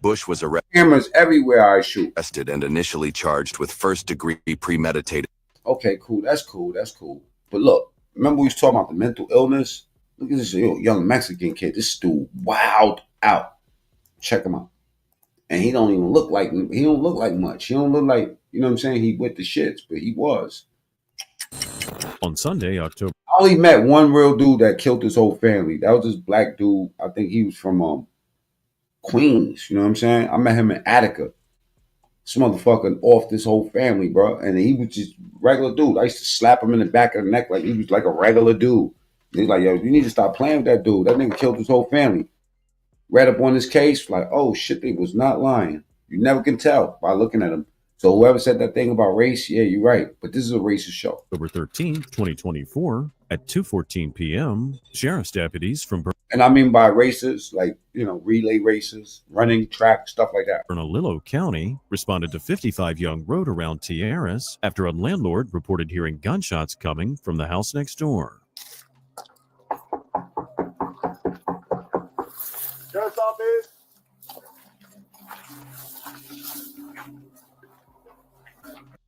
Speaker 4: Bush was
Speaker 1: cameras everywhere I shoot.
Speaker 4: Arrested and initially charged with first-degree premeditated.
Speaker 1: Okay, cool. That's cool. That's cool. But look, remember we was talking about the mental illness? Look at this young Mexican kid. This dude wild out. Check him out. And he don't look like much. He don't look like, you know what I'm saying? He with the shits, but he was.
Speaker 17: On Sunday, October.
Speaker 1: I only met one real dude that killed his whole family. That was this black dude. I think he was from Queens. You know what I'm saying? I met him in Attica. This motherfucker off this whole family, bro. And he was just regular dude. I used to slap him in the back of the neck like he was like a regular dude. And he's like, yo, you need to stop playing with that dude. That nigga killed his whole family. Read up on this case, like, oh shit, they was not lying. You never can tell by looking at him. So whoever said that thing about race, yeah, you're right. But this is a racist show.
Speaker 17: October 13th, 2024, at 2:14 p.m., sheriff's deputies from
Speaker 1: and I mean by races, like, you know, relay races, running track, stuff like that.
Speaker 17: Bernalillo County responded to 55 young rode around Tierras after a landlord reported hearing gunshots coming from the house next door.
Speaker 12: Sheriff's office.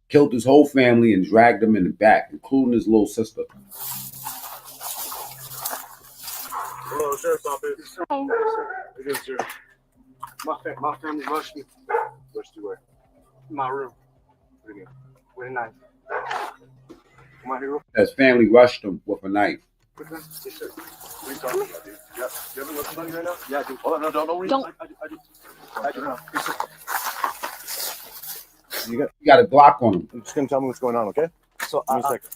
Speaker 1: Killed his whole family and dragged them in the back, including his little sister.
Speaker 12: Hello, Sheriff's office.
Speaker 8: Hi.
Speaker 12: It is, sir. My family rushed me. Rushed you where? In my room. With a knife. Come on here.
Speaker 1: His family rushed him with a knife.
Speaker 12: Yes, sir. What are you talking about, dude? Yeah. You ever look somebody right now? Yeah, I do. Oh, no, don't worry.
Speaker 8: Don't.
Speaker 12: I do now. Yes, sir.
Speaker 1: You got a Glock on him.
Speaker 12: You're just going to tell me what's going on, okay? So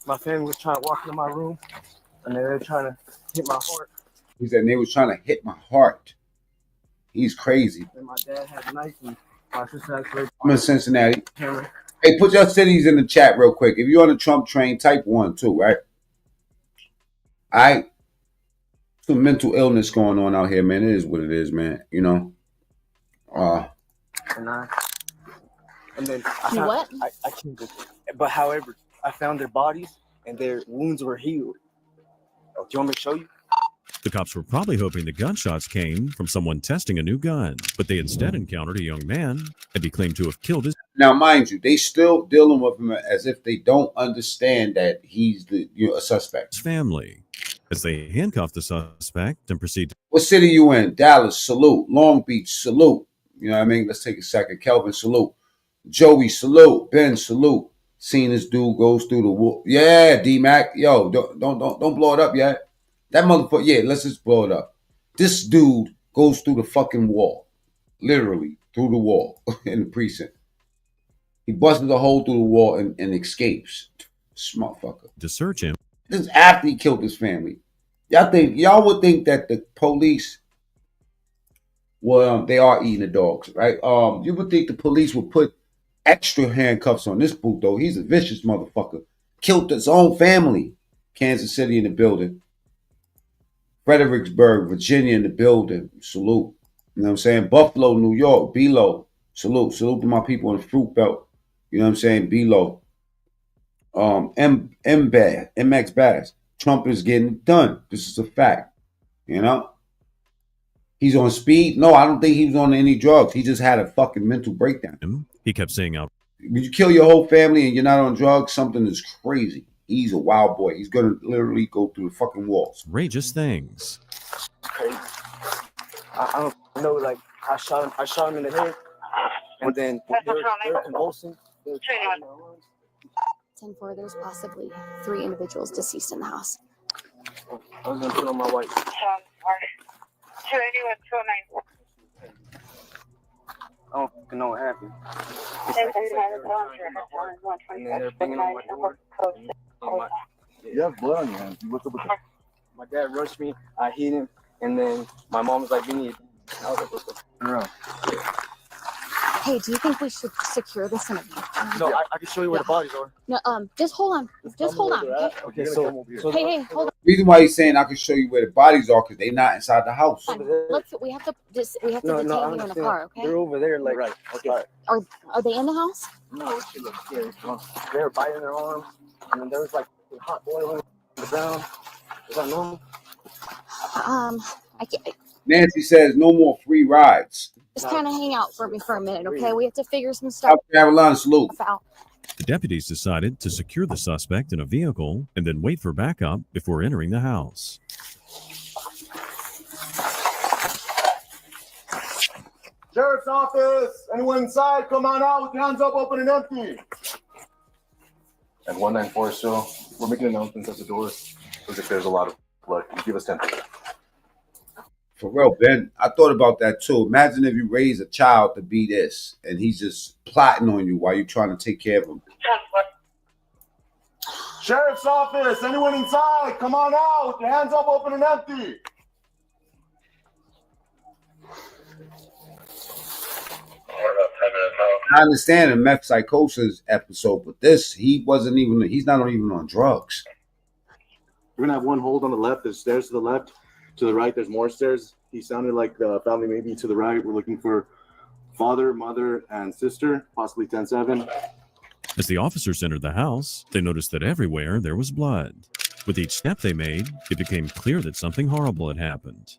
Speaker 12: my family was trying to walk into my room, and they were trying to hit my heart.
Speaker 1: He said they was trying to hit my heart. He's crazy.
Speaker 12: And my dad had a knife, and my sister had a
Speaker 1: I'm in Cincinnati.
Speaker 12: camera.
Speaker 1: Hey, put your cities in the chat real quick. If you're on the Trump train, type 1 too, right? All right. Some mental illness going on out here, man. It is what it is, man. You know?
Speaker 12: And then
Speaker 8: What?
Speaker 12: I killed it. But however, I found their bodies and their wounds were healed. Do you want me to show you?
Speaker 17: The cops were probably hoping the gunshots came from someone testing a new gun, but they instead encountered a young man and he claimed to have killed his...
Speaker 1: Now, mind you, they still dealing with him as if they don't understand that he's a suspect.
Speaker 2: Family, as they handcuff the suspect and proceed.
Speaker 1: What city you in? Dallas, salute. Long Beach, salute. You know what I mean? Let's take a second. Kelvin, salute. Joey, salute. Ben, salute. Seen this dude goes through the wall. Yeah, D-Mac. Yo, don't blow it up yet. That motherfucker, yeah, let's just blow it up. This dude goes through the fucking wall. Literally, through the wall in the precinct. He busts a hole through the wall and escapes. This motherfucker.
Speaker 2: To search him.
Speaker 1: This is after he killed his family. Y'all would think that the police, well, they are eating the dogs, right? You would think the police would put extra handcuffs on this boot, though. He's a vicious motherfucker. Killed his own family. Kansas City in the building. Fredericksburg, Virginia in the building. Salute. You know what I'm saying? Buffalo, New York. Below. Salute. Salute to my people in the fruit belt. You know what I'm saying? Below. MX Bass. Trump is getting it done. This is a fact. You know? He's on speed. No, I don't think he was on any drugs. He just had a fucking mental breakdown.
Speaker 2: He kept saying out.
Speaker 1: When you kill your whole family and you're not on drugs, something is crazy. He's a wild boy. He's gonna literally go through the fucking walls.
Speaker 2: Outrageous things.
Speaker 18: Crazy. I don't know, like I shot him in the head, and then they're convulsing.
Speaker 3: 10-4, there's possibly 3 individuals deceased in the house.
Speaker 18: I was gonna put on my white.
Speaker 8: 281, 209.
Speaker 18: I don't fucking know what happened. And then they're banging on my door. You have blood on your hands. What's up with that? My dad rushed me. I hit him, and then my mom was like, "We need." I was like, "What's up?"
Speaker 3: Hey, do you think we should secure this in a vehicle?
Speaker 18: No, I can show you where the bodies are.
Speaker 3: No, just hold on. Just hold on. Okay?
Speaker 18: Okay, so
Speaker 3: Hey, hold on.
Speaker 1: The reason why he's saying I can show you where the bodies are because they're not inside the house.
Speaker 3: We have to detain you in a car, okay?
Speaker 18: They're over there, like right. Okay.
Speaker 3: Are they in the house?
Speaker 18: No, she looks scary. They were biting their arms, and then there was like hot boiling on the ground. Is that normal?
Speaker 3: I can't.
Speaker 1: Nancy says no more free rides.
Speaker 3: Just kind of hang out for me for a minute, okay? We have to figure some stuff
Speaker 1: South Carolina, salute.
Speaker 3: out.
Speaker 2: The deputies decided to secure the suspect in a vehicle and then wait for backup before entering the house.
Speaker 6: Sheriff's office, anyone inside, come on out with your hands up, open and empty.
Speaker 7: At 194 still, we're making announcements at the doors. Looks like there's a lot of blood. Give us 10.
Speaker 1: For real, Ben, I thought about that too. Imagine if you raise a child to be this and he's just plotting on you while you're trying to take care of him.
Speaker 6: Sheriff's office, anyone inside, come on out with your hands up, open and empty.
Speaker 1: I understand the meth psychosis episode, but this, he's not even on drugs.
Speaker 7: We're gonna have one hold on the left. There's stairs to the left. To the right, there's more stairs. He sounded like the family maybe to the right. We're looking for father, mother, and sister, possibly 10-7.
Speaker 2: As the officers entered the house, they noticed that everywhere there was blood. With each step they made, it became clear that something horrible had happened.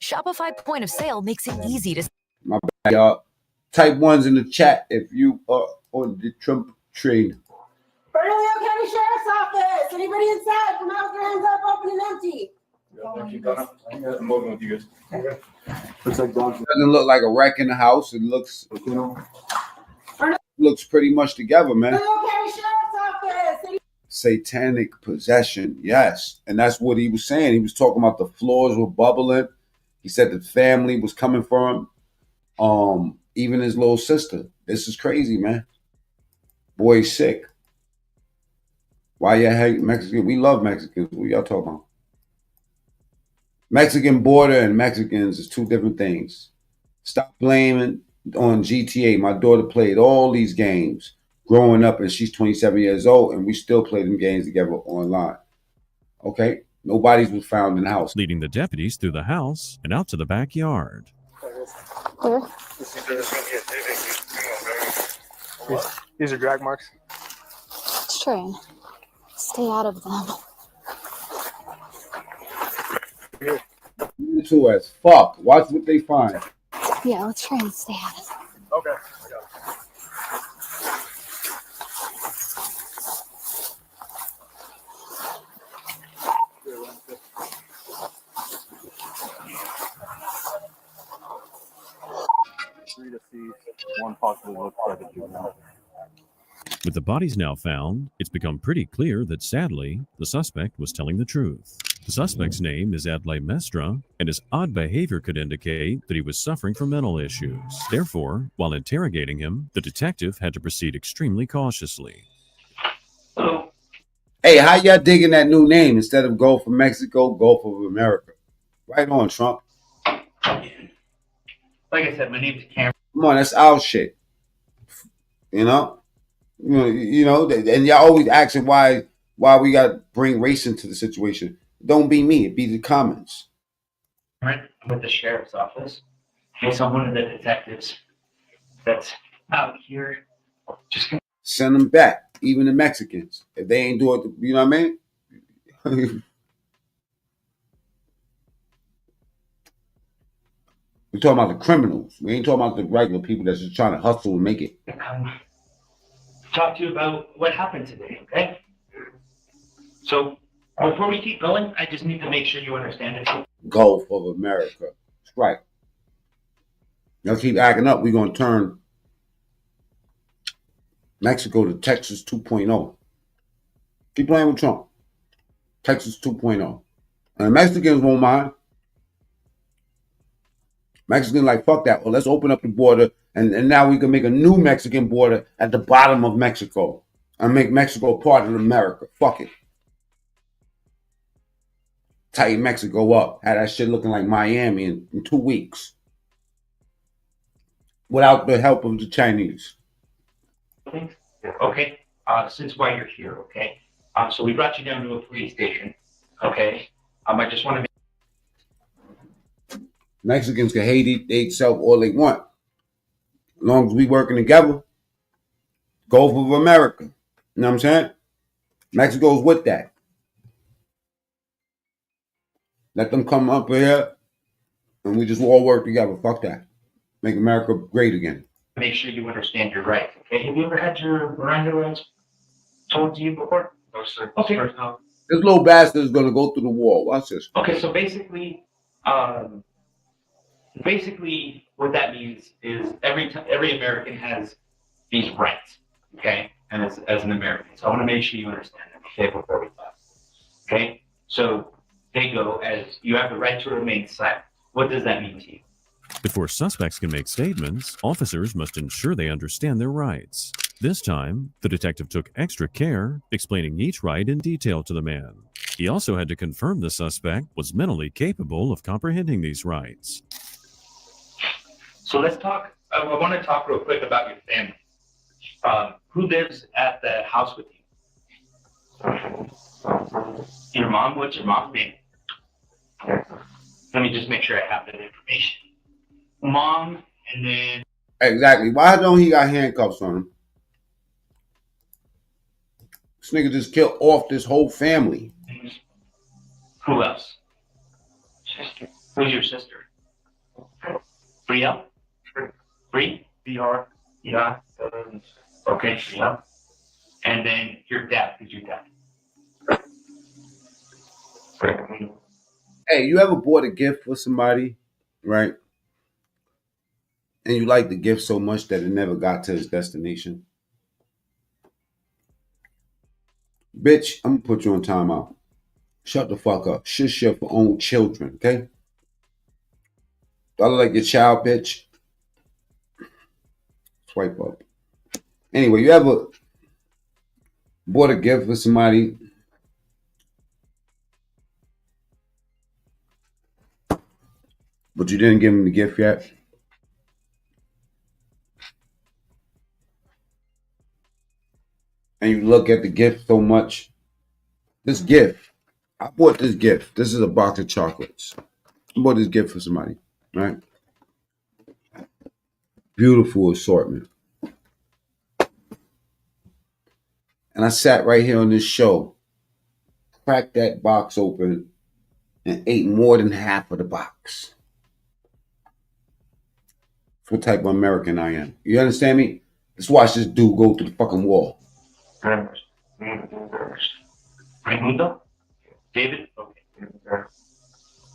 Speaker 25: Shopify Point of Sale makes it easy to...
Speaker 1: My bad, y'all. Type 1s in the chat if you are on the Trump train.
Speaker 26: Bernalillo County Sheriff's Office. Anybody inside? Come out with your hands up, open and empty.
Speaker 7: I'm moving with you guys. Looks like dogs.
Speaker 1: Doesn't look like a wreck in the house. It looks pretty much together, man.
Speaker 26: Bernalillo County Sheriff's Office.
Speaker 1: Satanic possession, yes. And that's what he was saying. He was talking about the floors were bubbling. He said the family was coming for him. Even his little sister. This is crazy, man. Boy's sick. Why you hate Mexican? We love Mexicans. What y'all talking about? Mexican border and Mexicans is two different things. Stop blaming on GTA. My daughter played all these games growing up, and she's 27 years old, and we still play them games together online. Okay? Nobody's was found in the house.
Speaker 2: Leading the deputies through the house and out to the backyard.
Speaker 3: Clear.
Speaker 18: These are drag marks.
Speaker 3: Let's try. Stay out of them.
Speaker 1: You two as fuck. Watch what they find.
Speaker 3: Yeah, let's try and stay out of it.
Speaker 7: Okay, I got it. Three deceased, one possibly looks like a juvenile.
Speaker 2: With the bodies now found, it's become pretty clear that sadly, the suspect was telling the truth. The suspect's name is Adlai Mestra, and his odd behavior could indicate that he was suffering from mental issues. Therefore, while interrogating him, the detective had to proceed extremely cautiously.
Speaker 1: Hey, how y'all digging that new name? Instead of Gulf of Mexico, Gulf of America. Right on, Trump.
Speaker 5: Like I said, my name's Cameron.
Speaker 1: Come on, that's our shit. You know, and y'all always asking why we got to bring race into the situation. Don't be me; it be the comments.
Speaker 5: I'm with the sheriff's office. Yes, I'm one of the detectives that's out here. Just
Speaker 1: Send them back, even the Mexicans, if they ain't do it. You know what I mean? We're talking about the criminals. We ain't talking about the regular people that's just trying to hustle and make it.
Speaker 5: talk to you about what happened today, okay? So before we keep going, I just need to make sure you understand it.
Speaker 1: Gulf of America. That's right. Y'all keep acting up, we're going to turn Mexico to Texas 2.0. Keep playing with Trump. Texas 2.0. And the Mexicans won't mind. Mexicans like, fuck that. Well, let's open up the border, and now we can make a new Mexican border at the bottom of Mexico and make Mexico part of America. Fuck it. Tighten Mexico up. Had that shit looking like Miami in 2 weeks. Without the help of the Chinese.
Speaker 5: Okay, since while you're here, okay? So we brought you down to a police station, okay? I just want to
Speaker 1: Mexicans can hate themselves all they want. As long as we working together. Gulf of America. You know what I'm saying? Mexico's with that. Let them come up here and we just all work together. Fuck that. Make America great again.
Speaker 5: make sure you understand your rights, okay? Have you ever had your Miranda rights told to you before? No, sir. Okay.
Speaker 1: This little bastard is going to go through the wall. Watch this.
Speaker 5: Okay, so basically what that means is every American has these rights, okay? And as an American, so I want to make sure you understand that, okay, before we talk. Okay, so they go as you have the right to remain silent. What does that mean to you?
Speaker 2: Before suspects can make statements, officers must ensure they understand their rights. This time, the detective took extra care, explaining each right in detail to the man. He also had to confirm the suspect was mentally capable of comprehending these rights.
Speaker 5: So let's talk. I want to talk real quick about your family. Who lives at the house with you? Your mom? What's your mom's name? Let me just make sure I have that information. Mom, and then...
Speaker 1: Exactly. Why don't he got handcuffs on him? This nigga just killed off this whole family.
Speaker 5: Who else? Sister. Who's your sister? Bria? Bree? B-R? Yeah. Okay, yeah. And then your dad. Who's your dad?
Speaker 1: Hey, you ever bought a gift for somebody, right? And you like the gift so much that it never got to its destination? Bitch, I'm gonna put you on timeout. Shut the fuck up. Shush your own children, okay? Do I look like your child, bitch? Swipe up. Anyway, you ever bought a gift for somebody but you didn't give them the gift yet? And you look at the gift so much. This gift, I bought this gift. This is a box of chocolates. I bought this gift for somebody, right? Beautiful assortment. And I sat right here on this show, cracked that box open, and ate more than half of the box. what type of American I am. You understand me? Let's watch this dude go through the fucking wall.
Speaker 5: Raimundo? David? Okay.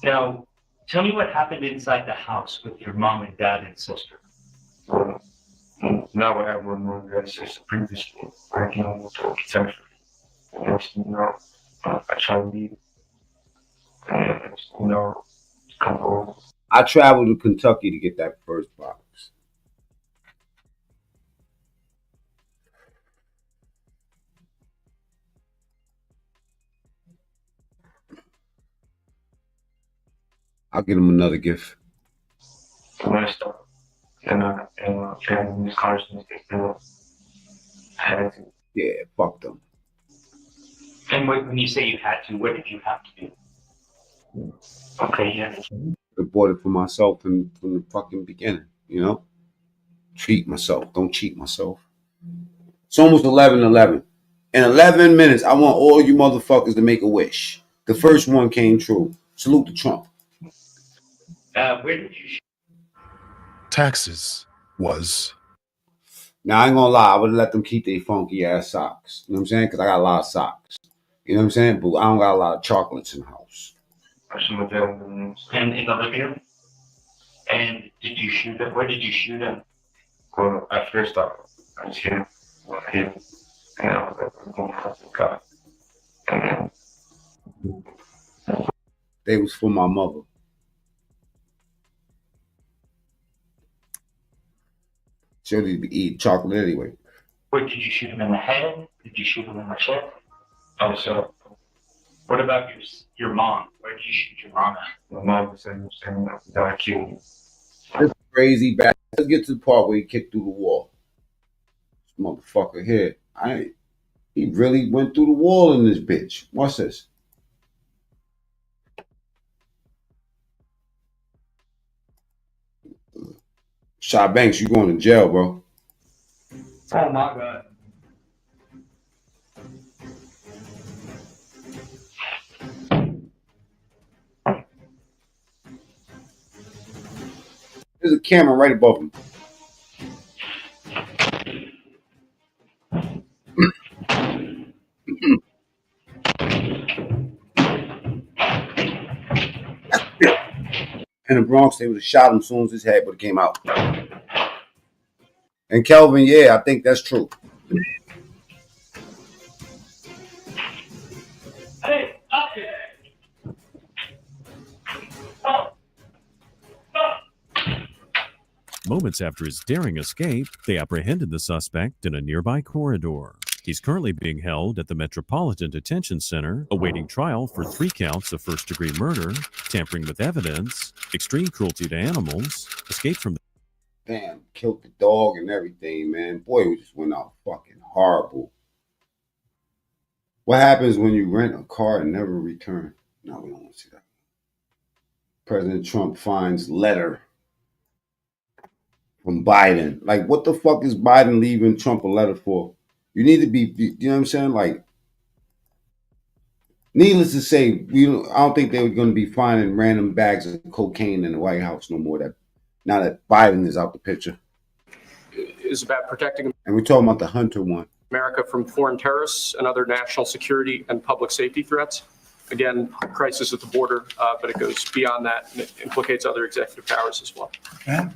Speaker 5: Now, tell me what happened inside the house with your mom and dad and sister.
Speaker 12: Now I have one more guy sister previously working on the architecture. Next thing you know, I try to leave. And next thing you know, come over.
Speaker 1: I traveled to Kentucky to get that first box. I'll get him another gift.
Speaker 12: Messed up. And these cars
Speaker 1: yeah, fuck them.
Speaker 5: And when you say you had to, what did you have to do? Okay, yeah.
Speaker 1: I bought it for myself from the fucking beginning, you know? Treat myself. Don't cheat myself. It's almost 11:11. In 11 minutes, I want all you motherfuckers to make a wish. The first one came true. Salute to Trump.
Speaker 5: Where did you shoot?
Speaker 10: Taxes was.
Speaker 1: Now, I ain't gonna lie. I would let them keep their funky ass socks. You know what I'm saying? Because I got a lot of socks. You know what I'm saying? But I don't got a lot of chocolates in the house.
Speaker 5: And in the living room? And did you shoot him? Where did you shoot him?
Speaker 12: Well, at first I was here. And I was going to the car. And then
Speaker 1: They was for my mother. She'll eat chocolate anyway.
Speaker 5: Where did you shoot him in the head? Did you shoot him in the chest? Oh, so. What about your mom? Where did you shoot your mom at?
Speaker 12: my mom was saying that I killed him.
Speaker 1: This crazy bad. Let's get to the part where he kicked through the wall. This motherfucker here. He really went through the wall in this bitch. Watch this. Shot Banks, you going to jail, bro.
Speaker 5: Oh my God.
Speaker 1: There's a camera right above him. In the Bronx, they would have shot him as soon as his head would have came out. And Kelvin, yeah, I think that's true.
Speaker 5: Hey, up here.
Speaker 2: Moments after his daring escape, they apprehended the suspect in a nearby corridor. He's currently being held at the Metropolitan Detention Center, awaiting trial for 3 counts of first-degree murder, tampering with evidence, extreme cruelty to animals, escape from the...
Speaker 1: Damn, killed the dog and everything, man. Boy, it just went out fucking horrible. What happens when you rent a car and never return? No, we don't want to see that. President Trump finds letter from Biden. Like, what the fuck is Biden leaving Trump a letter for? You need to be, you know what I'm saying? Like, needless to say, I don't think they were going to be finding random bags of cocaine in the White House no more. Now that Biden is out the picture.
Speaker 11: Is about protecting
Speaker 1: And we're talking about the Hunter one.
Speaker 11: America from foreign terrorists and other national security and public safety threats. Again, crisis at the border, but it goes beyond that and it implicates other executive powers as well.
Speaker 13: Yeah.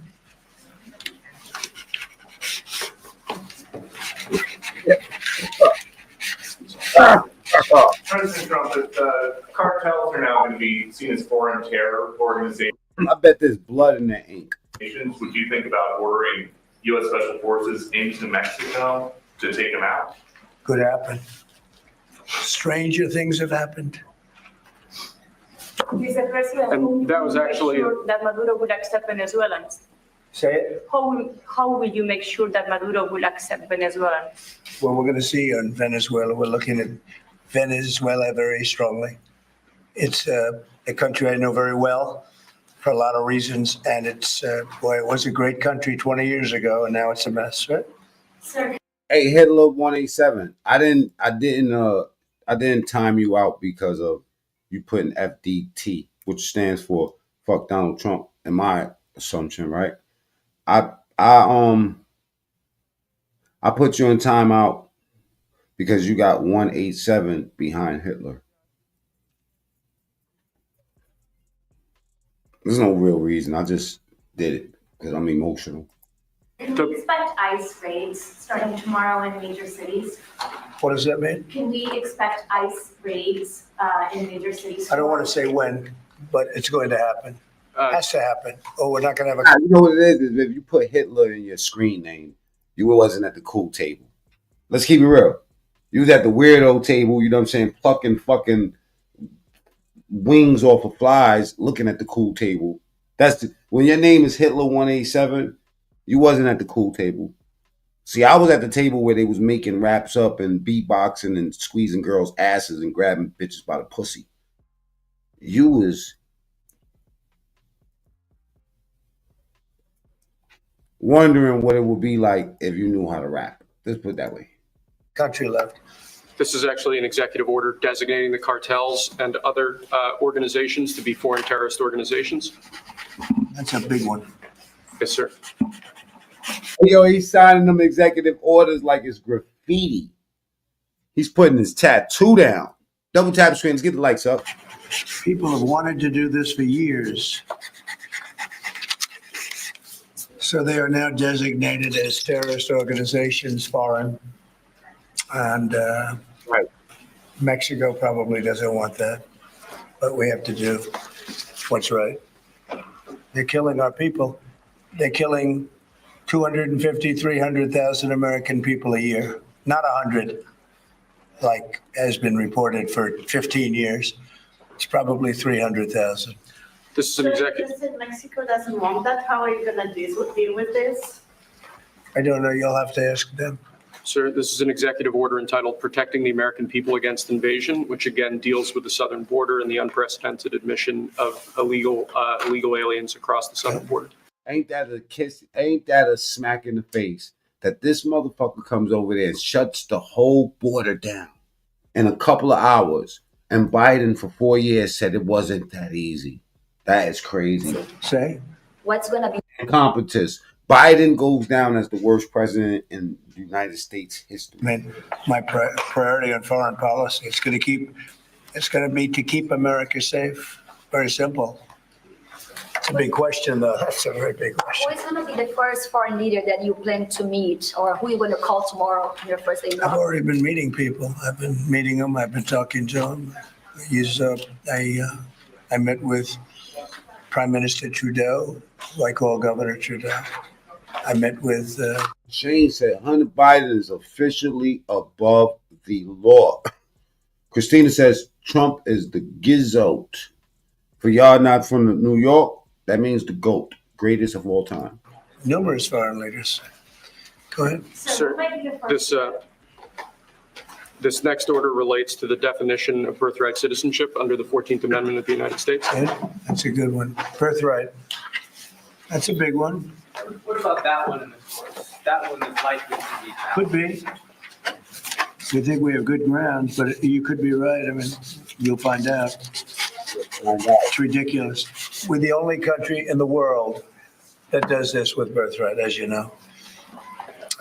Speaker 14: President Trump, the cartels are now going to be seen as foreign terror organizations.
Speaker 1: I bet there's blood in that ink.
Speaker 14: Would you think about ordering U.S. Special Forces into Mexico to take them out?
Speaker 13: Could happen. Stranger things have happened.
Speaker 8: Mr. President,
Speaker 11: And that was actually
Speaker 8: sure that Maduro would accept Venezuelans.
Speaker 13: Say it.
Speaker 8: How will you make sure that Maduro will accept Venezuelans?
Speaker 13: Well, we're going to see on Venezuela. We're looking at Venezuela very strongly. It's a country I know very well for a lot of reasons, and it's boy, it was a great country 20 years ago, and now it's a mess, right?
Speaker 8: Sir.
Speaker 1: Hey, Hitler 187. I didn't time you out because of you putting FDT, which stands for fuck Donald Trump, in my assumption, right? I put you in timeout because you got 187 behind Hitler. There's no real reason. I just did it because I'm emotional.
Speaker 9: Can we expect ICE raids starting tomorrow in major cities?
Speaker 13: What does that mean?
Speaker 9: Can we expect ICE raids in major cities?
Speaker 13: I don't want to say when, but it's going to happen. Has to happen. Oh, we're not going to have
Speaker 1: You know what it is if you put Hitler in your screen name, you wasn't at the cool table. Let's keep it real. You was at the weirdo table, you know what I'm saying, plucking fucking wings off of flies, looking at the cool table. When your name is Hitler 187, you wasn't at the cool table. See, I was at the table where they was making raps up and beatboxing and squeezing girls' asses and grabbing bitches by the pussy. You was wondering what it would be like if you knew how to rap. Let's put it that way.
Speaker 13: Country left.
Speaker 11: This is actually an executive order designating the cartels and other organizations to be foreign terrorist organizations.
Speaker 13: That's a big one.
Speaker 11: Yes, sir.
Speaker 1: Yo, he's signing them executive orders like it's graffiti. He's putting his tattoo down. Double tap screens, get the lights up.
Speaker 13: People have wanted to do this for years. So they are now designated as terrorist organizations, foreign. And
Speaker 11: right.
Speaker 13: Mexico probably doesn't want that. But we have to do what's right. They're killing our people. They're killing 250, 300,000 American people a year. Not 100, like has been reported for 15 years. It's probably 300,000.
Speaker 11: This is an executive.
Speaker 9: You said Mexico doesn't want that. How are you going to deal with this?
Speaker 13: I don't know. You'll have to ask them.
Speaker 11: Sir, this is an executive order entitled Protecting the American People Against Invasion, which again deals with the southern border and the unprecedented admission of illegal aliens across the southern border.
Speaker 1: Ain't that a kiss? Ain't that a smack in the face that this motherfucker comes over there and shuts the whole border down in a couple of hours? And Biden for 4 years said it wasn't that easy. That is crazy.
Speaker 13: Say?
Speaker 3: What's going to be
Speaker 1: Incompetence. Biden goes down as the worst president in the United States history.
Speaker 13: I mean, my priority on foreign policy is going to be to keep America safe. Very simple. It's a big question, though. That's a very big question.
Speaker 3: Who is going to be the first foreign leader that you plan to meet, or who are you going to call tomorrow on your first day?
Speaker 13: I've already been meeting people. I've been meeting them. I've been talking to them. I met with Prime Minister Trudeau, who I call Governor Trudeau. I met with...
Speaker 1: Shane said Hunter Biden is officially above the law. Christina says Trump is the gizzot. For y'all not from New York, that means the GOAT, greatest of all time.
Speaker 13: Numerous foreign leaders. Go ahead.
Speaker 11: Sir, this next order relates to the definition of birthright citizenship under the 14th Amendment of the United States.
Speaker 13: Yeah, that's a good one. Birthright. That's a big one.
Speaker 18: What about that one in the course? That one is likely to be found.
Speaker 13: Could be. We think we have good grounds, but you could be right. I mean, you'll find out. It's ridiculous. We're the only country in the world that does this with birthright, as you know.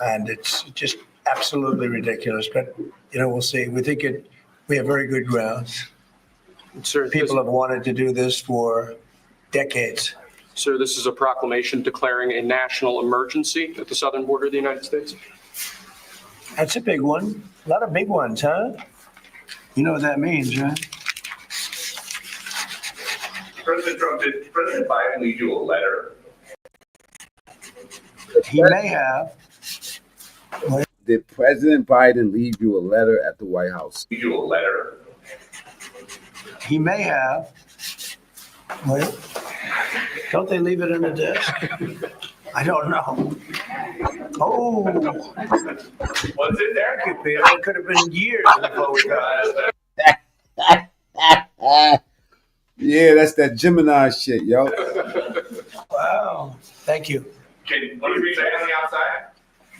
Speaker 13: And it's just absolutely ridiculous. But, we'll see. We have very good grounds.
Speaker 11: Sir,
Speaker 13: people have wanted to do this for decades.
Speaker 11: Sir, this is a proclamation declaring a national emergency at the southern border of the United States.
Speaker 13: That's a big one. A lot of big ones, huh? You know what that means, right?
Speaker 14: President Trump, did President Biden leave you a letter?
Speaker 13: He may have.
Speaker 1: Did President Biden leave you a letter at the White House?
Speaker 14: Leave you a letter?
Speaker 13: He may have. What? Don't they leave it in the desk? I don't know. Oh.
Speaker 14: What's in there?
Speaker 13: It could have been years before we got
Speaker 1: it. Yeah, that's that Gemini shit, yo.
Speaker 13: Wow. Thank you.
Speaker 14: What do you read on the outside?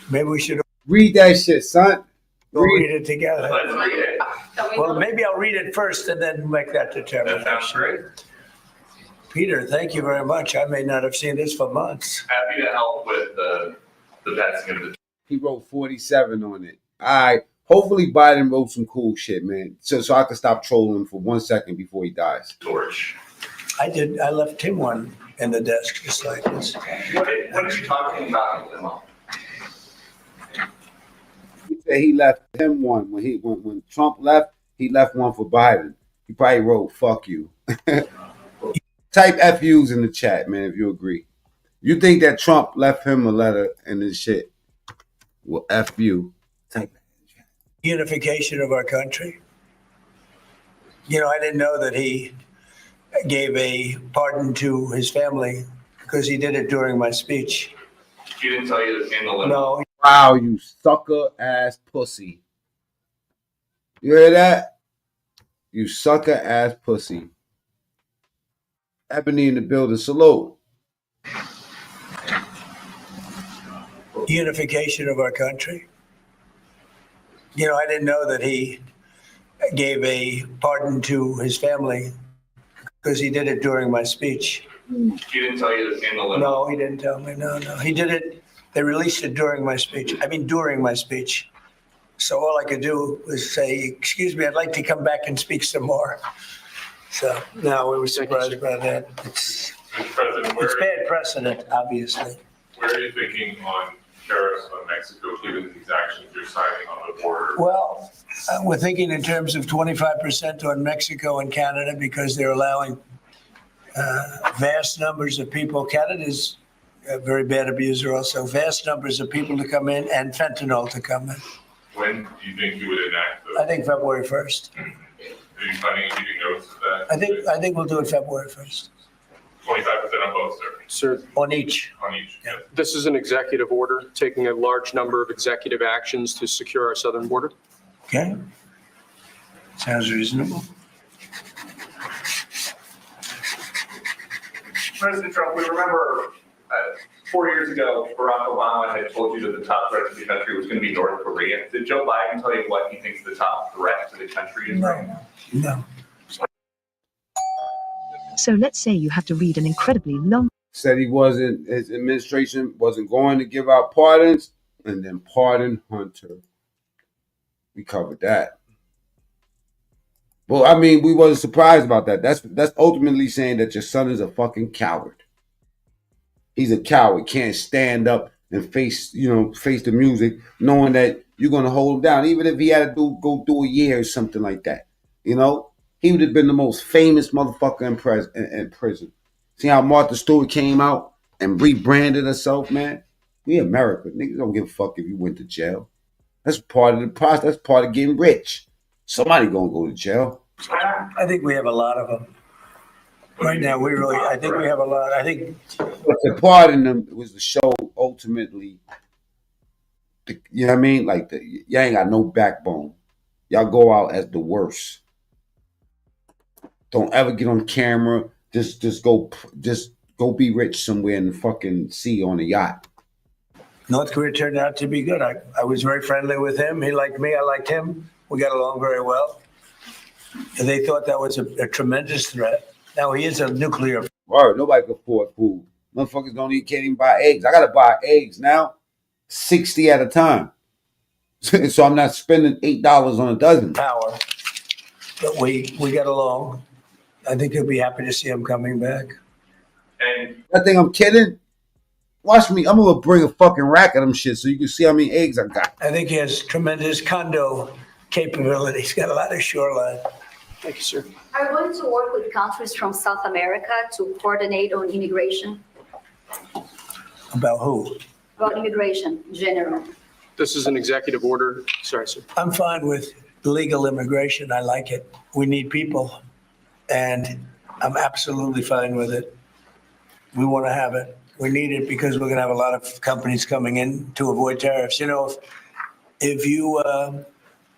Speaker 13: Maybe we should
Speaker 1: read that shit, son.
Speaker 13: Read it together.
Speaker 14: Let's read it.
Speaker 13: Well, maybe I'll read it first and then make that determination.
Speaker 14: That sounds great.
Speaker 13: Peter, thank you very much. I may not have seen this for months.
Speaker 14: Happy to help with the passing of the.
Speaker 1: He wrote 47 on it. All right. Hopefully Biden wrote some cool shit, man. So I can stop trolling him for 1 second before he dies.
Speaker 14: Torch.
Speaker 13: I did. I left him one in the desk, just like this.
Speaker 14: What are you talking about?
Speaker 1: He said he left him one when Trump left. He left one for Biden. He probably wrote "fuck you." Type FUs in the chat, man, if you agree. You think that Trump left him a letter and this shit? Well, F you. Type
Speaker 13: Unification of our country. You know, I didn't know that he gave a pardon to his family because he did it during my speech.
Speaker 14: He didn't tell you to handle it.
Speaker 13: No.
Speaker 1: Wow, you sucker ass pussy. You hear that? You sucker ass pussy. Ebony in the building. Salute.
Speaker 13: Unification of our country. You know, I didn't know that he gave a pardon to his family because he did it during my speech.
Speaker 14: He didn't tell you to handle it.
Speaker 13: No, he didn't tell me. No. He did it. They released it during my speech. During my speech. So all I could do was say, excuse me, I'd like to come back and speak some more. So no, we were surprised by that. It's bad precedent, obviously.
Speaker 14: Where are you thinking on tariffs on Mexico, given these actions you're signing on the border?
Speaker 13: Well, we're thinking in terms of 25% on Mexico and Canada because they're allowing vast numbers of people. Canada's a very bad abuser also. Vast numbers of people to come in and fentanyl to come in.
Speaker 14: When do you think you would enact those?
Speaker 13: I think February 1st.
Speaker 14: Are you planning on keeping notes of that?
Speaker 13: I think we'll do it February 1st.
Speaker 14: 25% on both, sir.
Speaker 11: Sir,
Speaker 13: on each.
Speaker 14: On each. Yeah.
Speaker 11: This is an executive order taking a large number of executive actions to secure our southern border.
Speaker 13: Okay. Sounds reasonable.
Speaker 14: President Trump, we remember 4 years ago, Barack Obama had told you that the top threat to the country was going to be North Korea. Did Joe Biden tell you what he thinks the top threat to the country is right now?
Speaker 13: No.
Speaker 15: So let's say you have to read an incredibly long.
Speaker 1: Said his administration wasn't going to give out pardons, and then pardon Hunter. We covered that. Well, I mean, we wasn't surprised about that. That's ultimately saying that your son is a fucking coward. He's a coward. Can't stand up and face the music, knowing that you're gonna hold him down, even if he had to go do a year or something like that. You know, he would have been the most famous motherfucker in prison. See how Martha Stewart came out and rebranded herself, man? We America. Niggas don't give a fuck if you went to jail. That's part of the process. That's part of getting rich. Somebody gonna go to jail.
Speaker 13: I think we have a lot of them. Right now, I think we have a lot. I think
Speaker 1: the pardon them was the show ultimately. You know what I mean? Like, y'all ain't got no backbone. Y'all go out as the worst. Don't ever get on camera. Just go be rich somewhere in the fucking sea on a yacht.
Speaker 13: North Korea turned out to be good. I was very friendly with him. He liked me. I liked him. We got along very well. And they thought that was a tremendous threat. Now he is a nuclear.
Speaker 1: Word, nobody can afford food. Motherfuckers can't even buy eggs. I gotta buy eggs now, 60 at a time. So I'm not spending $8 on a dozen.
Speaker 13: Power. But we got along. I think he'll be happy to see him coming back.
Speaker 14: And
Speaker 1: I think I'm kidding. Watch me. I'm gonna bring a fucking rack of them shit so you can see how many eggs I got.
Speaker 13: I think he has tremendous condo capability. He's got a lot of shoreline.
Speaker 11: Thank you, sir.
Speaker 3: Are you going to work with countries from South America to coordinate on immigration?
Speaker 13: About who?
Speaker 3: About immigration in general.
Speaker 11: This is an executive order. Sorry, sir.
Speaker 13: I'm fine with legal immigration. I like it. We need people. And I'm absolutely fine with it. We want to have it. We need it because we're going to have a lot of companies coming in to avoid tariffs. You know, if you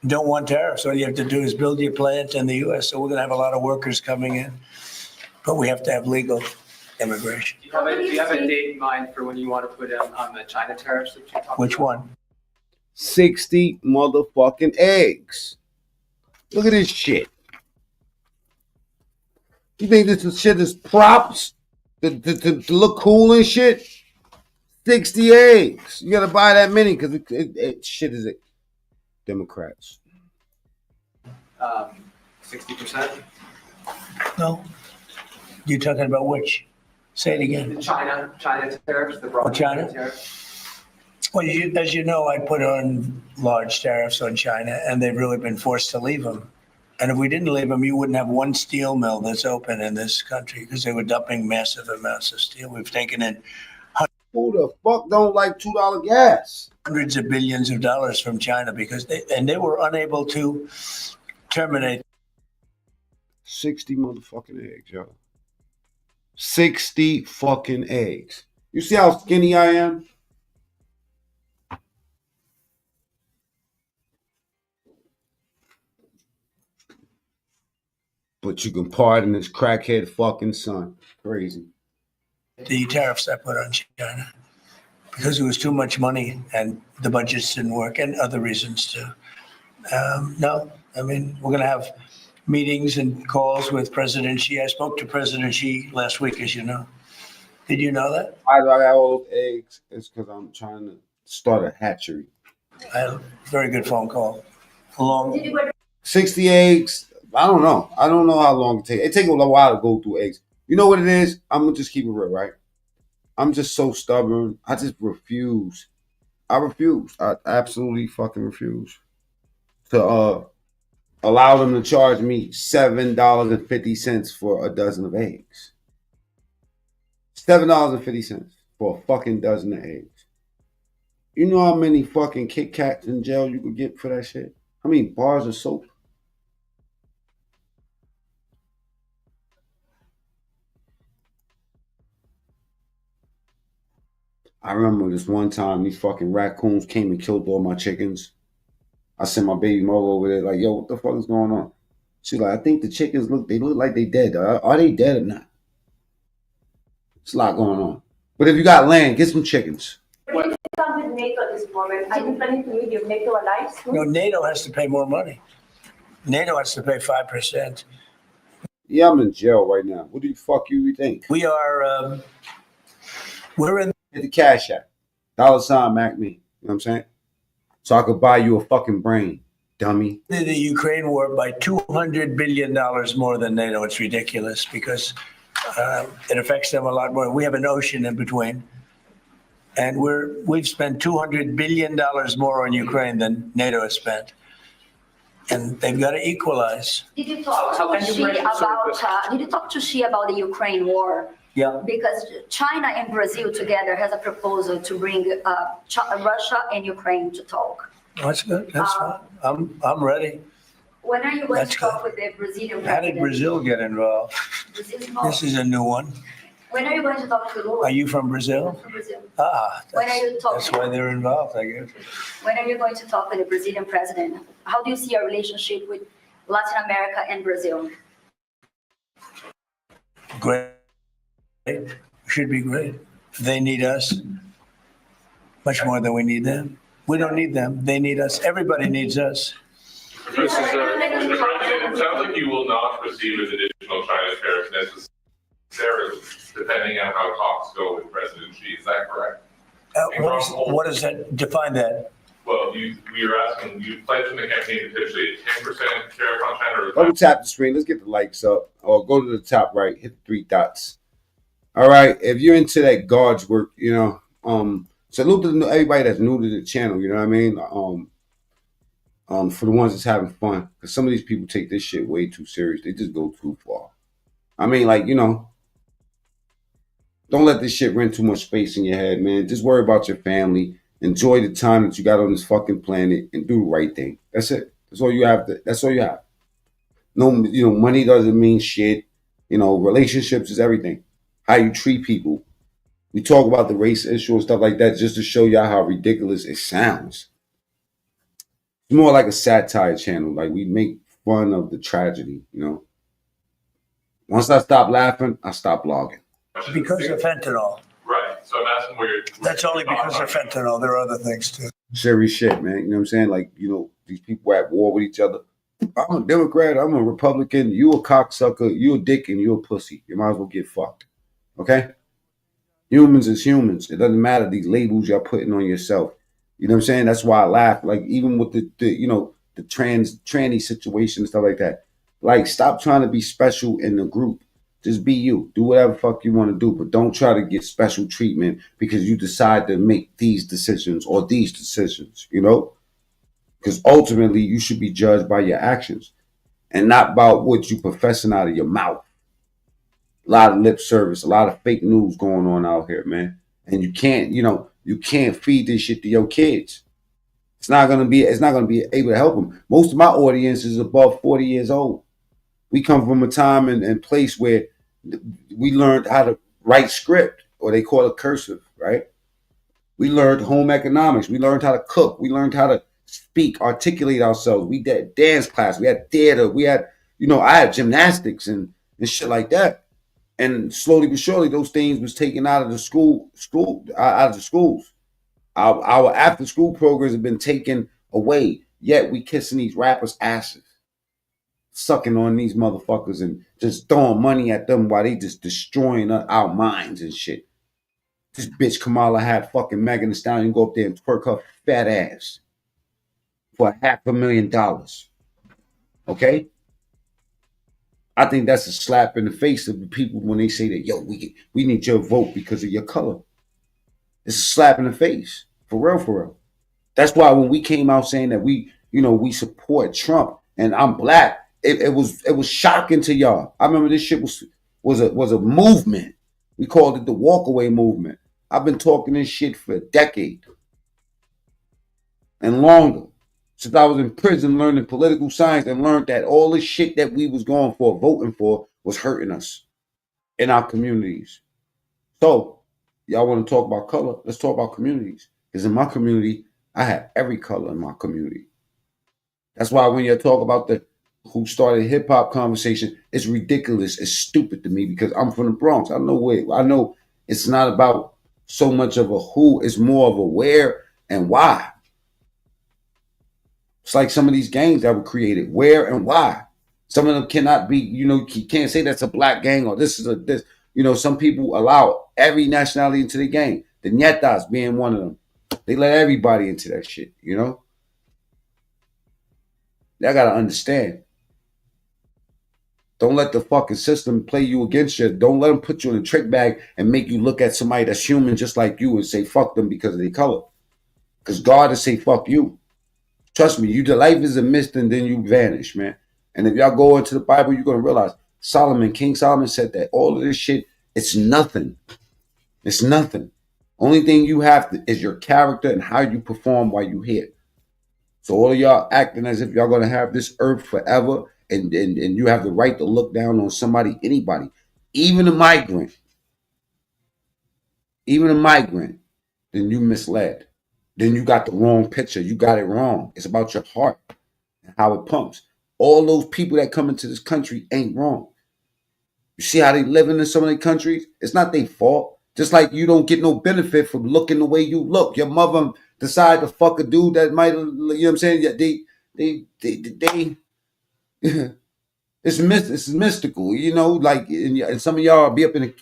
Speaker 13: don't want tariffs, all you have to do is build your plant in the U.S. So we're going to have a lot of workers coming in. But we have to have legal immigration.
Speaker 18: Do you have a date in mind for when you want to put in on the China tariffs that you talked about?
Speaker 13: Which one?
Speaker 1: 60 motherfucking eggs. Look at this shit. You think this shit is props? To look cool and shit. 60 eggs. You gotta buy that many because shit is it. Democrats.
Speaker 18: 60%.
Speaker 13: No. You're talking about which? Say it again.
Speaker 18: China tariffs, the broad
Speaker 13: China?
Speaker 18: tariffs.
Speaker 13: Well, as you know, I put on large tariffs on China, and they've really been forced to leave them. And if we didn't leave them, you wouldn't have one steel mill that's open in this country because they were dumping massive amounts of steel. We've taken in
Speaker 1: who the fuck don't like $2 gas?
Speaker 13: Hundreds of billions of dollars from China because they were unable to terminate
Speaker 1: 60 motherfucking eggs, yo. 60 fucking eggs. You see how skinny I am? But you can pardon this crackhead fucking son. Crazy.
Speaker 13: the tariffs I put on China because it was too much money and the budgets didn't work and other reasons too. No, I mean, we're going to have meetings and calls with President Xi. I spoke to President Xi last week, as you know. Did you know that?
Speaker 1: I got all those eggs. It's because I'm trying to start a hatchery.
Speaker 13: I had a very good phone call.
Speaker 1: 60 eggs. I don't know. I don't know how long it takes. It takes a while to go through eggs. You know what it is? I'm going to just keep it real, right? I'm just so stubborn. I just refuse. I refuse. I absolutely fucking refuse to allow them to charge me $7.50 for a dozen of eggs. $7.50 for a fucking dozen of eggs. You know how many fucking Kit Kats in jail you could get for that shit? How many bars of soap? I remember this one time these fucking raccoons came and killed all my chickens. I sent my baby mother over there like, yo, what the fuck is going on? She's like, I think the chickens look like they dead. Are they dead or not? It's a lot going on. But if you got land, get some chickens.
Speaker 26: What do you come with NATO at this moment? Are you planning to leave your NATO alive soon?
Speaker 13: No, NATO has to pay more money. NATO has to pay 5%.
Speaker 1: Yeah, I'm in jail right now. What do you fuck you think?
Speaker 13: We are, we're in
Speaker 1: the Cash App. $ Mac me. You know what I'm saying? So I could buy you a fucking brain, dummy.
Speaker 13: the Ukraine war by $200 billion more than NATO. It's ridiculous because it affects them a lot more. We have an ocean in between. And we've spent $200 billion more on Ukraine than NATO has spent. And they've got to equalize.
Speaker 3: Did you talk to Xi about the Ukraine war?
Speaker 13: Yeah.
Speaker 3: Because China and Brazil together has a proposal to bring Russia and Ukraine to talk.
Speaker 13: That's good. That's fine. I'm ready.
Speaker 3: When are you going to talk with the Brazilian president?
Speaker 13: How did Brazil get involved? This is a new one.
Speaker 3: When are you going to talk to Lula?
Speaker 13: Are you from Brazil?
Speaker 3: I'm from Brazil.
Speaker 13: When
Speaker 3: are you talking?
Speaker 13: That's why they're involved, I guess.
Speaker 3: When are you going to talk with the Brazilian president? How do you see your relationship with Latin America and Brazil?
Speaker 13: Great. Should be great. They need us much more than we need them. We don't need them. They need us. Everybody needs us.
Speaker 14: This is, it sounds like you will not receive an additional China tariffs necessarily, depending on how talks go with President Xi. Is that correct?
Speaker 13: What does that define that?
Speaker 14: Well, we were asking, you pledged in the campaign potentially a 10% tariff on China.
Speaker 1: Go to tap the screen. Let's get the likes up. Or go to the top right. Hit the 3 dots. All right. If you're into that God's work, you know, salute to everybody that's new to the channel. You know what I mean? For the ones that's having fun, because some of these people take this shit way too serious. They just go too far. I mean, like, you know, don't let this shit rent too much space in your head, man. Just worry about your family. Enjoy the time that you got on this fucking planet and do the right thing. That's it. That's all you have. That's all you have. No, you know, money doesn't mean shit. You know, relationships is everything. How you treat people. We talk about the race issue and stuff like that just to show y'all how ridiculous it sounds. It's more like a satire channel. Like, we make fun of the tragedy, you know. Once I stop laughing, I stop blogging.
Speaker 13: Because of fentanyl.
Speaker 14: Right. So I'm asking where you're...
Speaker 13: That's only because of fentanyl. There are other things too.
Speaker 1: Serious shit, man. You know what I'm saying? Like, you know, these people are at war with each other. I'm a Democrat. I'm a Republican. You a cocksucker. You a dick and you a pussy. You might as well get fucked. Okay? Humans is humans. It doesn't matter these labels y'all putting on yourself. You know what I'm saying? That's why I laugh. Like even with the the tranny situation and stuff like that. Like stop trying to be special in the group. Just be you. Do whatever fuck you want to do, but don't try to get special treatment because you decide to make these decisions or these decisions, Because ultimately you should be judged by your actions and not about what you professing out of your mouth. A lot of lip service, a lot of fake news going on out here, man. And you can't feed this shit to your kids. It's not gonna be able to help them. Most of my audience is above 40 years old. We come from a time and place where we learned how to write script, or they call it cursive, right? We learned home economics. We learned how to cook. We learned how to speak, articulate ourselves. We did dance class. We had theater. We had, I had gymnastics and shit like that. And slowly but surely, those things was taken out of the out of the schools. Our after school programs have been taken away. Yet we kissing these rappers' asses, sucking on these motherfuckers, and just throwing money at them while they just destroying our minds and shit. This bitch Kamala had fucking Megan Thee Stallion go up there and twerk her fat ass for $500,000. Okay? I think that's a slap in the face of the people when they say that, yo, we need your vote because of your color. It's a slap in the face. For real, for real. That's why when we came out saying that we support Trump and I'm black, it was shocking to y'all. I remember this shit was a movement. We called it the walkaway movement. I've been talking this shit for a decade and longer. Since I was in prison learning political science and learned that all the shit that we was going for, voting for, was hurting us in our communities. So, y'all want to talk about color? Let's talk about communities. Because in my community, I had every color in my community. That's why when you talk about who started hip hop conversation, it's ridiculous. It's stupid to me because I'm from the Bronx. I know it's not about so much of a who, it's more of a where and why. It's like some of these gangs that were created. Where and why? Some of them cannot be, you can't say that's a black gang or this is this. Some people allow every nationality into the gang. The Nietas being one of them. They let everybody into that shit, Y'all gotta understand. Don't let the fucking system play you against you. Don't let them put you in a trick bag and make you look at somebody that's human just like you and say fuck them because of their color. Because God will say fuck you. Trust me, the life is a mist and then you vanish, man. And if y'all go into the Bible, you're going to realize King Solomon said that all of this shit, it's nothing. It's nothing. Only thing you have is your character and how you perform while you're here. So all of y'all acting as if y'all going to have this earth forever and you have the right to look down on somebody, anybody, even a migrant, then you misled. Then you got the wrong picture. You got it wrong. It's about your heart and how it pumps. All those people that come into this country ain't wrong. You see how they living in some of the countries? It's not their fault. Just like you don't get no benefit from looking the way you look. Your mother decide to fuck a dude that might, you know what I'm saying? It's mystical, like and some of y'all be up in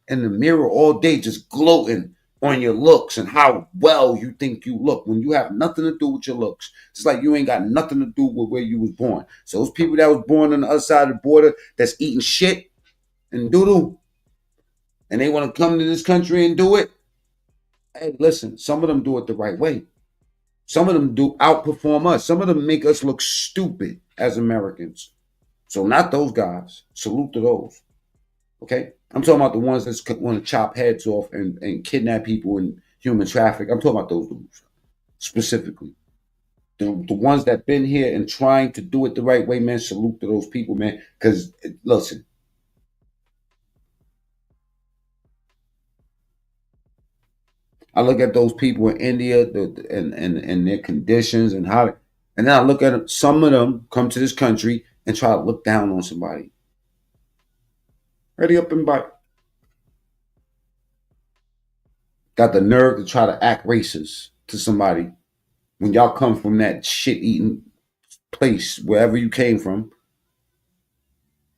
Speaker 1: the mirror all day just gloating on your looks and how well you think you look when you have nothing to do with your looks. It's like you ain't got nothing to do with where you was born. So those people that was born on the other side of the border that's eating shit and doodle and they want to come to this country and do it. Hey, listen, some of them do it the right way. Some of them do outperform us. Some of them make us look stupid as Americans. So not those guys. Salute to those. Okay? I'm talking about the ones that want to chop heads off and kidnap people and human traffic. I'm talking about those dudes specifically. The ones that been here and trying to do it the right way, man, salute to those people, man. Because, listen, I look at those people in India and their conditions and how, and then I look at them, some of them come to this country and try to look down on somebody. Ready up and bite. Got the nerve to try to act racist to somebody when y'all come from that shit-eating place, wherever you came from,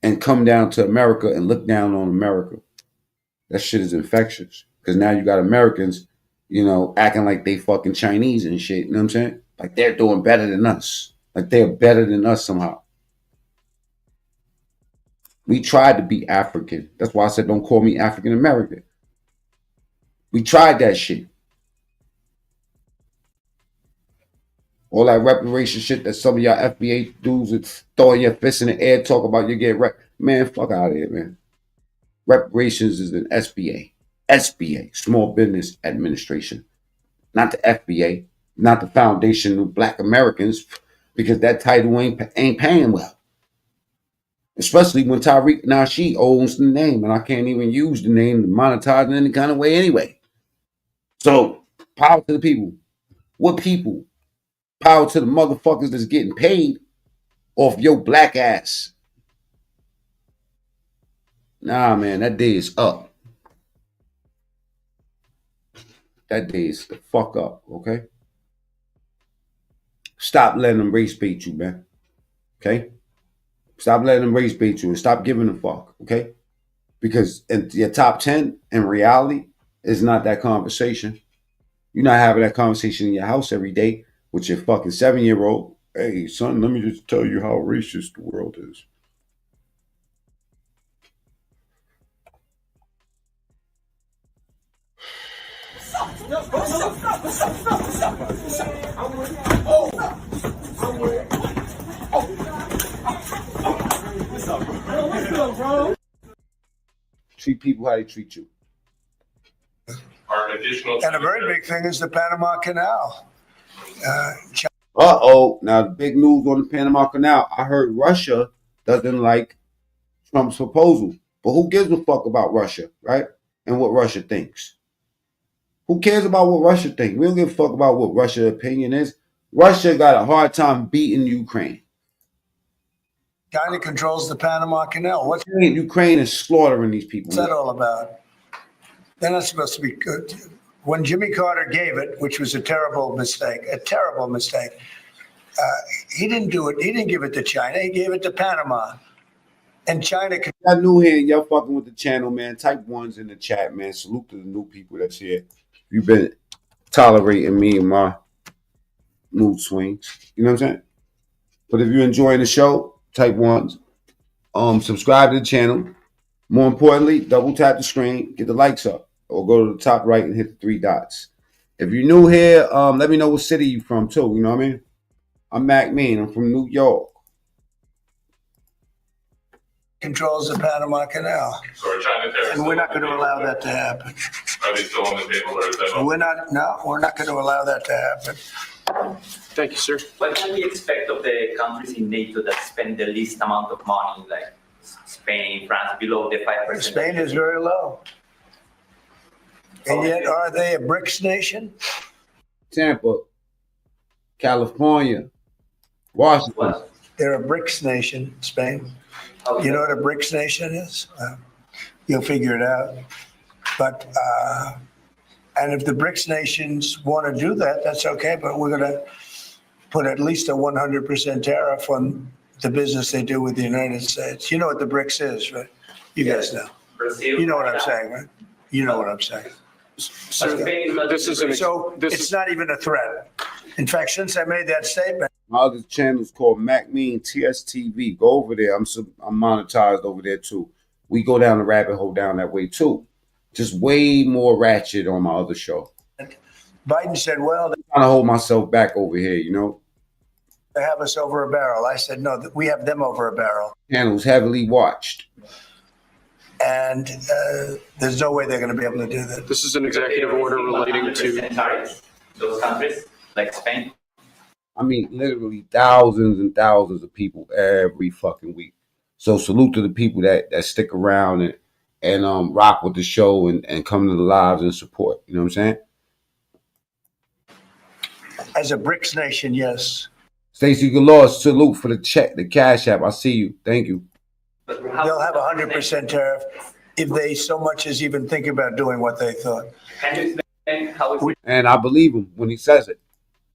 Speaker 1: and come down to America and look down on America. That shit is infectious. Because now you got Americans, you know, acting like they fucking Chinese and shit. You know what I'm saying? Like they're doing better than us. Like they're better than us somehow. We tried to be African. That's why I said don't call me African American. We tried that shit. All that reparation shit that some of y'all FBA dudes would throw your fists in the air, talk about you get rep. Man, fuck out of here, man. Reparations is an SBA. SBA, Small Business Administration. Not the FBA, not the Foundation of Black Americans, because that title ain't paying well. Especially when Tariq Nasheed owns the name, and I can't even use the name to monetize in any kind of way anyway. So, power to the people. What people? Power to the motherfuckers that's getting paid off your black ass. Nah, man, that day is up. That day is the fuck up, okay? Stop letting them race bait you, man. Okay? Stop letting them race bait you and stop giving a fuck, okay? Because in your top 10 in reality is not that conversation. You're not having that conversation in your house every day with your fucking 7-year-old. Hey, son, let me just tell you how racist the world is. Treat people how they treat you.
Speaker 13: And a very big thing is the Panama Canal.
Speaker 1: Now the big news on the Panama Canal. I heard Russia doesn't like Trump's proposal. But who gives a fuck about Russia, right? And what Russia thinks? Who cares about what Russia thinks? We don't give a fuck about what Russia's opinion is. Russia got a hard time beating Ukraine.
Speaker 13: China controls the Panama Canal. What's
Speaker 1: Ukraine is slaughtering these people.
Speaker 13: that all about? They're not supposed to be good. When Jimmy Carter gave it, which was a terrible mistake, he didn't do it. He didn't give it to China. He gave it to Panama. And China.
Speaker 1: Y'all new here and y'all fucking with the channel, man. Type ones in the chat, man. Salute to the new people that's here. You've been tolerating me and my mood swings. You know what I'm saying? But if you're enjoying the show, type ones. Subscribe to the channel. More importantly, double tap the screen, get the likes up, or go to the top right and hit the 3 dots. If you're new here, let me know what city you from too. You know what I mean? I'm Mac Mean. I'm from New York.
Speaker 13: Controls the Panama Canal.
Speaker 14: So are China tariffs?
Speaker 13: And we're not going to allow that to happen.
Speaker 14: Are they still on the table, or is that?
Speaker 13: We're not going to allow that to happen.
Speaker 11: Thank you, sir.
Speaker 16: What can we expect of the countries in NATO that spend the least amount of money, like Spain, France, below the 5%?
Speaker 13: Spain is very low. And yet, are they a BRICS nation?
Speaker 1: Tampa, California, Washington.
Speaker 13: They're a BRICS nation, Spain. You know what a BRICS nation is? You'll figure it out. But, and if the BRICS nations want to do that, that's okay. But we're going to put at least a 100% tariff on the business they do with the United States. You know what the BRICS is, right? You guys know.
Speaker 16: Brazil,
Speaker 13: You know what I'm saying, right? You know what I'm saying.
Speaker 11: Sir,
Speaker 13: It's not even a threat. In fact, since I made that statement,
Speaker 1: my other channel is called Mac Mean TSTV. Go over there. I'm monetized over there too. We go down the rabbit hole down that way too. Just way more ratchet on my other show.
Speaker 13: Biden said, well,
Speaker 1: I'm trying to hold myself back over here, you know.
Speaker 13: they have us over a barrel. I said, no, we have them over a barrel.
Speaker 1: Channel's heavily watched.
Speaker 13: And there's no way they're going to be able to do that.
Speaker 11: This is an executive order relating to
Speaker 16: tariffs, those countries like Spain.
Speaker 1: I mean, literally thousands and thousands of people every fucking week. So salute to the people that stick around and rock with the show and come to the lives and support. You know what I'm saying?
Speaker 13: As a BRICS nation, yes.
Speaker 1: Stacey Galore, salute for the check, the Cash App. I see you. Thank you.
Speaker 13: They'll have 100% tariff if they so much as even think about doing what they thought.
Speaker 16: Can you explain how it's
Speaker 1: And I believe him when he says it.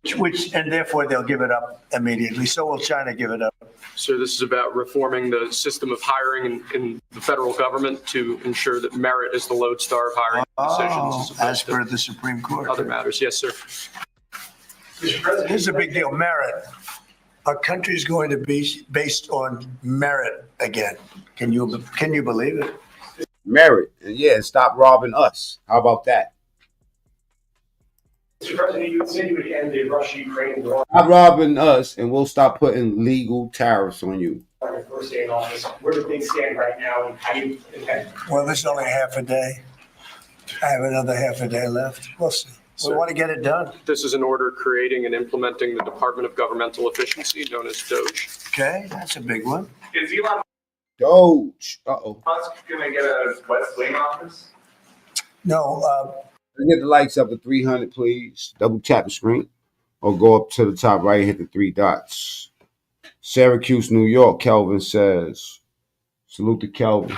Speaker 13: and therefore they'll give it up immediately. So will China give it up.
Speaker 11: So this is about reforming the system of hiring in the federal government to ensure that merit is the lodestar of hiring decisions
Speaker 13: As per the Supreme Court.
Speaker 11: Other matters. Yes, sir.
Speaker 13: Here's a big deal. Merit. Our country is going to be based on merit again. Can you believe it?
Speaker 1: Merit. And yeah, stop robbing us. How about that?
Speaker 19: Mr. President, you would say you would end the Russia-Ukraine war.
Speaker 1: Stop robbing us, and we'll stop putting legal tariffs on you.
Speaker 19: On your first day in office, where do things stand right now, and how do you intend?
Speaker 13: Well, there's only half a day. I have another half a day left. We'll see. We want to get it done.
Speaker 11: This is an order creating and implementing the Department of Governmental Efficiency, known as DOGE.
Speaker 13: Okay, that's a big one.
Speaker 14: Is Elon
Speaker 1: Doge. Uh-oh.
Speaker 14: Musk gonna get a West Wing office?
Speaker 13: No.
Speaker 1: Get the lights up to 300, please. Double tap the screen. Or go up to the top right and hit the three dots. Syracuse, New York, Kelvin says. Salute to Kelvin.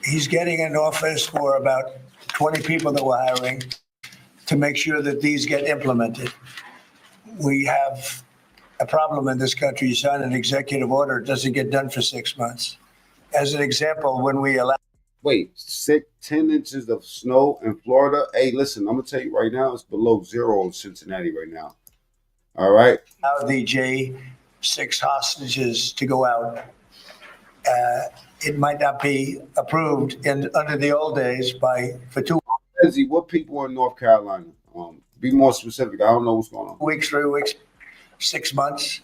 Speaker 13: He's getting an office for about 20 people that we're hiring to make sure that these get implemented. We have a problem in this country. You sign an executive order, it doesn't get done for 6 months. As an example, when we allow...
Speaker 1: Wait, 10 inches of snow in Florida? Hey, listen, I'm going to tell you right now, it's below zero in Cincinnati right now. All right?
Speaker 13: The J6 hostages to go out. It might not be approved under the old days for 2
Speaker 1: Ezzy, what people in North Carolina? Be more specific. I don't know what's going on.
Speaker 13: weeks, 3 weeks, 6 months.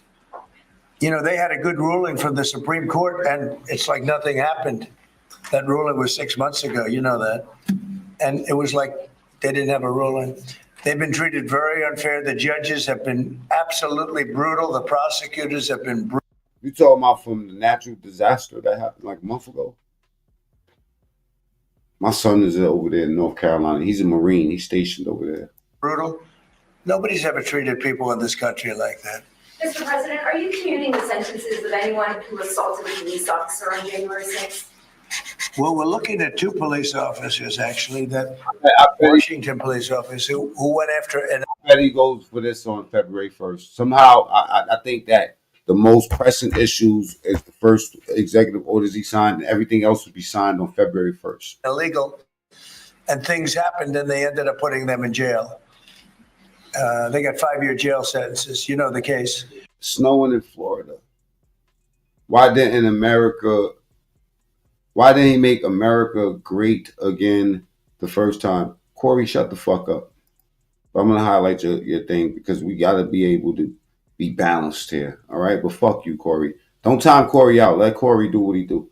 Speaker 13: You know, they had a good ruling from the Supreme Court, and it's like nothing happened. That ruling was 6 months ago. You know that. And it was like they didn't have a ruling. They've been treated very unfair. The judges have been absolutely brutal. The prosecutors have been brutal.
Speaker 1: You talking about from the natural disaster that happened like a month ago? My son is over there in North Carolina. He's a Marine. He's stationed over there.
Speaker 13: Brutal. Nobody's ever treated people in this country like that.
Speaker 9: Mr. President, are you commuting the sentences of anyone who assaulted a police officer on January 6th?
Speaker 13: Well, we're looking at 2 police officers, actually, that Washington police officers who went after... And
Speaker 1: I bet he goes for this on February 1st. Somehow, I think that the most pressing issues is the first executive orders he signed, and everything else would be signed on February 1st.
Speaker 13: Illegal. And things happened, and they ended up putting them in jail. They got 5-year jail sentences. You know the case.
Speaker 1: Snowing in Florida. Why didn't he make America great again the first time? Corey, shut the fuck up. But I'm going to highlight your thing because we got to be able to be balanced here. All right? But fuck you, Corey. Don't time Corey out. Let Corey do what he do.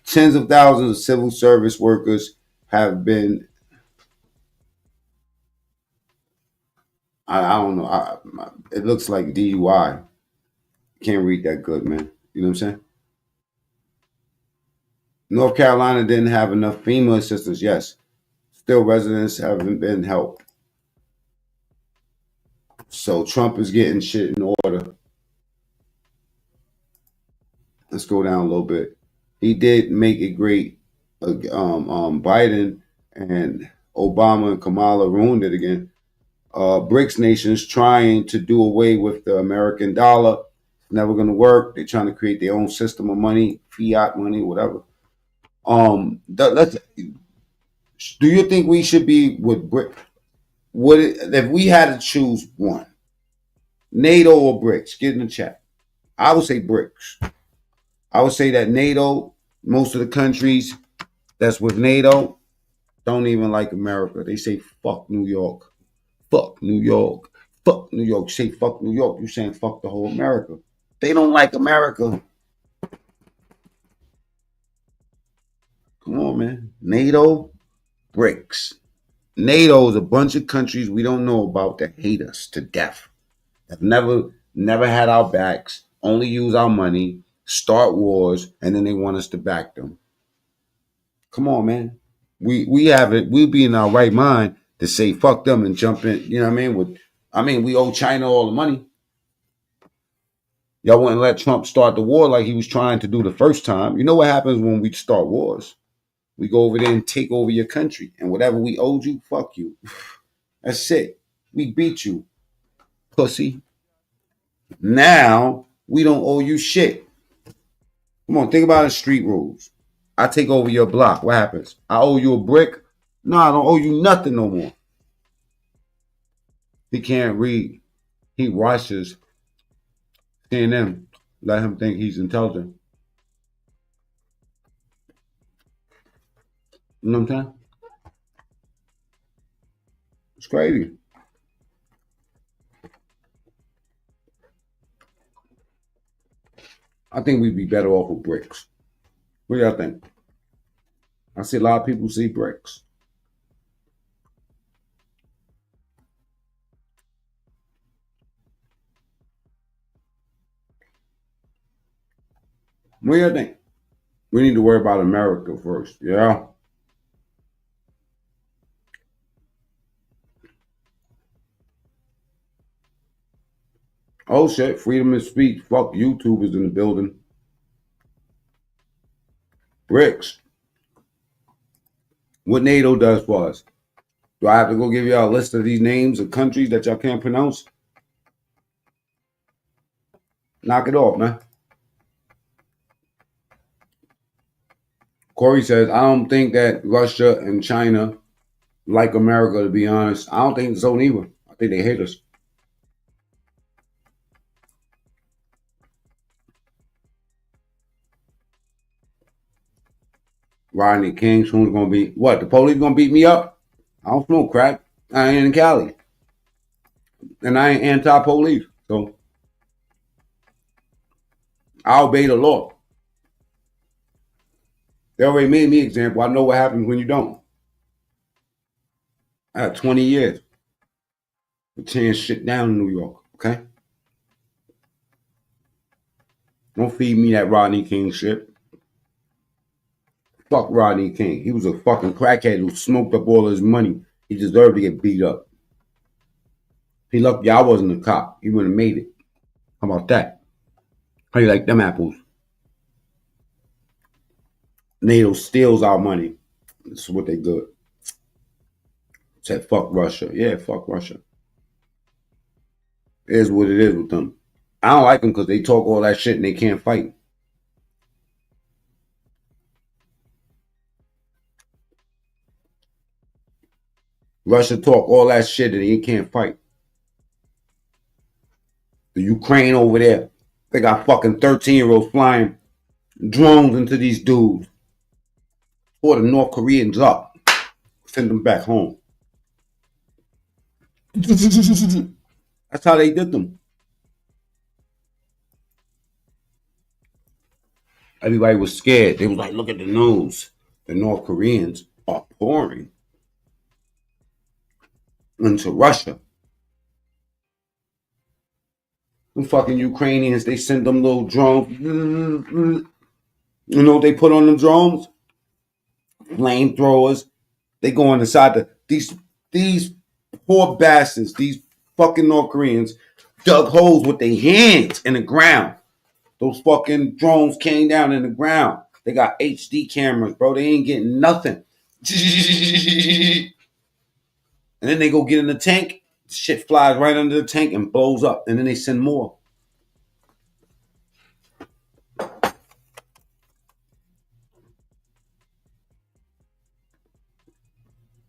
Speaker 1: Tens of thousands of civil service workers have been... I don't know. It looks like DUI. Can't read that good, man. You know what I'm saying? North Carolina didn't have enough FEMA assistance. Yes. Still residents haven't been helped. So Trump is getting shit in order. Let's go down a little bit. He did make it great. Biden and Obama and Kamala ruined it again. BRICS nations trying to do away with the American dollar. Never going to work. They're trying to create their own system of money, fiat money, whatever. Do you think we should be with BRICS? If we had to choose one, NATO or BRICS? Get in the chat. I would say BRICS. I would say that NATO, most of the countries that's with NATO, don't even like America. They say fuck New York. Fuck New York. Fuck New York. You say fuck New York, you're saying fuck the whole America. They don't like America. Come on, man. NATO, BRICS. NATO is a bunch of countries we don't know about that hate us to death. Have never had our backs, only use our money, start wars, and then they want us to back them. Come on, man. We have it. We'll be in our right mind to say fuck them and jump in. You know what I mean? We owe China all the money. Y'all wouldn't let Trump start the war like he was trying to do the first time. You know what happens when we start wars? We go over there and take over your country. And whatever we owed you, fuck you. That's it. We beat you, pussy. Now we don't owe you shit. Come on, think about the street rules. I take over your block. What happens? I owe you a brick? No, I don't owe you nothing no more. He can't read. He watches CNN. Let him think he's intelligent. You know what I'm saying? It's crazy. I think we'd be better off with bricks. What do y'all think? I see a lot of people see bricks. What do you think? We need to worry about America first, yeah? Oh shit, freedom of speech. Fuck, YouTube is in the building. Bricks. What NATO does for us. Do I have to go give y'all a list of these names of countries that y'all can't pronounce? Knock it off, man. Corey says, I don't think that Russia and China like America, to be honest. I don't think so either. I think they hate us. Rodney King, soon gonna be what? The police gonna beat me up? I don't smoke crack. I ain't in Cali. And I ain't anti-police. So I obey the law. They already made me example. I know what happens when you don't. I had 20 years for tearing shit down in New York, okay? Don't feed me that Rodney King shit. Fuck Rodney King. He was a fucking crackhead who smoked up all his money. He deserved to get beat up. He lucky I wasn't a cop. He wouldn't have made it. How about that? How you like them apples? NATO steals our money. This is what they good. Said fuck Russia. Yeah, fuck Russia. It is what it is with them. I don't like them because they talk all that shit and they can't fight. Russia talk all that shit and they can't fight. The Ukraine over there, they got fucking 13-year-olds flying drones into these dudes. Or the North Koreans up. Send them back home. That's how they did them. Everybody was scared. They was like, look at the news. The North Koreans are pouring into Russia. The fucking Ukrainians, they sent them little drones. You know what they put on them drones? Flamethrowers. They go inside these poor bastards, these fucking North Koreans dug holes with their hands in the ground. Those fucking drones came down in the ground. They got HD cameras, bro. They ain't getting nothing. And then they go get in the tank. Shit flies right under the tank and blows up. And then they send more.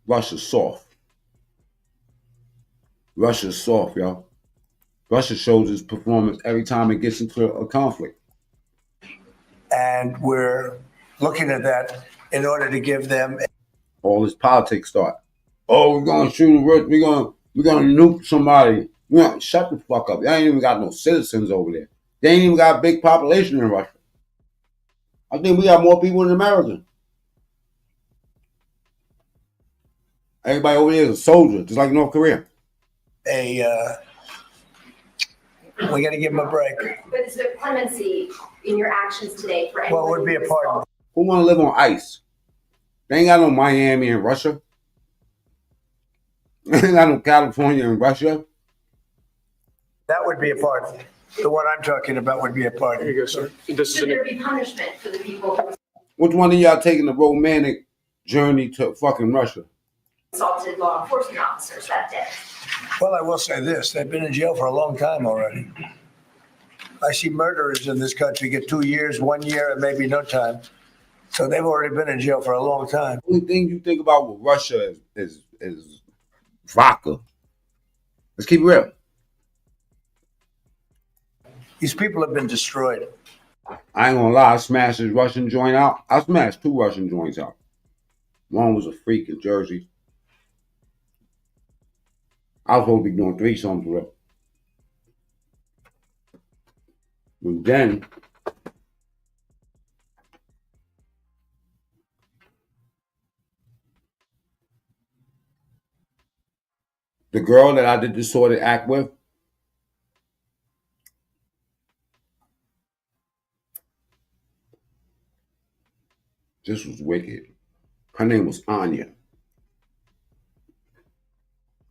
Speaker 1: Russia's soft. Russia's soft, y'all. Russia shows its performance every time it gets into a conflict.
Speaker 13: And we're looking at that in order to give them
Speaker 1: all this politics start. Oh, we're gonna shoot a rich, we're gonna nuke somebody. Shut the fuck up. They ain't even got no citizens over there. They ain't even got a big population in Russia. I think we got more people in America. Everybody over there is a soldier, just like North Korea.
Speaker 13: We got to give them a break.
Speaker 9: But is there clemency in your actions today for anyone?
Speaker 13: Well, it would be a pardon.
Speaker 1: Who want to live on ice? They ain't got no Miami in Russia. They ain't got no California in Russia.
Speaker 13: That would be a pardon. The one I'm talking about would be a pardon.
Speaker 11: Here you go, sir.
Speaker 9: Should there be punishment for the people who
Speaker 1: Which one of y'all taking the romantic journey to fucking Russia?
Speaker 9: assaulted law enforcement officers that day?
Speaker 13: Well, I will say this. They've been in jail for a long time already. I see murderers in this country get 2 years, 1 year, and maybe no time. So they've already been in jail for a long time.
Speaker 1: The only thing you think about with Russia is vodka. Let's keep it real.
Speaker 13: These people have been destroyed.
Speaker 1: I ain't gonna lie, I smashed this Russian joint out. I smashed 2 Russian joints out. One was a freak in Jersey. I was supposed to be doing 3 songs with it. But then the girl that I did the sordid act with, this was wicked. Her name was Anya.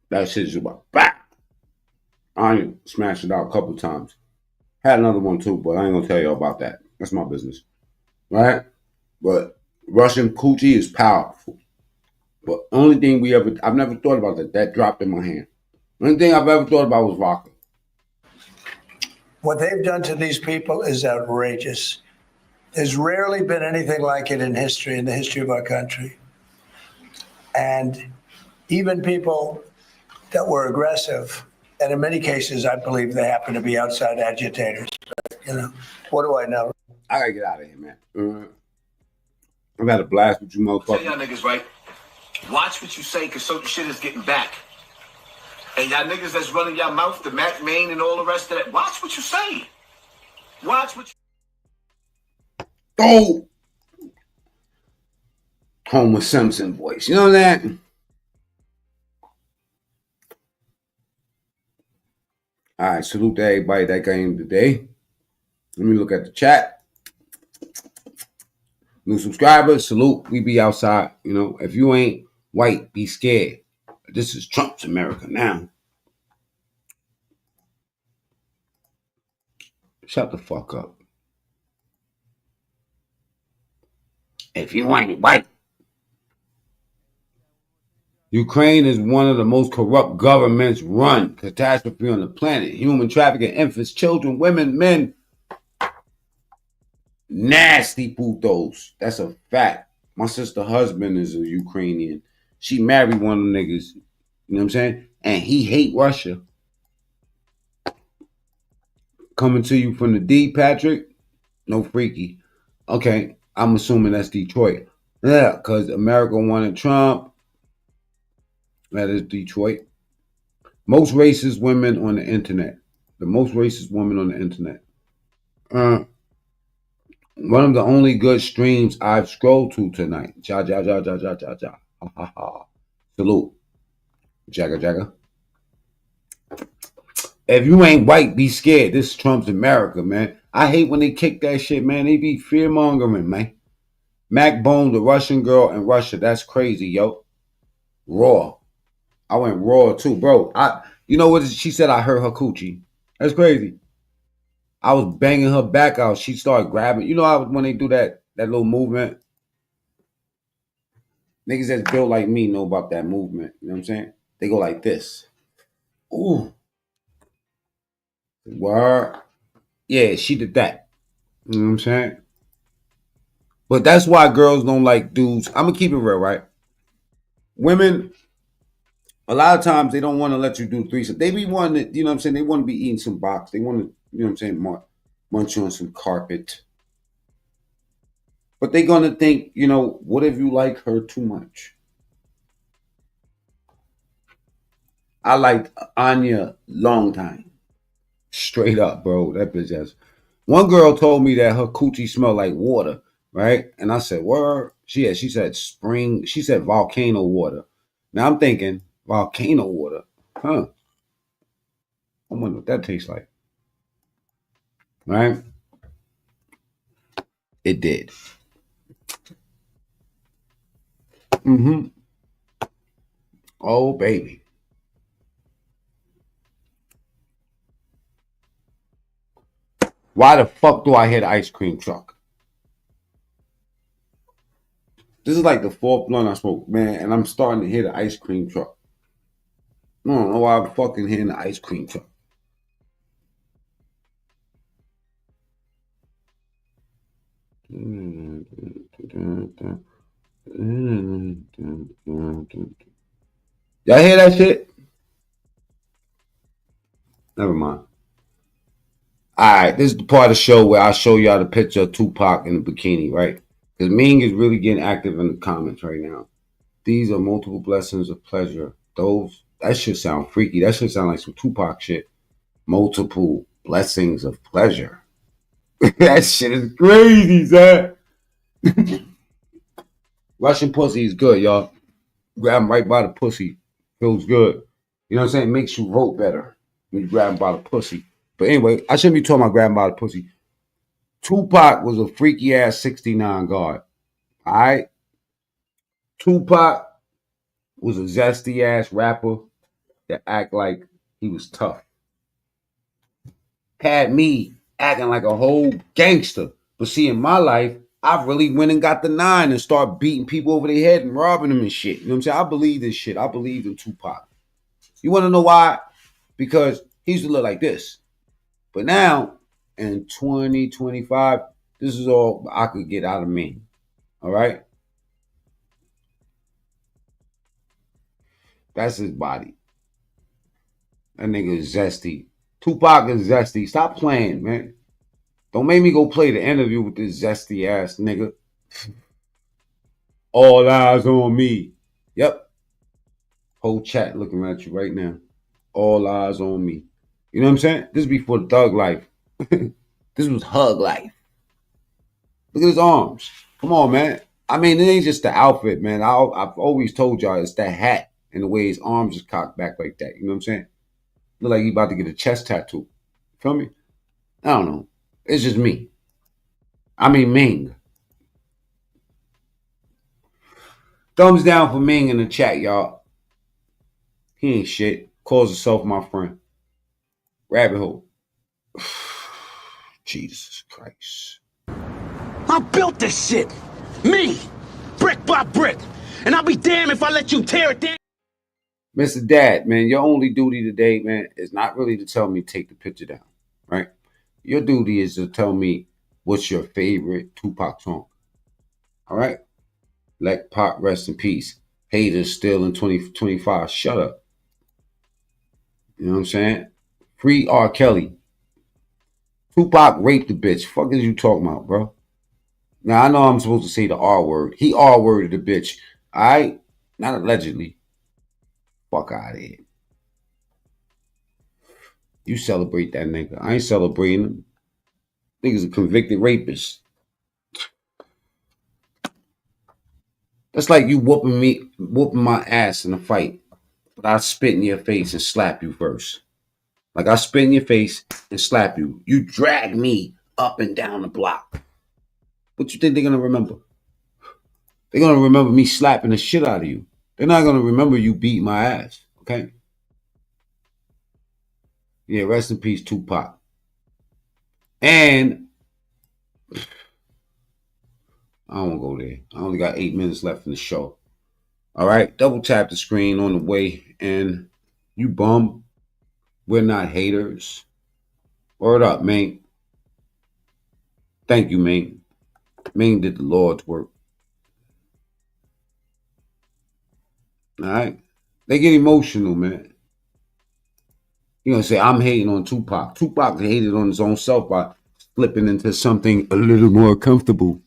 Speaker 1: That shit is about back. Anya smashed it out a couple times. Had another one too, but I ain't gonna tell you about that. That's my business. Right? But Russian coochie is powerful. But only thing I've never thought about that dropped in my hand. Only thing I've ever thought about was vodka.
Speaker 13: What they've done to these people is outrageous. There's rarely been anything like it in history, in the history of our country. And even people that were aggressive, and in many cases, I believe they happen to be outside agitators. But, you know, what do I know?
Speaker 1: I gotta get out of here, man. I've had a blast with you motherfuckers.
Speaker 12: Tell y'all niggas, right? Watch what you say, because certain shit is getting back. And y'all niggas that's running your mouth, the Mac Main and all the rest of that, watch what you say. Watch what you...
Speaker 1: Oh! Homer Simpson voice. You know that? All right, salute to everybody that came today. Let me look at the chat. New subscribers, salute. We be outside. You know, if you ain't white, be scared. This is Trump's America now. Shut the fuck up. If you ain't white. Ukraine is one of the most corrupt governments run. Catastrophe on the planet. Human trafficking, infants, children, women, men. Nasty putos. That's a fact. My sister's husband is a Ukrainian. She married one of them niggas. You know what I'm saying? And he hate Russia. Coming to you from the D, Patrick. No freaky. Okay, I'm assuming that's Detroit. Yeah, because America wanted Trump. That is Detroit. Most racist women on the internet. The most racist woman on the internet. One of the only good streams I've scrolled to tonight. Ja, ja, ja, ja, ja, ja, ja. Ha, ha, ha. Salute. Jagga, jagga. If you ain't white, be scared. This is Trump's America, man. I hate when they kick that shit, man. They be fear-mongering, man. Mac boned the Russian girl in Russia. That's crazy, yo. Raw. I went raw, too. Bro, you know what she said? I hurt her coochie. That's crazy. I was banging her back out. She started grabbing. You know how when they do that little movement? Niggas that's built like me know about that movement. You know what I'm saying? They go like this. Ooh. Word. Yeah, she did that. You know what I'm saying? But that's why girls don't like dudes. I'm going to keep it real, right? Women, a lot of times they don't want to let you do threesome. They be wanting to, you know what I'm saying? They want to be eating some box. They want to, you know what I'm saying, munch on some carpet. But they're going to think, you know, what if you like her too much? I liked Anya long time. Straight up, bro. That bitch ass. One girl told me that her coochie smelled like water, right? And I said, word? She said spring. She said volcano water. Now I'm thinking, volcano water? Huh. I wonder what that tastes like. Right? It did. Mm-hmm. Oh, baby. Why the fuck do I hear the ice cream truck? This is like the 4th blunt I smoked, man, and I'm starting to hear the ice cream truck. I don't know why I'm fucking hearing the ice cream truck. Y'all hear that shit? Never mind. Alright, this is the part of the show where I show y'all the picture of Tupac in the bikini, right? Because Ming is really getting active in the comments right now. These are multiple blessings of pleasure. That should sound freaky. That should sound like some Tupac shit. Multiple blessings of pleasure. That shit is crazy, son. Russian pussy is good, y'all. Grab him right by the pussy. Feels good. You know what I'm saying? It makes you vote better when you grab him by the pussy. But anyway, I shouldn't be talking about grabbing by the pussy. Tupac was a freaky ass 69 guard. All right? Tupac was a zesty ass rapper that act like he was tough. Had me acting like a whole gangster. But see, in my life, I really went and got the 9 and started beating people over their head and robbing them and shit. You know what I'm saying? I believe this shit. I believe in Tupac. You want to know why? Because he used to look like this. But now, in 2025, this is all I could get out of me. All right? That's his body. That nigga is zesty. Tupac is zesty. Stop playing, man. Don't make me go play the interview with this zesty ass nigga. All eyes on me. Yep. Whole chat looking at you right now. All eyes on me. You know what I'm saying? This is before the thug life. This was hug life. Look at his arms. Come on, man. I mean, it ain't just the outfit, man. I've always told y'all it's that hat and the way his arms is cocked back like that. You know what I'm saying? Look like he about to get a chest tattoo. Feel me? I don't know. It's just me. I mean, Ming. Thumbs down for Ming in the chat, y'all. He ain't shit. Calls himself my friend. Rabbit hole. Jesus Christ.
Speaker 4: I built this shit. Me. Brick by brick. And I'll be damned if I let you tear it down.
Speaker 1: Mr. Dad, man, your only duty today, man, is not really to tell me to take the picture down, right? Your duty is to tell me what's your favorite Tupac song. All right? Let Pac rest in peace. Haters still in 2025. Shut up. You know what I'm saying? Free R. Kelly. Tupac raped the bitch. Fuck is you talking about, bro? Now, I know I'm supposed to say the R word. He R worded the bitch. All right? Not allegedly. Fuck out of here. You celebrate that nigga. I ain't celebrating him. Nigga's a convicted rapist. That's like you whooping my ass in a fight. But I spit in your face and slap you first. Like I spit in your face and slap you. You drag me up and down the block. What you think they're going to remember? They're going to remember me slapping the shit out of you. They're not going to remember you beat my ass. Okay? Yeah, rest in peace, Tupac. And I don't go there. I only got 8 minutes left in the show. All right? Double tap the screen on the way. And you bum. We're not haters. Word up, man. Thank you, man. Ming did the Lord's work. All right? They get emotional, man. You're going to say, I'm hating on Tupac. Tupac hated on his own self by flipping into something a little more comfortable.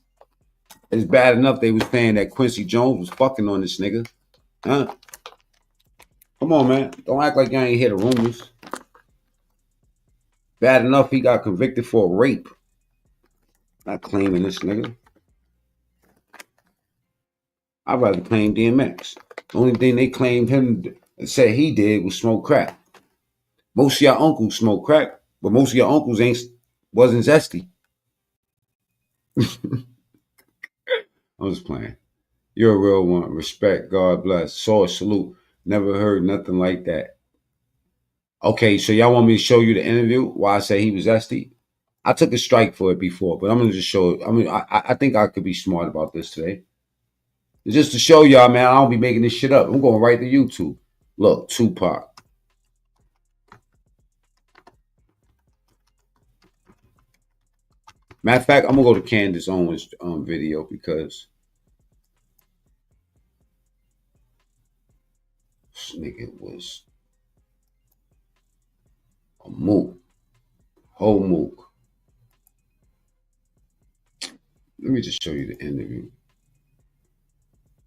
Speaker 1: It's bad enough they was saying that Quincy Jones was fucking on this nigga. Huh? Come on, man. Don't act like you ain't hear the rumors. Bad enough he got convicted for rape. Not claiming this nigga. I'd rather claim DMX. The only thing they claimed him and said he did was smoke crack. Most of your uncles smoke crack, but most of your uncles wasn't zesty. I'm just playing. You're a real one. Respect. God bless. Source salute. Never heard nothing like that. Okay, so y'all want me to show you the interview why I say he was zesty? I took a strike for it before, but I'm gonna just show it. I mean, I think I could be smart about this today. Just to show y'all, man, I don't be making this shit up. I'm going right to YouTube. Look, Tupac. Matter of fact, I'm going to go to Candace Owens' video because nigga was a mook. Whole mook. Let me just show you the interview.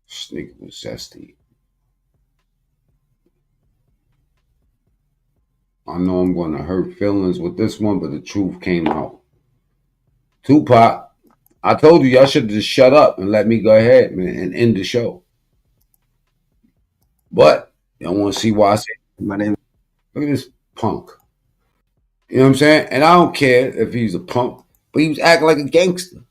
Speaker 1: This nigga was zesty. I know I'm going to hurt feelings with this one, but the truth came out. Tupac, I told you y'all should just shut up and let me go ahead, man, and end the show. But y'all want to see why I say my name? Look at this punk. You know what I'm saying? And I don't care if he's a punk, but he was acting like a gangster.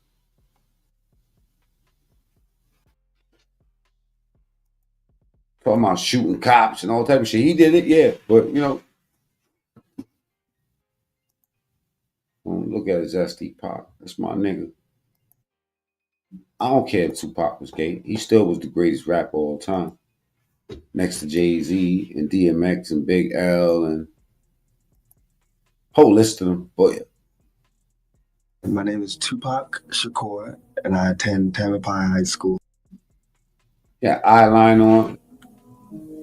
Speaker 1: Talking about shooting cops and all type of shit. He did it, yeah. But, you know, look at his zesty Pac. That's my nigga. I don't care if Tupac was gay. He still was the greatest rapper of all time. Next to Jay-Z and DMX and Big L and whole list of them. But yeah.
Speaker 17: My name is Tupac Shakur, and I attend Tamalpais High School.
Speaker 1: Yeah, eyeline on.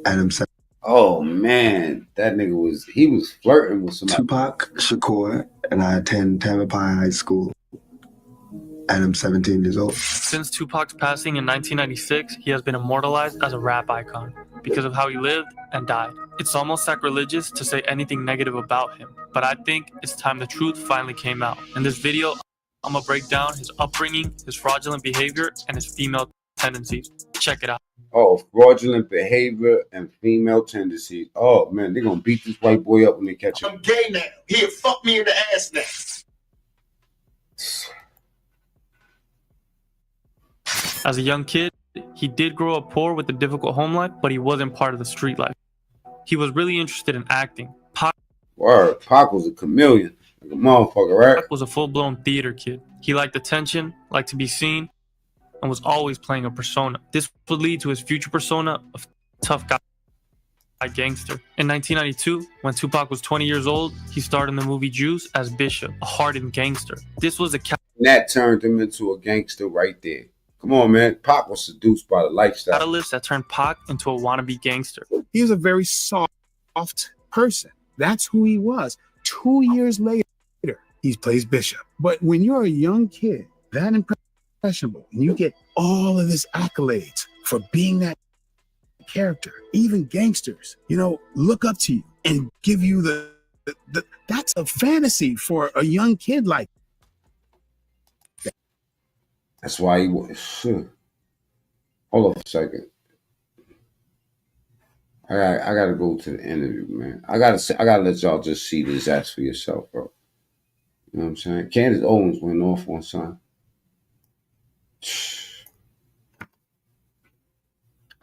Speaker 17: And I'm
Speaker 1: oh man, that nigga he was flirting with somebody.
Speaker 17: Tupac Shakur, and I attend Tamalpais High School. And I'm 17 years old.
Speaker 20: Since Tupac's passing in 1996, he has been immortalized as a rap icon because of how he lived and died. It's almost sacrilegious to say anything negative about him, but I think it's time the truth finally came out. In this video, I'm gonna break down his upbringing, his fraudulent behavior, and his female tendencies. Check it out.
Speaker 1: Oh, fraudulent behavior and female tendencies. Oh man, they're gonna beat this white boy up when they catch him.
Speaker 12: I'm gay now. He'll fuck me in the ass now.
Speaker 20: As a young kid, he did grow up poor with a difficult home life, but he wasn't part of the street life. He was really interested in acting. Pac
Speaker 1: was a chameleon, like a motherfucker, right?
Speaker 20: Pac was a full-blown theater kid. He liked attention, liked to be seen, and was always playing a persona. This would lead to his future persona of tough guy gangster. In 1992, when Tupac was 20 years old, he starred in the movie Juice as Bishop, a hardened gangster. This was a
Speaker 1: that turned him into a gangster right there. Come on, man. Pac was seduced by the lifestyle.
Speaker 20: Catalyst that turned Pac into a wannabe gangster.
Speaker 21: He was a very soft person. That's who he was. 2 years later, he plays Bishop. But when you're a young kid, that impressionable, and you get all of this accolades for being that character, even gangsters, you know, look up to you and give you the that's a fantasy for a young kid like that.
Speaker 1: That's why he was. Hold on a second. I gotta go to the interview, man. I gotta let y'all just see this ass for yourself, bro. You know what I'm saying? Candace Owens went off on son.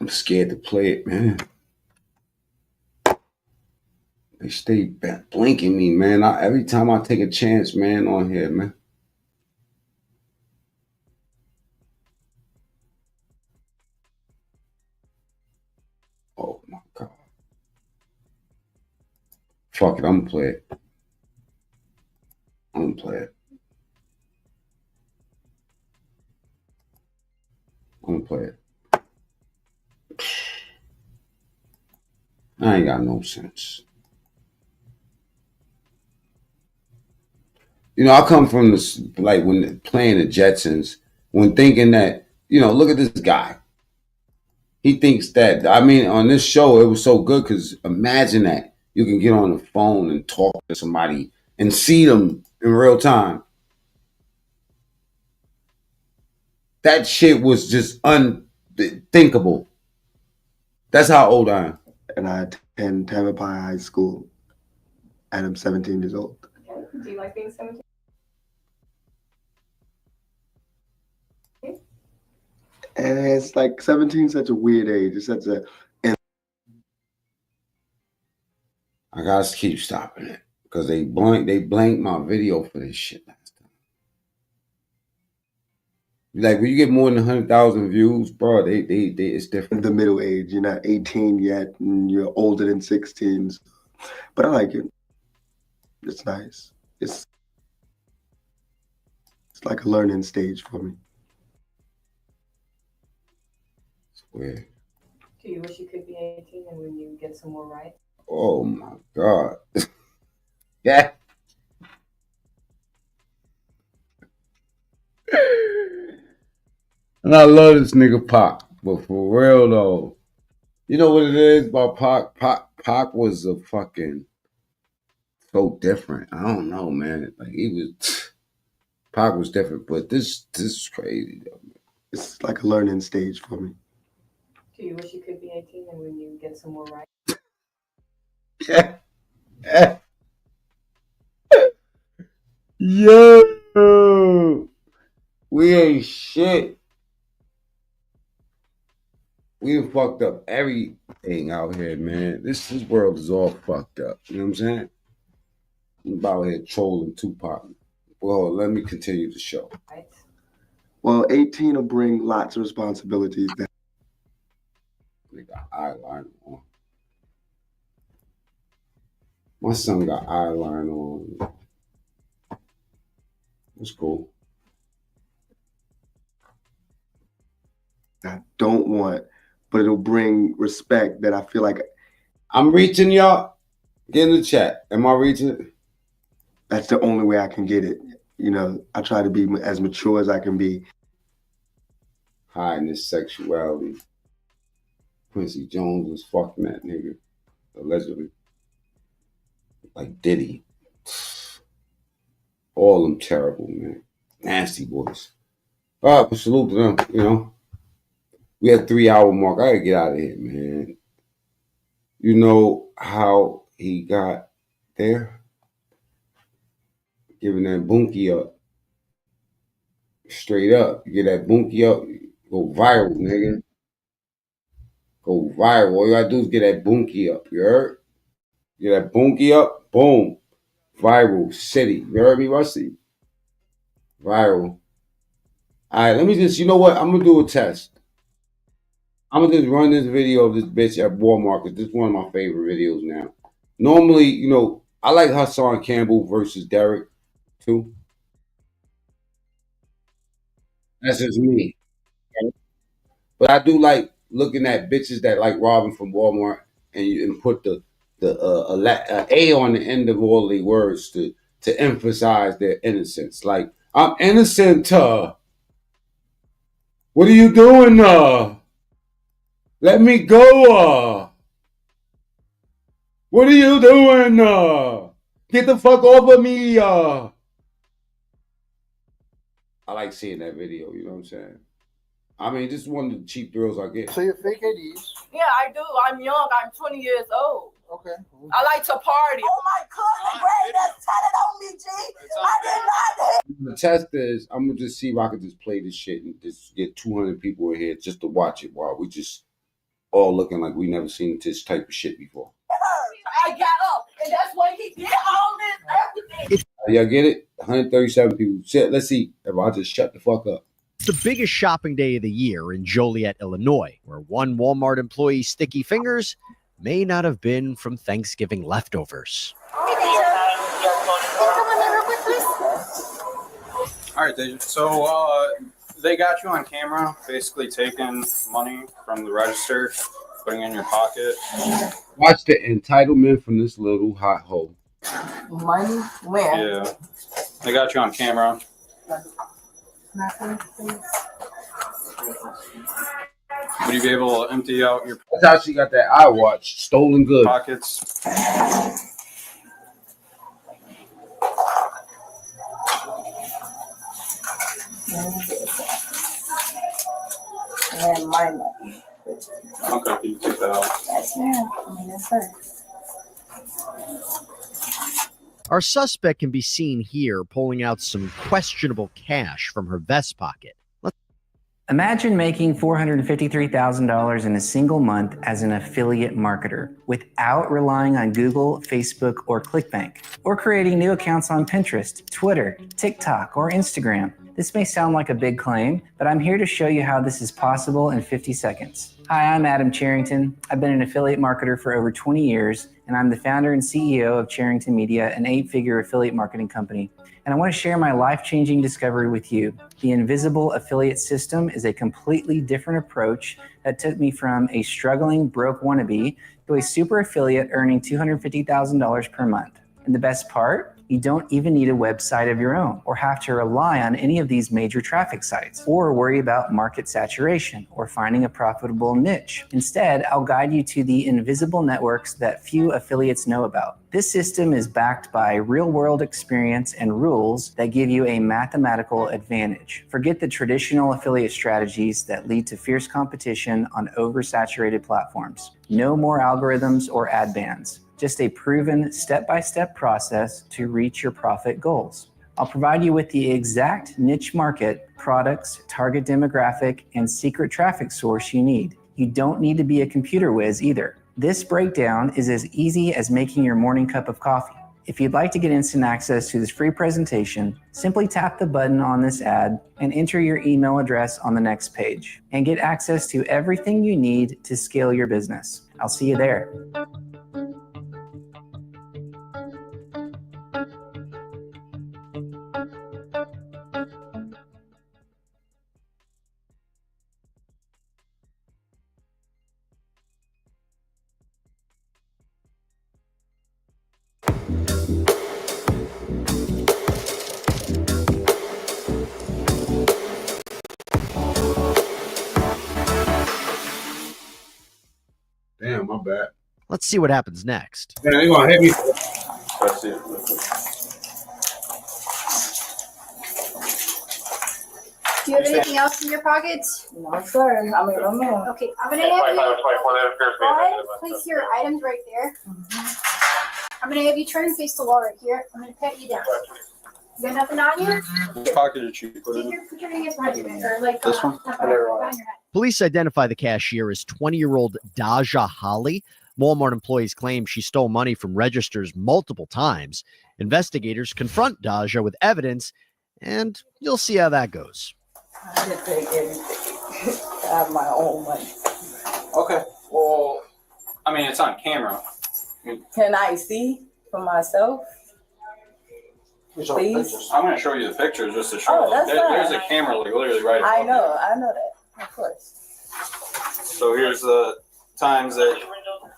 Speaker 1: I'm scared to play it, man. They stay blinking me, man. Every time I take a chance, man, on here, man. Oh my God. Fuck it, I'm gonna play it. I'm gonna play it. I'm gonna play it. I ain't got no sense. You know, I come from this, like when playing the Jetsons, when thinking that, you know, look at this guy. He thinks that, I mean, on this show, it was so good because imagine that. You can get on the phone and talk to somebody and see them in real time. That shit was just unthinkable. That's how old I am.
Speaker 17: And I attend Tamalpais High School, and I'm 17 years old.
Speaker 9: Do you like being 17?
Speaker 17: And it's like 17 is such a weird age. It's such a.
Speaker 1: I gotta keep stopping it because they blanked my video for this shit last time. Like when you get more than 100,000 views, bro, they it's different.
Speaker 17: The middle age, you're not 18 yet, and you're older than 16. But I like it. It's nice. It's like a learning stage for me.
Speaker 1: It's weird.
Speaker 6: Do you wish you could be 18 and when you get some more rights?
Speaker 1: Oh my God. Yeah. And I love this nigga Pac, but for real though, you know what it is about Pac? Pac was a fucking so different. I don't know, man. Like Pac was different, but this is crazy though.
Speaker 17: It's like a learning stage for me.
Speaker 6: Do you wish you could be 18 and when you get some more rights?
Speaker 1: Yo, we ain't shit. We done fucked up everything out here, man. This world is all fucked up. You know what I'm saying? I'm about here trolling Tupac. Well, let me continue the show.
Speaker 17: Well, 18 will bring lots of responsibilities.
Speaker 1: They got eyeliner on. My son got eyeliner on. That's cool.
Speaker 17: I don't want, but it'll bring respect that I feel like
Speaker 1: I'm reaching, y'all. Get in the chat. Am I reaching it?
Speaker 17: That's the only way I can get it. You know, I try to be as mature as I can be.
Speaker 1: Hiding his sexuality. Quincy Jones was fucking that nigga, allegedly. Like Diddy. All them terrible, man. Nasty boys. All right, but salute to them, you know. We had 3-hour mark. I gotta get out of here, man. You know how he got there? Giving that bunkie up. Straight up. You get that bunkie up, go viral, nigga. Go viral. All you gotta do is get that bunkie up, you heard? Get that bunkie up, boom. Viral city. You heard me, Rusty? Viral. All right, let me just, you know what? I'm gonna do a test. I'm gonna just run this video of this bitch at Walmart because this is one of my favorite videos now. Normally, you know, I like Hassan Campbell versus Derek too. That's just me. But I do like looking at bitches that like robbing from Walmart and put the A on the end of all the words to emphasize their innocence. Like, I'm innocent. What are you doing? Let me go. What are you doing? Get the fuck off of me. I like seeing that video. You know what I'm saying? I mean, this is one of the cheap thrills I get.
Speaker 7: So you fake IDs?
Speaker 26: Yeah, I do. I'm young. I'm 20 years old.
Speaker 7: Okay.
Speaker 26: I like to party. Oh my cousin, Gray, that's telling on me, G. I did not.
Speaker 1: The test is, I'm gonna just see if I can just play this shit and just get 200 people in here just to watch it while we just all looking like we never seen this type of shit before.
Speaker 26: I got up, and that's when he did all this, everything.
Speaker 1: Y'all get it? 137 people. Shit, let's see if I just shut the fuck up.
Speaker 22: It's the biggest shopping day of the year in Joliet, Illinois, where one Walmart employee's sticky fingers may not have been from Thanksgiving leftovers.
Speaker 23: All right, so they got you on camera, basically taking money from the register, putting it in your pocket.
Speaker 1: Watch the entitlement from this little hot hole.
Speaker 26: Money? Where?
Speaker 23: Yeah, they got you on camera. Would you be able to empty out your
Speaker 1: That's how she got that iWatch, stolen goods.
Speaker 23: pockets?
Speaker 26: And my money.
Speaker 23: Okay, can you take that out?
Speaker 26: Yes, ma'am. Yes, sir.
Speaker 22: Our suspect can be seen here pulling out some questionable cash from her vest pocket.
Speaker 24: Imagine making $453,000 in a single month as an affiliate marketer without relying on Google, Facebook, or ClickBank, or creating new accounts on Pinterest, Twitter, TikTok, or Instagram. This may sound like a big claim, but I'm here to show you how this is possible in 50 seconds. Hi, I'm Adam Charrington. I've been an affiliate marketer for over 20 years, and I'm the founder and CEO of Charrington Media, an 8-figure affiliate marketing company. And I want to share my life-changing discovery with you. The invisible affiliate system is a completely different approach that took me from a struggling broke wannabe to a super affiliate earning $250,000 per month. And the best part? You don't even need a website of your own or have to rely on any of these major traffic sites or worry about market saturation or finding a profitable niche. Instead, I'll guide you to the invisible networks that few affiliates know about. This system is backed by real-world experience and rules that give you a mathematical advantage. Forget the traditional affiliate strategies that lead to fierce competition on oversaturated platforms. No more algorithms or ad bans. Just a proven step-by-step process to reach your profit goals. I'll provide you with the exact niche market, products, target demographic, and secret traffic source you need. You don't need to be a computer whiz either. This breakdown is as easy as making your morning cup of coffee. If you'd like to get instant access to this free presentation, simply tap the button on this ad and enter your email address on the next page and get access to everything you need to scale your business. I'll see you there.
Speaker 1: Damn, my bad.
Speaker 22: Let's see what happens next.
Speaker 1: Damn, they gonna hit me.
Speaker 12: That's it.
Speaker 9: Do you have anything else in your pockets?
Speaker 26: No, sir. I mean, no.
Speaker 9: Okay, I'm gonna have you, go ahead, place your items right there. I'm gonna have you turn and face the wall right here. I'm gonna pat you down. You got nothing on you?
Speaker 23: What pocket did you put it in?
Speaker 9: Put your hands behind your head, or like,
Speaker 23: This one?
Speaker 9: behind your head.
Speaker 22: Police identify the cashier as 20-year-old Daja Holly. Walmart employees claim she stole money from registers multiple times. Investigators confront Daja with evidence, and you'll see how that goes.
Speaker 26: I didn't take anything. I have my own money.
Speaker 23: Okay, well, I mean, it's on camera.
Speaker 26: Can I see for myself? Please?
Speaker 23: I'm going to show you the pictures just to show
Speaker 26: Oh, that's
Speaker 23: there's
Speaker 26: fine.
Speaker 23: a camera like literally right above
Speaker 26: I
Speaker 23: you.
Speaker 26: know that. Of course.
Speaker 23: So here's the times that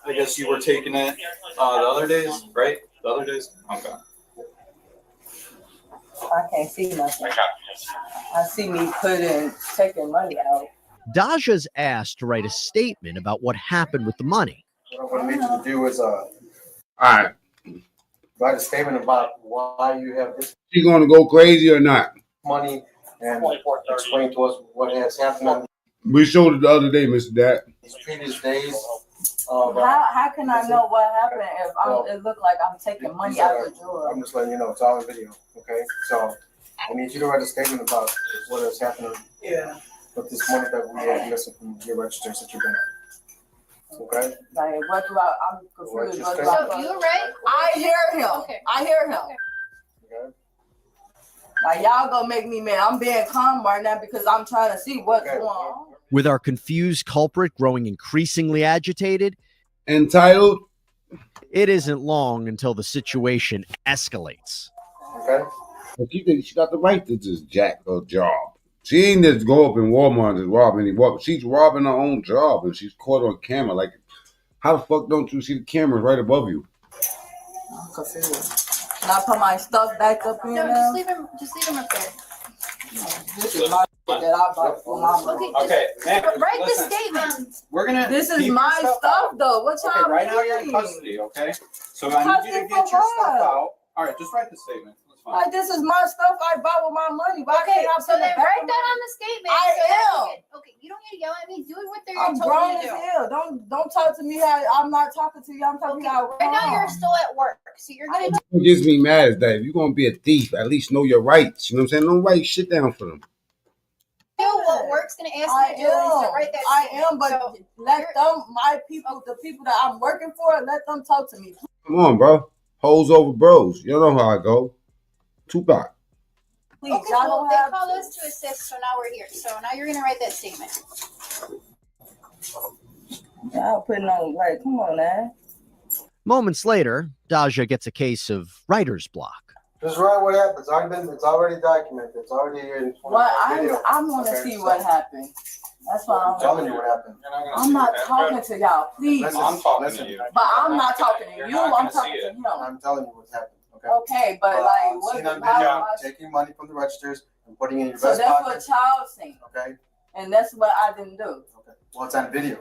Speaker 23: I guess you were taking it the other days, right? The other days? Okay.
Speaker 26: I can't see nothing. I see me taking money out.
Speaker 22: Daja's asked to write a statement about what happened with the money.
Speaker 18: What I need you to do is
Speaker 1: All right.
Speaker 18: write a statement about why you have this
Speaker 1: She gonna go crazy or not?
Speaker 18: money and explain to us what has happened on
Speaker 1: We showed it the other day, Mr. Dad.
Speaker 18: these previous days.
Speaker 26: How can I know what happened if it looked like I'm taking money out of the drawer?
Speaker 18: I'm just letting you know it's all in video, okay? So I need you to write a statement about what has happened with this money that we have missing from your registers that you've been on. Okay?
Speaker 26: Like, what do I'm confused. What do
Speaker 9: So you right?
Speaker 26: I hear him.
Speaker 9: Okay.
Speaker 26: I hear him.
Speaker 18: Okay?
Speaker 26: Like, y'all gonna make me mad. I'm being calm right now because I'm trying to see what's going on.
Speaker 22: With our confused culprit growing increasingly agitated,
Speaker 1: Entitled.
Speaker 22: it isn't long until the situation escalates.
Speaker 18: Okay?
Speaker 1: But she thinks she got the right to just jack her job. She ain't just go up in Walmart and just rob anyone. She's robbing her own job and she's caught on camera. Like, how the fuck don't you see the cameras right above you?
Speaker 26: I'm confused. Can I put my stuff back up here
Speaker 9: No,
Speaker 26: now?
Speaker 9: just leave him up there.
Speaker 26: This is my that I bought for my money.
Speaker 23: Okay, man,
Speaker 9: Write the
Speaker 23: listen.
Speaker 9: statement.
Speaker 23: We're gonna.
Speaker 26: This is
Speaker 23: keep
Speaker 26: my
Speaker 23: your
Speaker 26: stuff
Speaker 23: out.
Speaker 26: though. What y'all
Speaker 23: Okay, right now you're in
Speaker 26: mean?
Speaker 23: custody, okay? So I need you to get your stuff out. All right, just write the statement. That's fine.
Speaker 26: Like, this is my stuff I bought with my money. Why
Speaker 9: Okay,
Speaker 26: can't I
Speaker 9: so
Speaker 26: put
Speaker 9: then
Speaker 26: it back
Speaker 9: write
Speaker 26: on
Speaker 9: that
Speaker 26: my-
Speaker 9: on the statement.
Speaker 26: I
Speaker 9: so that
Speaker 26: am.
Speaker 9: you can- Okay, you don't need to yell at me. Do what they're
Speaker 26: I'm
Speaker 9: told
Speaker 26: grown
Speaker 9: you
Speaker 26: as
Speaker 9: to do.
Speaker 26: hell. Don't talk to me how I'm not talking to you. I'm talking to you how
Speaker 9: Right now you're still at work, so you're gonna
Speaker 1: What gets me mad is that if you're gonna be a thief, at least know your rights. You know what I'm saying? Don't write shit down for them.
Speaker 9: do what work's gonna ask
Speaker 26: I
Speaker 9: you to do. Is to
Speaker 26: am.
Speaker 9: write that
Speaker 26: I
Speaker 9: statement.
Speaker 26: am, but
Speaker 9: So
Speaker 26: let them, my people, the people that I'm working for, let them talk to me.
Speaker 1: Come on, bro. Hoes over bros. You don't know how I go. Tupac.
Speaker 26: Please,
Speaker 9: Okay,
Speaker 26: y'all
Speaker 9: well,
Speaker 26: don't
Speaker 9: they
Speaker 26: have
Speaker 9: called
Speaker 26: to.
Speaker 9: us to assist, so now we're here. So now you're gonna write that statement.
Speaker 26: Y'all putting on, like, come on, man.
Speaker 22: Moments later, Daja gets a case of writer's block.
Speaker 18: Just write what happened. It's already documented. It's already in
Speaker 26: What
Speaker 18: video.
Speaker 26: I want to
Speaker 18: Okay,
Speaker 26: see
Speaker 18: so
Speaker 26: what happened. That's why
Speaker 18: I'm telling you what happened.
Speaker 26: I'm not talking to y'all, please.
Speaker 18: Listen, I'm talking to you.
Speaker 26: But I'm not talking to you. I'm talking to him.
Speaker 18: I'm telling you what's happened. Okay.
Speaker 26: Okay, but like, what?
Speaker 18: Seen on
Speaker 26: How
Speaker 18: video,
Speaker 26: am I-
Speaker 18: taking money from the registers and putting it in your
Speaker 26: So
Speaker 18: vest
Speaker 26: that's
Speaker 18: pocket.
Speaker 26: what child seen,
Speaker 18: Okay.
Speaker 26: and that's what I didn't do.
Speaker 18: Okay. Well, it's on video.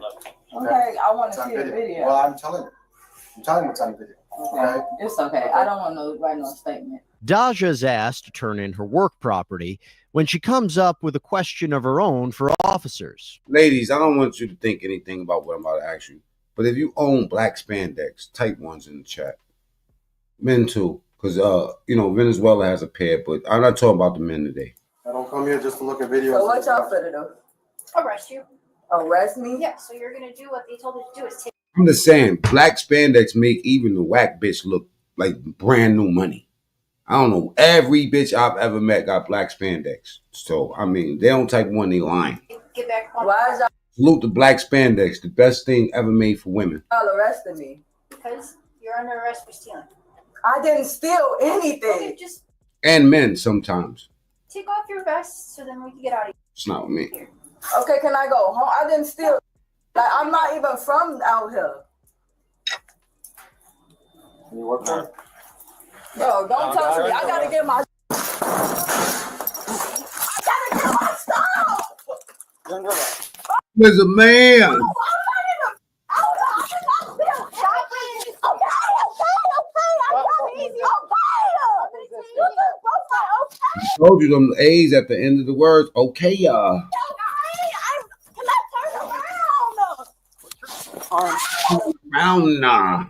Speaker 26: Okay, I want
Speaker 18: It's
Speaker 26: to
Speaker 18: on
Speaker 26: see the video.
Speaker 18: Well, I'm telling you. I'm telling you what's on video.
Speaker 26: Okay, it's okay. I don't want to write no statement.
Speaker 22: Daja is asked to turn in her work property when she comes up with a question of her own for officers.
Speaker 1: Ladies, I don't want you to think anything about what I'm about to ask you, but if you own black spandex, type ones in the chat. Men too, because Venezuela has a pair, but I'm not talking about the men today.
Speaker 18: I don't come here just to look at videos.
Speaker 26: So what y'all finna do?
Speaker 9: Arrest you.
Speaker 26: Arrest me?
Speaker 9: Yeah, so you're gonna do what they told you to do is take.
Speaker 1: I'm just saying, black spandex make even the whack bitch look like brand new money. I don't know. Every bitch I've ever met got black spandex. So, I mean, they don't type one, they lying.
Speaker 9: Get back on.
Speaker 26: Why is
Speaker 1: Salute the black spandex, the best thing ever made for women.
Speaker 26: y'all arresting me?
Speaker 9: Because you're under arrest for stealing.
Speaker 26: I didn't steal anything.
Speaker 9: Okay, just
Speaker 1: And men sometimes.
Speaker 9: take off your vest so then we can get out of
Speaker 1: It's not with me.
Speaker 9: here.
Speaker 26: Okay, can I go home? I didn't steal. Like, I'm not even from out here.
Speaker 18: Can you work for it?
Speaker 26: Bro, don't touch me. I gotta get my. I gotta get my stuff.
Speaker 18: You're under arrest.
Speaker 1: There's a man. I told you them A's at the end of the words. Okay, y'all. Round nah.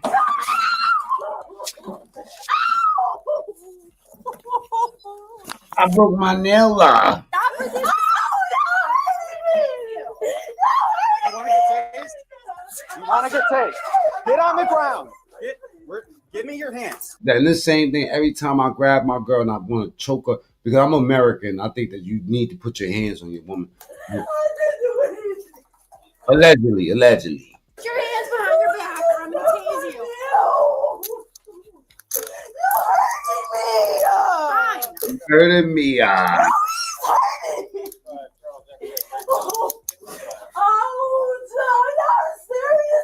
Speaker 1: I broke my nail off.
Speaker 18: You want to get tased? Get on the ground. Give me your hands.
Speaker 1: And this same thing every time I grab my girl and I want to choke her because I'm American. I think that you need to put your hands on your woman. Allegedly.
Speaker 9: Put your hands behind your back or I'm gonna tase you. Fine.
Speaker 1: Hurting me.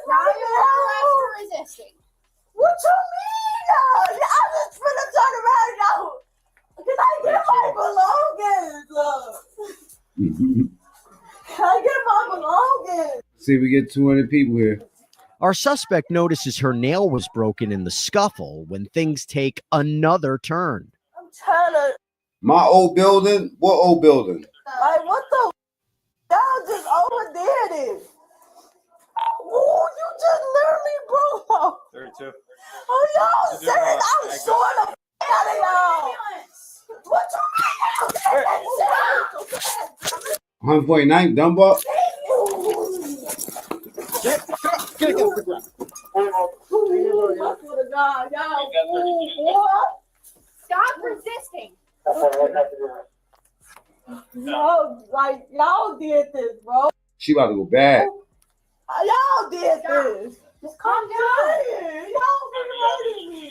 Speaker 9: Now you're arrested for resisting.
Speaker 26: What you mean? I'm just finna turn around now. Can I get my belongings? Can I get my belongings?
Speaker 1: See, we get 200 people here.
Speaker 22: Our suspect notices her nail was broken in the scuffle when things take another turn.
Speaker 26: I'm trying to.
Speaker 1: My old building? What old building?
Speaker 26: Like, what the? Y'all just overdid it. Oh, you just literally broke off.
Speaker 18: 32.
Speaker 26: Oh, y'all serious? I'm showing the out of y'all. What you mean?
Speaker 1: 149 Dunbar?
Speaker 18: Get off the ground.
Speaker 26: I swear to God, y'all fool, what?
Speaker 9: Stop resisting.
Speaker 26: Y'all did this, bro.
Speaker 1: She about to go bad.
Speaker 26: Y'all did this.
Speaker 9: Just calm down.
Speaker 26: Y'all been hurting me.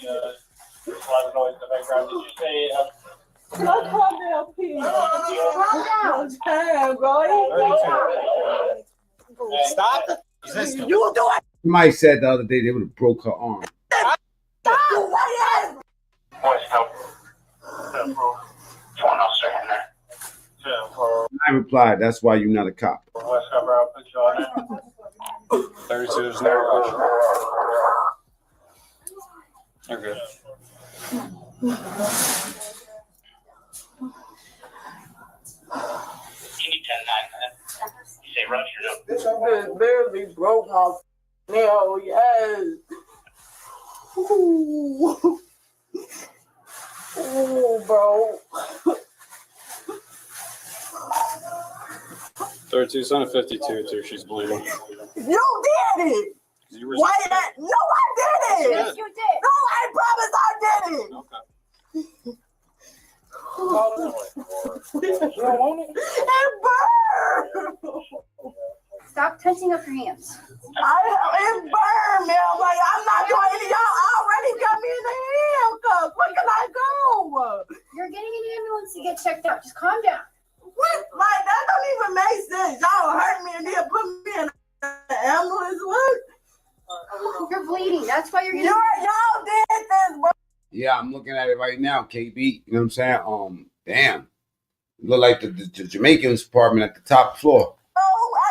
Speaker 26: Can I calm down, please?
Speaker 9: Calm down.
Speaker 26: Damn, bro.
Speaker 18: Stop.
Speaker 26: You do it.
Speaker 1: Somebody said the other day they would have broke her arm.
Speaker 26: Stop.
Speaker 1: I replied, that's why you're not a cop.
Speaker 18: 32 is no rush. You're good.
Speaker 26: This barely broke my nail, yes. Ooh. Ooh, bro.
Speaker 18: 32, son of 52 too. She's bleeding.
Speaker 26: You did it. Why that? No, I did it.
Speaker 9: Yes, you did.
Speaker 26: No, I promise I did it.
Speaker 18: Okay.
Speaker 26: It burned.
Speaker 9: Stop tensing up your hands.
Speaker 26: It burned, man. Like, I'm not doing any. Y'all already got me in the handcuffs. Where can I go?
Speaker 9: You're getting an ambulance to get checked out. Just calm down.
Speaker 26: What? Like, that don't even make sense. Y'all hurt me and then put me in an ambulance. What?
Speaker 9: You're bleeding. That's why you're getting.
Speaker 26: Y'all did this, bro.
Speaker 1: Yeah, I'm looking at it right now, KB. You know what I'm saying? Damn. Look like the Jamaicans apartment at the top floor.
Speaker 9: Why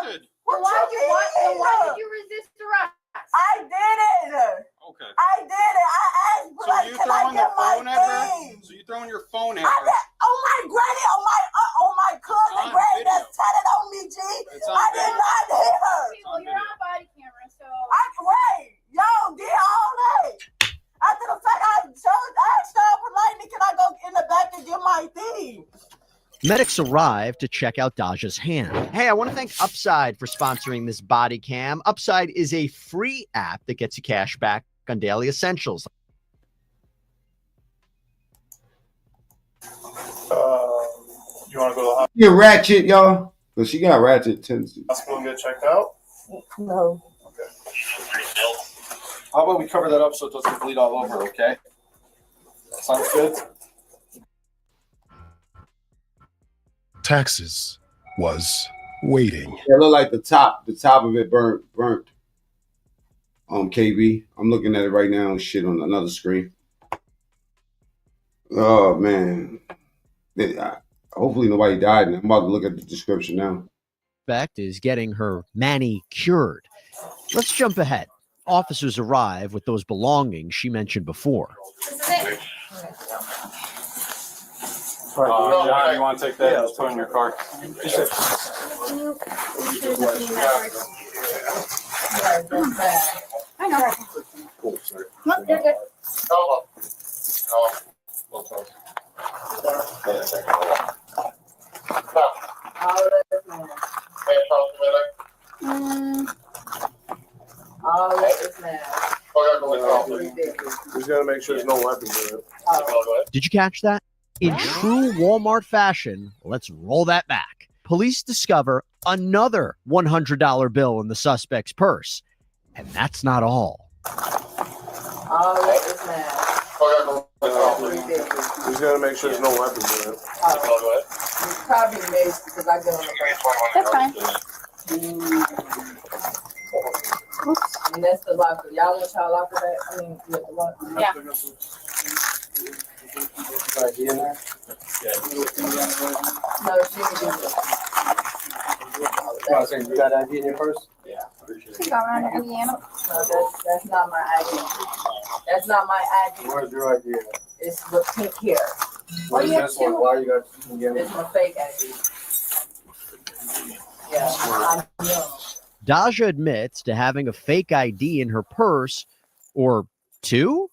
Speaker 9: did you resist arrest?
Speaker 26: I did it.
Speaker 23: Okay.
Speaker 26: I did it. I asked,
Speaker 23: So
Speaker 26: like,
Speaker 23: you
Speaker 26: can I
Speaker 23: throwing the
Speaker 26: get my
Speaker 23: phone at her?
Speaker 26: thing?
Speaker 23: So you throwing your phone at
Speaker 26: I
Speaker 23: her?
Speaker 26: did, on my granny, on my cousin
Speaker 23: on
Speaker 26: granny
Speaker 23: video.
Speaker 26: that's tatted on me, G.
Speaker 23: It's on
Speaker 26: I did
Speaker 23: video.
Speaker 26: not hit her.
Speaker 9: Well, you're on body camera, so.
Speaker 26: Right. Y'all did all that. After the fact, I asked her politely, can I go in the back and get my thing?
Speaker 22: Medics arrived to check out Daja's hand. Hey, I want to thank Upside for sponsoring this body cam. Upside is a free app that gets you cash back on daily essentials.
Speaker 2: You want to go to the hospital?
Speaker 1: Get ratchet, y'all. Because she got ratchet tendencies.
Speaker 2: And get checked out?
Speaker 26: No.
Speaker 2: How about we cover that up so it doesn't bleed all over, okay? Sounds good?
Speaker 21: Taxes was waiting.
Speaker 1: Yeah, it look like the top of it burnt. KB. I'm looking at it right now and shit on another screen. Oh man. Hopefully nobody died. I'm about to look at the description now.
Speaker 22: Suspect is getting her manicured. Let's jump ahead. Officers arrive with those belongings she mentioned before.
Speaker 23: You want to take that? Just put it in your car.
Speaker 9: I know. Look, they're good.
Speaker 2: He's got to make sure there's no weapons in it.
Speaker 22: Did you catch that? In true Walmart fashion, let's roll that back. Police discover another $100 bill in the suspect's purse. And that's not all.
Speaker 2: He's got to make sure there's no weapons in it.
Speaker 26: Probably mace because I get on the bus.
Speaker 9: That's fine.
Speaker 26: And that's the locker. Y'all want y'all locker back? I mean, the locker.
Speaker 9: Yeah.
Speaker 26: No, she can do that.
Speaker 18: You got ID in your purse?
Speaker 26: Yeah.
Speaker 9: She got around to Indiana.
Speaker 26: No, that's not my ID. That's not my ID.
Speaker 18: Where's your ID?
Speaker 26: It's what pink hair.
Speaker 18: What is this one? Why you got?
Speaker 26: It's my fake ID. Yeah, I know.
Speaker 22: Daja admits to having a fake ID in her purse, or two?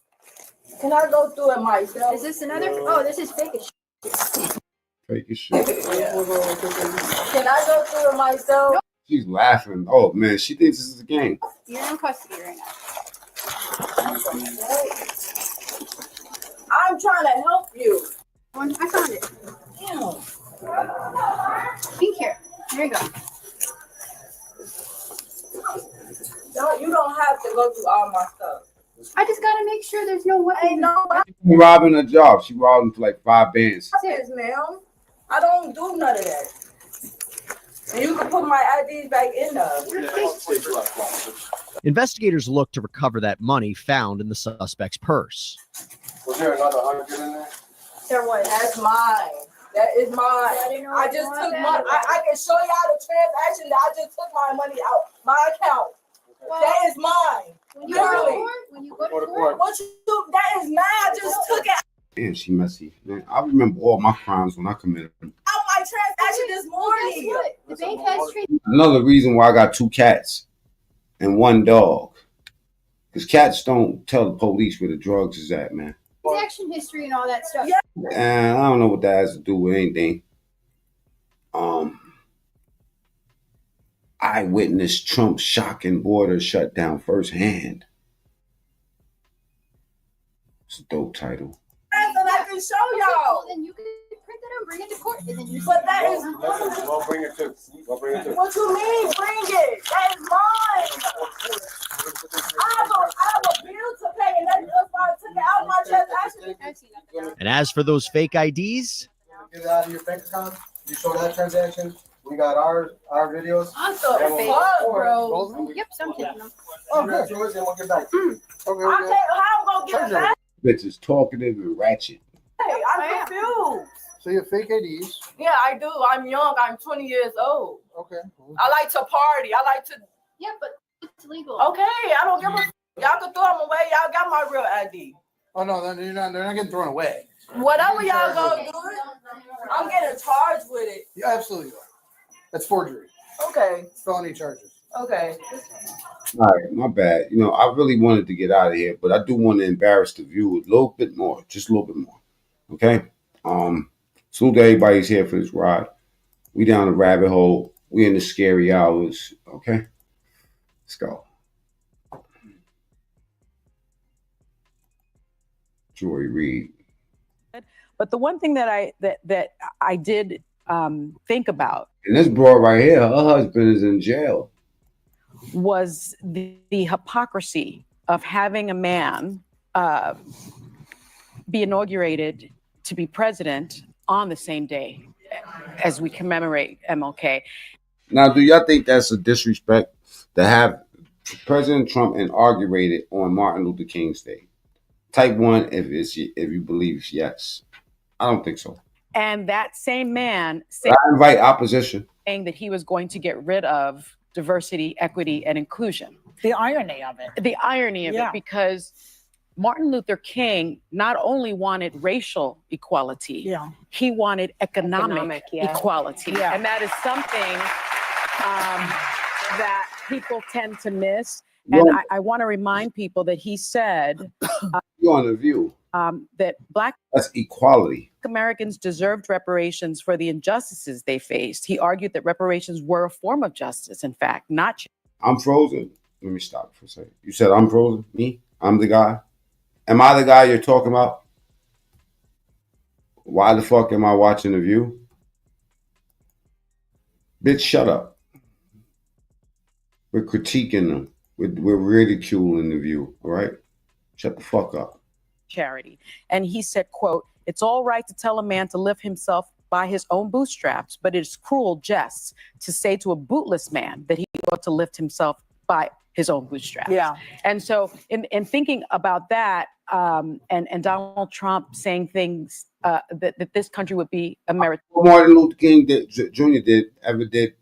Speaker 26: Can I go through it myself?
Speaker 9: Is this another? Oh, this is fake as shit.
Speaker 1: Fake as shit.
Speaker 26: Can I go through it myself?
Speaker 1: She's laughing. Oh man, she thinks this is a game.
Speaker 9: You're in custody right now.
Speaker 26: I'm trying to help you.
Speaker 9: I found it.
Speaker 26: Damn.
Speaker 9: Pink hair. There you go.
Speaker 26: No, you don't have to go through all my stuff.
Speaker 9: I just gotta make sure there's no weapon.
Speaker 26: Ain't no
Speaker 1: Robbing a job. She robbed for like 5 bands.
Speaker 26: weapons, ma'am. I don't do none of that. And you can put my IDs back in there.
Speaker 22: Investigators look to recover that money found in the suspect's purse.
Speaker 2: Was there another 100 in there?
Speaker 9: There was.
Speaker 26: That's mine. That is mine. I just took my. I can show y'all the transaction that I just took my money out my account. That is mine.
Speaker 9: When you go to court, when you go to court,
Speaker 26: What you do? That is mine. I just took it
Speaker 1: Man, she messy. Man, I remember all my crimes when I committed them.
Speaker 26: out my transaction this morning.
Speaker 9: guess what? The bank has treated.
Speaker 1: Another reason why I got 2 cats and 1 dog. Because cats don't tell the police where the drugs is at, man.
Speaker 9: Transaction history and all that stuff.
Speaker 1: And I don't know what that has to do with anything. I witnessed Trump's shocking border shutdown firsthand. It's a dope title.
Speaker 26: And I can show y'all.
Speaker 9: Then bring it to court, and then you.
Speaker 26: But that is.
Speaker 12: We'll bring it to. We'll bring it to.
Speaker 26: What you mean, bring it? That is mine. I have a bill to pay, and that's why I took it out of my transaction.
Speaker 22: And as for those fake IDs,
Speaker 18: Get it out of your bank account. You show that transaction. We got our videos.
Speaker 26: I thought bro.
Speaker 9: Yep, some taking them.
Speaker 18: Oh, good. Yours, and we'll get back to you. Okay.
Speaker 26: I can't. How I'm gonna get it back?
Speaker 1: Bitch is talkative and ratchet.
Speaker 26: Hey, I'm confused.
Speaker 18: So you have fake IDs.
Speaker 26: Yeah, I do. I'm young. I'm 20 years old.
Speaker 18: Okay.
Speaker 26: I like to party. I like to.
Speaker 9: Yeah, but it's legal.
Speaker 26: Okay, I don't give a. Y'all can throw them away. Y'all got my real ID.
Speaker 18: Oh no, then they're not getting thrown away.
Speaker 26: Whatever y'all gonna do, I'm getting charged with it.
Speaker 18: You absolutely are. That's forgery.
Speaker 26: Okay.
Speaker 18: Felony charges.
Speaker 26: Okay.
Speaker 1: All right, my bad. You know, I really wanted to get out of here, but I do want to embarrass the viewer a little bit more, just a little bit more. Okay? Salute to everybody who's here for this ride. We down the rabbit hole. We in the scary hours. Okay? Let's go. Joy Reid.
Speaker 5: But the one thing that I did think about,
Speaker 1: And this broad right here, her husband is in jail.
Speaker 5: was the hypocrisy of having a man be inaugurated to be president on the same day as we commemorate MLK.
Speaker 1: Now, do y'all think that's a disrespect to have President Trump inaugurated on Martin Luther King's Day? Type 1 if you believe yes. I don't think so.
Speaker 5: And that same man
Speaker 1: I invite opposition.
Speaker 5: saying that he was going to get rid of diversity, equity, and inclusion.
Speaker 7: The irony of it.
Speaker 5: The irony of it, because Martin Luther King not only wanted racial equality, he wanted economic equality. And that is something that people tend to miss. And I want to remind people that he said
Speaker 1: You're on the View.
Speaker 5: that Black
Speaker 1: That's equality.
Speaker 5: Americans deserved reparations for the injustices they faced. He argued that reparations were a form of justice, in fact, not.
Speaker 1: I'm frozen. Let me stop for a second. You said I'm frozen? Me? I'm the guy? Am I the guy you're talking about? Why the fuck am I watching The View? Bitch, shut up. We're critiquing them. We're ridiculing The View, all right? Shut the fuck up.
Speaker 5: Charity. And he said, quote, "It's all right to tell a man to lift himself by his own bootstraps, but it's cruel jest to say to a bootless man that he ought to lift himself by his own bootstraps."
Speaker 7: Yeah.
Speaker 5: And so in thinking about that, and Donald Trump saying things that this country would be a merit.
Speaker 1: What Martin Luther King Jr. ever did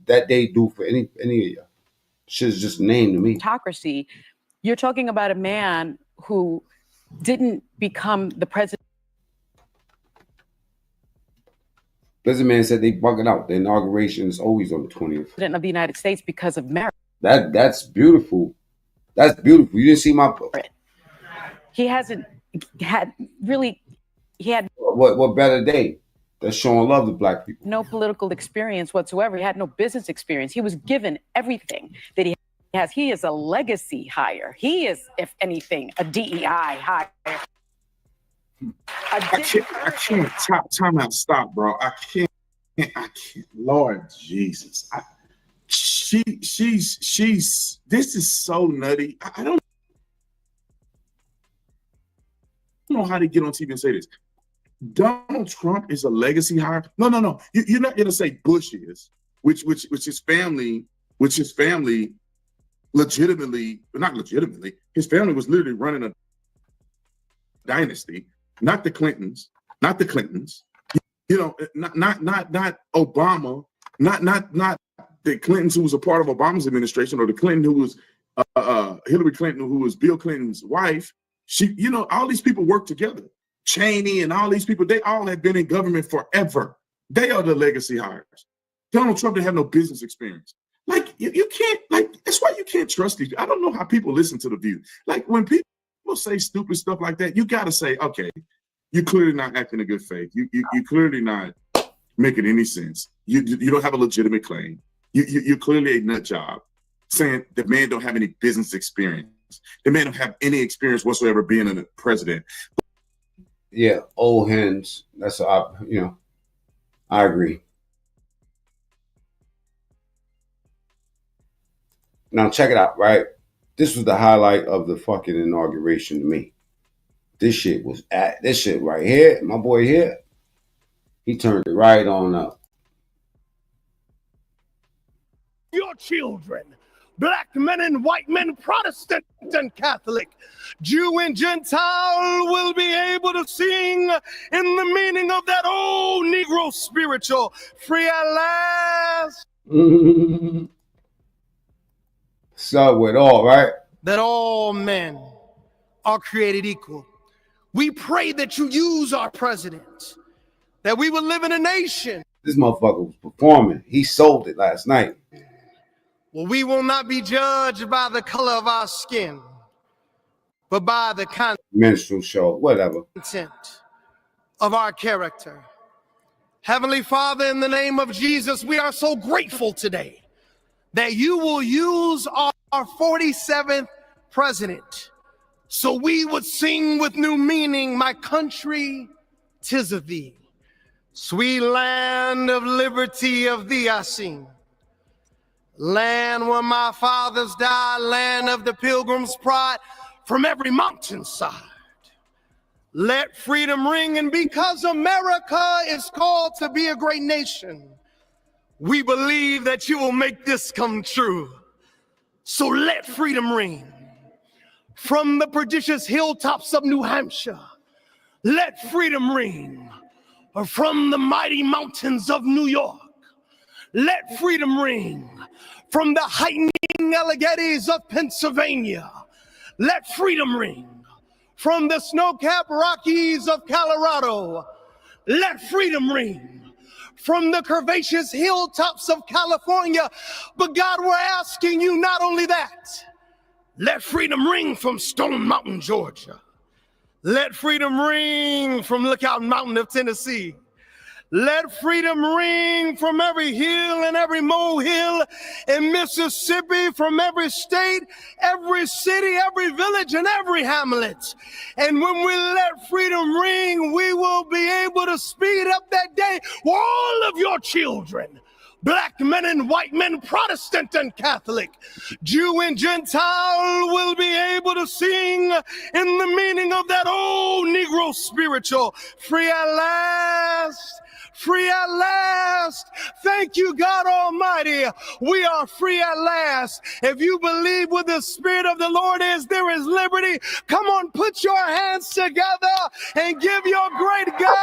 Speaker 1: that day do for any of you? Shit's just a name to me.
Speaker 5: Autocracy, you're talking about a man who didn't become the president.
Speaker 1: This man said they bugging out. The inauguration is always on the 20th.
Speaker 5: President of the United States because of merit.
Speaker 1: That's beautiful. That's beautiful. You didn't see my
Speaker 5: He hasn't had really. He had
Speaker 1: what better day? That's showing love to Black people.
Speaker 5: no political experience whatsoever. He had no business experience. He was given everything that he has. He is a legacy hire. He is, if anything, a DEI hire.
Speaker 21: I can't. Time out. Stop, bro. I can't. Lord Jesus. She's. This is so nutty. I don't know how to get on TV and say this. Donald Trump is a legacy hire. No. You're not gonna say Bush is, which his family, legitimately, not legitimately, his family was literally running a dynasty. Not the Clintons. You know, not Obama. Not the Clintons who was a part of Obama's administration, or the Clinton who was Hillary Clinton, who was Bill Clinton's wife. All these people work together. Cheney and all these people, they all have been in government forever. They are the legacy hires. Donald Trump didn't have no business experience. Like, you can't, that's why you can't trust these. I don't know how people listen to The View. Like, when people say stupid stuff like that, you got to say, okay, you're clearly not acting in good faith. You're clearly not making any sense. You don't have a legitimate claim. You're clearly a nut job saying the man don't have any business experience. The man don't have any experience whatsoever being a president.
Speaker 1: Yeah, old hens. That's I agree. Now check it out, right? This was the highlight of the fucking inauguration to me. This shit right here, my boy here, he turned it right on up.
Speaker 3: Your children, black men and white men, Protestant and Catholic, Jew and Gentile will be able to sing in the meaning of that old Negro spiritual, free at last.
Speaker 1: So with all, right?
Speaker 3: That all men are created equal. We pray that you use our president, that we will live in a nation.
Speaker 1: This motherfucker was performing. He sold it last night.
Speaker 3: Well, we will not be judged by the color of our skin, but by the
Speaker 1: minstrel show, whatever,
Speaker 3: content of our character. Heavenly Father, in the name of Jesus, we are so grateful today that you will use our 47th president so we would sing with new meaning, my country, 'tis of thee. Sweet land of liberty, of thee I sing. Land where my fathers died, land of the pilgrim's pride, from every mountainside. Let freedom ring, and because America is called to be a great nation, we believe that you will make this come true. So let freedom ring. From the prodigious hilltops of New Hampshire, let freedom ring. Or from the mighty mountains of New York, let freedom ring. From the heightening Alleghenies of Pennsylvania, let freedom ring. From the snow-capped Rockies of Colorado, let freedom ring. From the curvaceous hilltops of California, but God, we're asking you not only that, let freedom ring from Stone Mountain, Georgia. Let freedom ring from Lookout Mountain of Tennessee. Let freedom ring from every hill and every molehill in Mississippi, from every state, every city, every village, and every hamlet. And when we let freedom ring, we will be able to speed up that day where all of your children, black men and white men, Protestant and Catholic, Jew and Gentile, will be able to sing in the meaning of that old Negro spiritual, free at last. Free at last. Thank you, God Almighty. We are free at last. If you believe where the Spirit of the Lord is, there is liberty. Come on, put your hands together and give your great God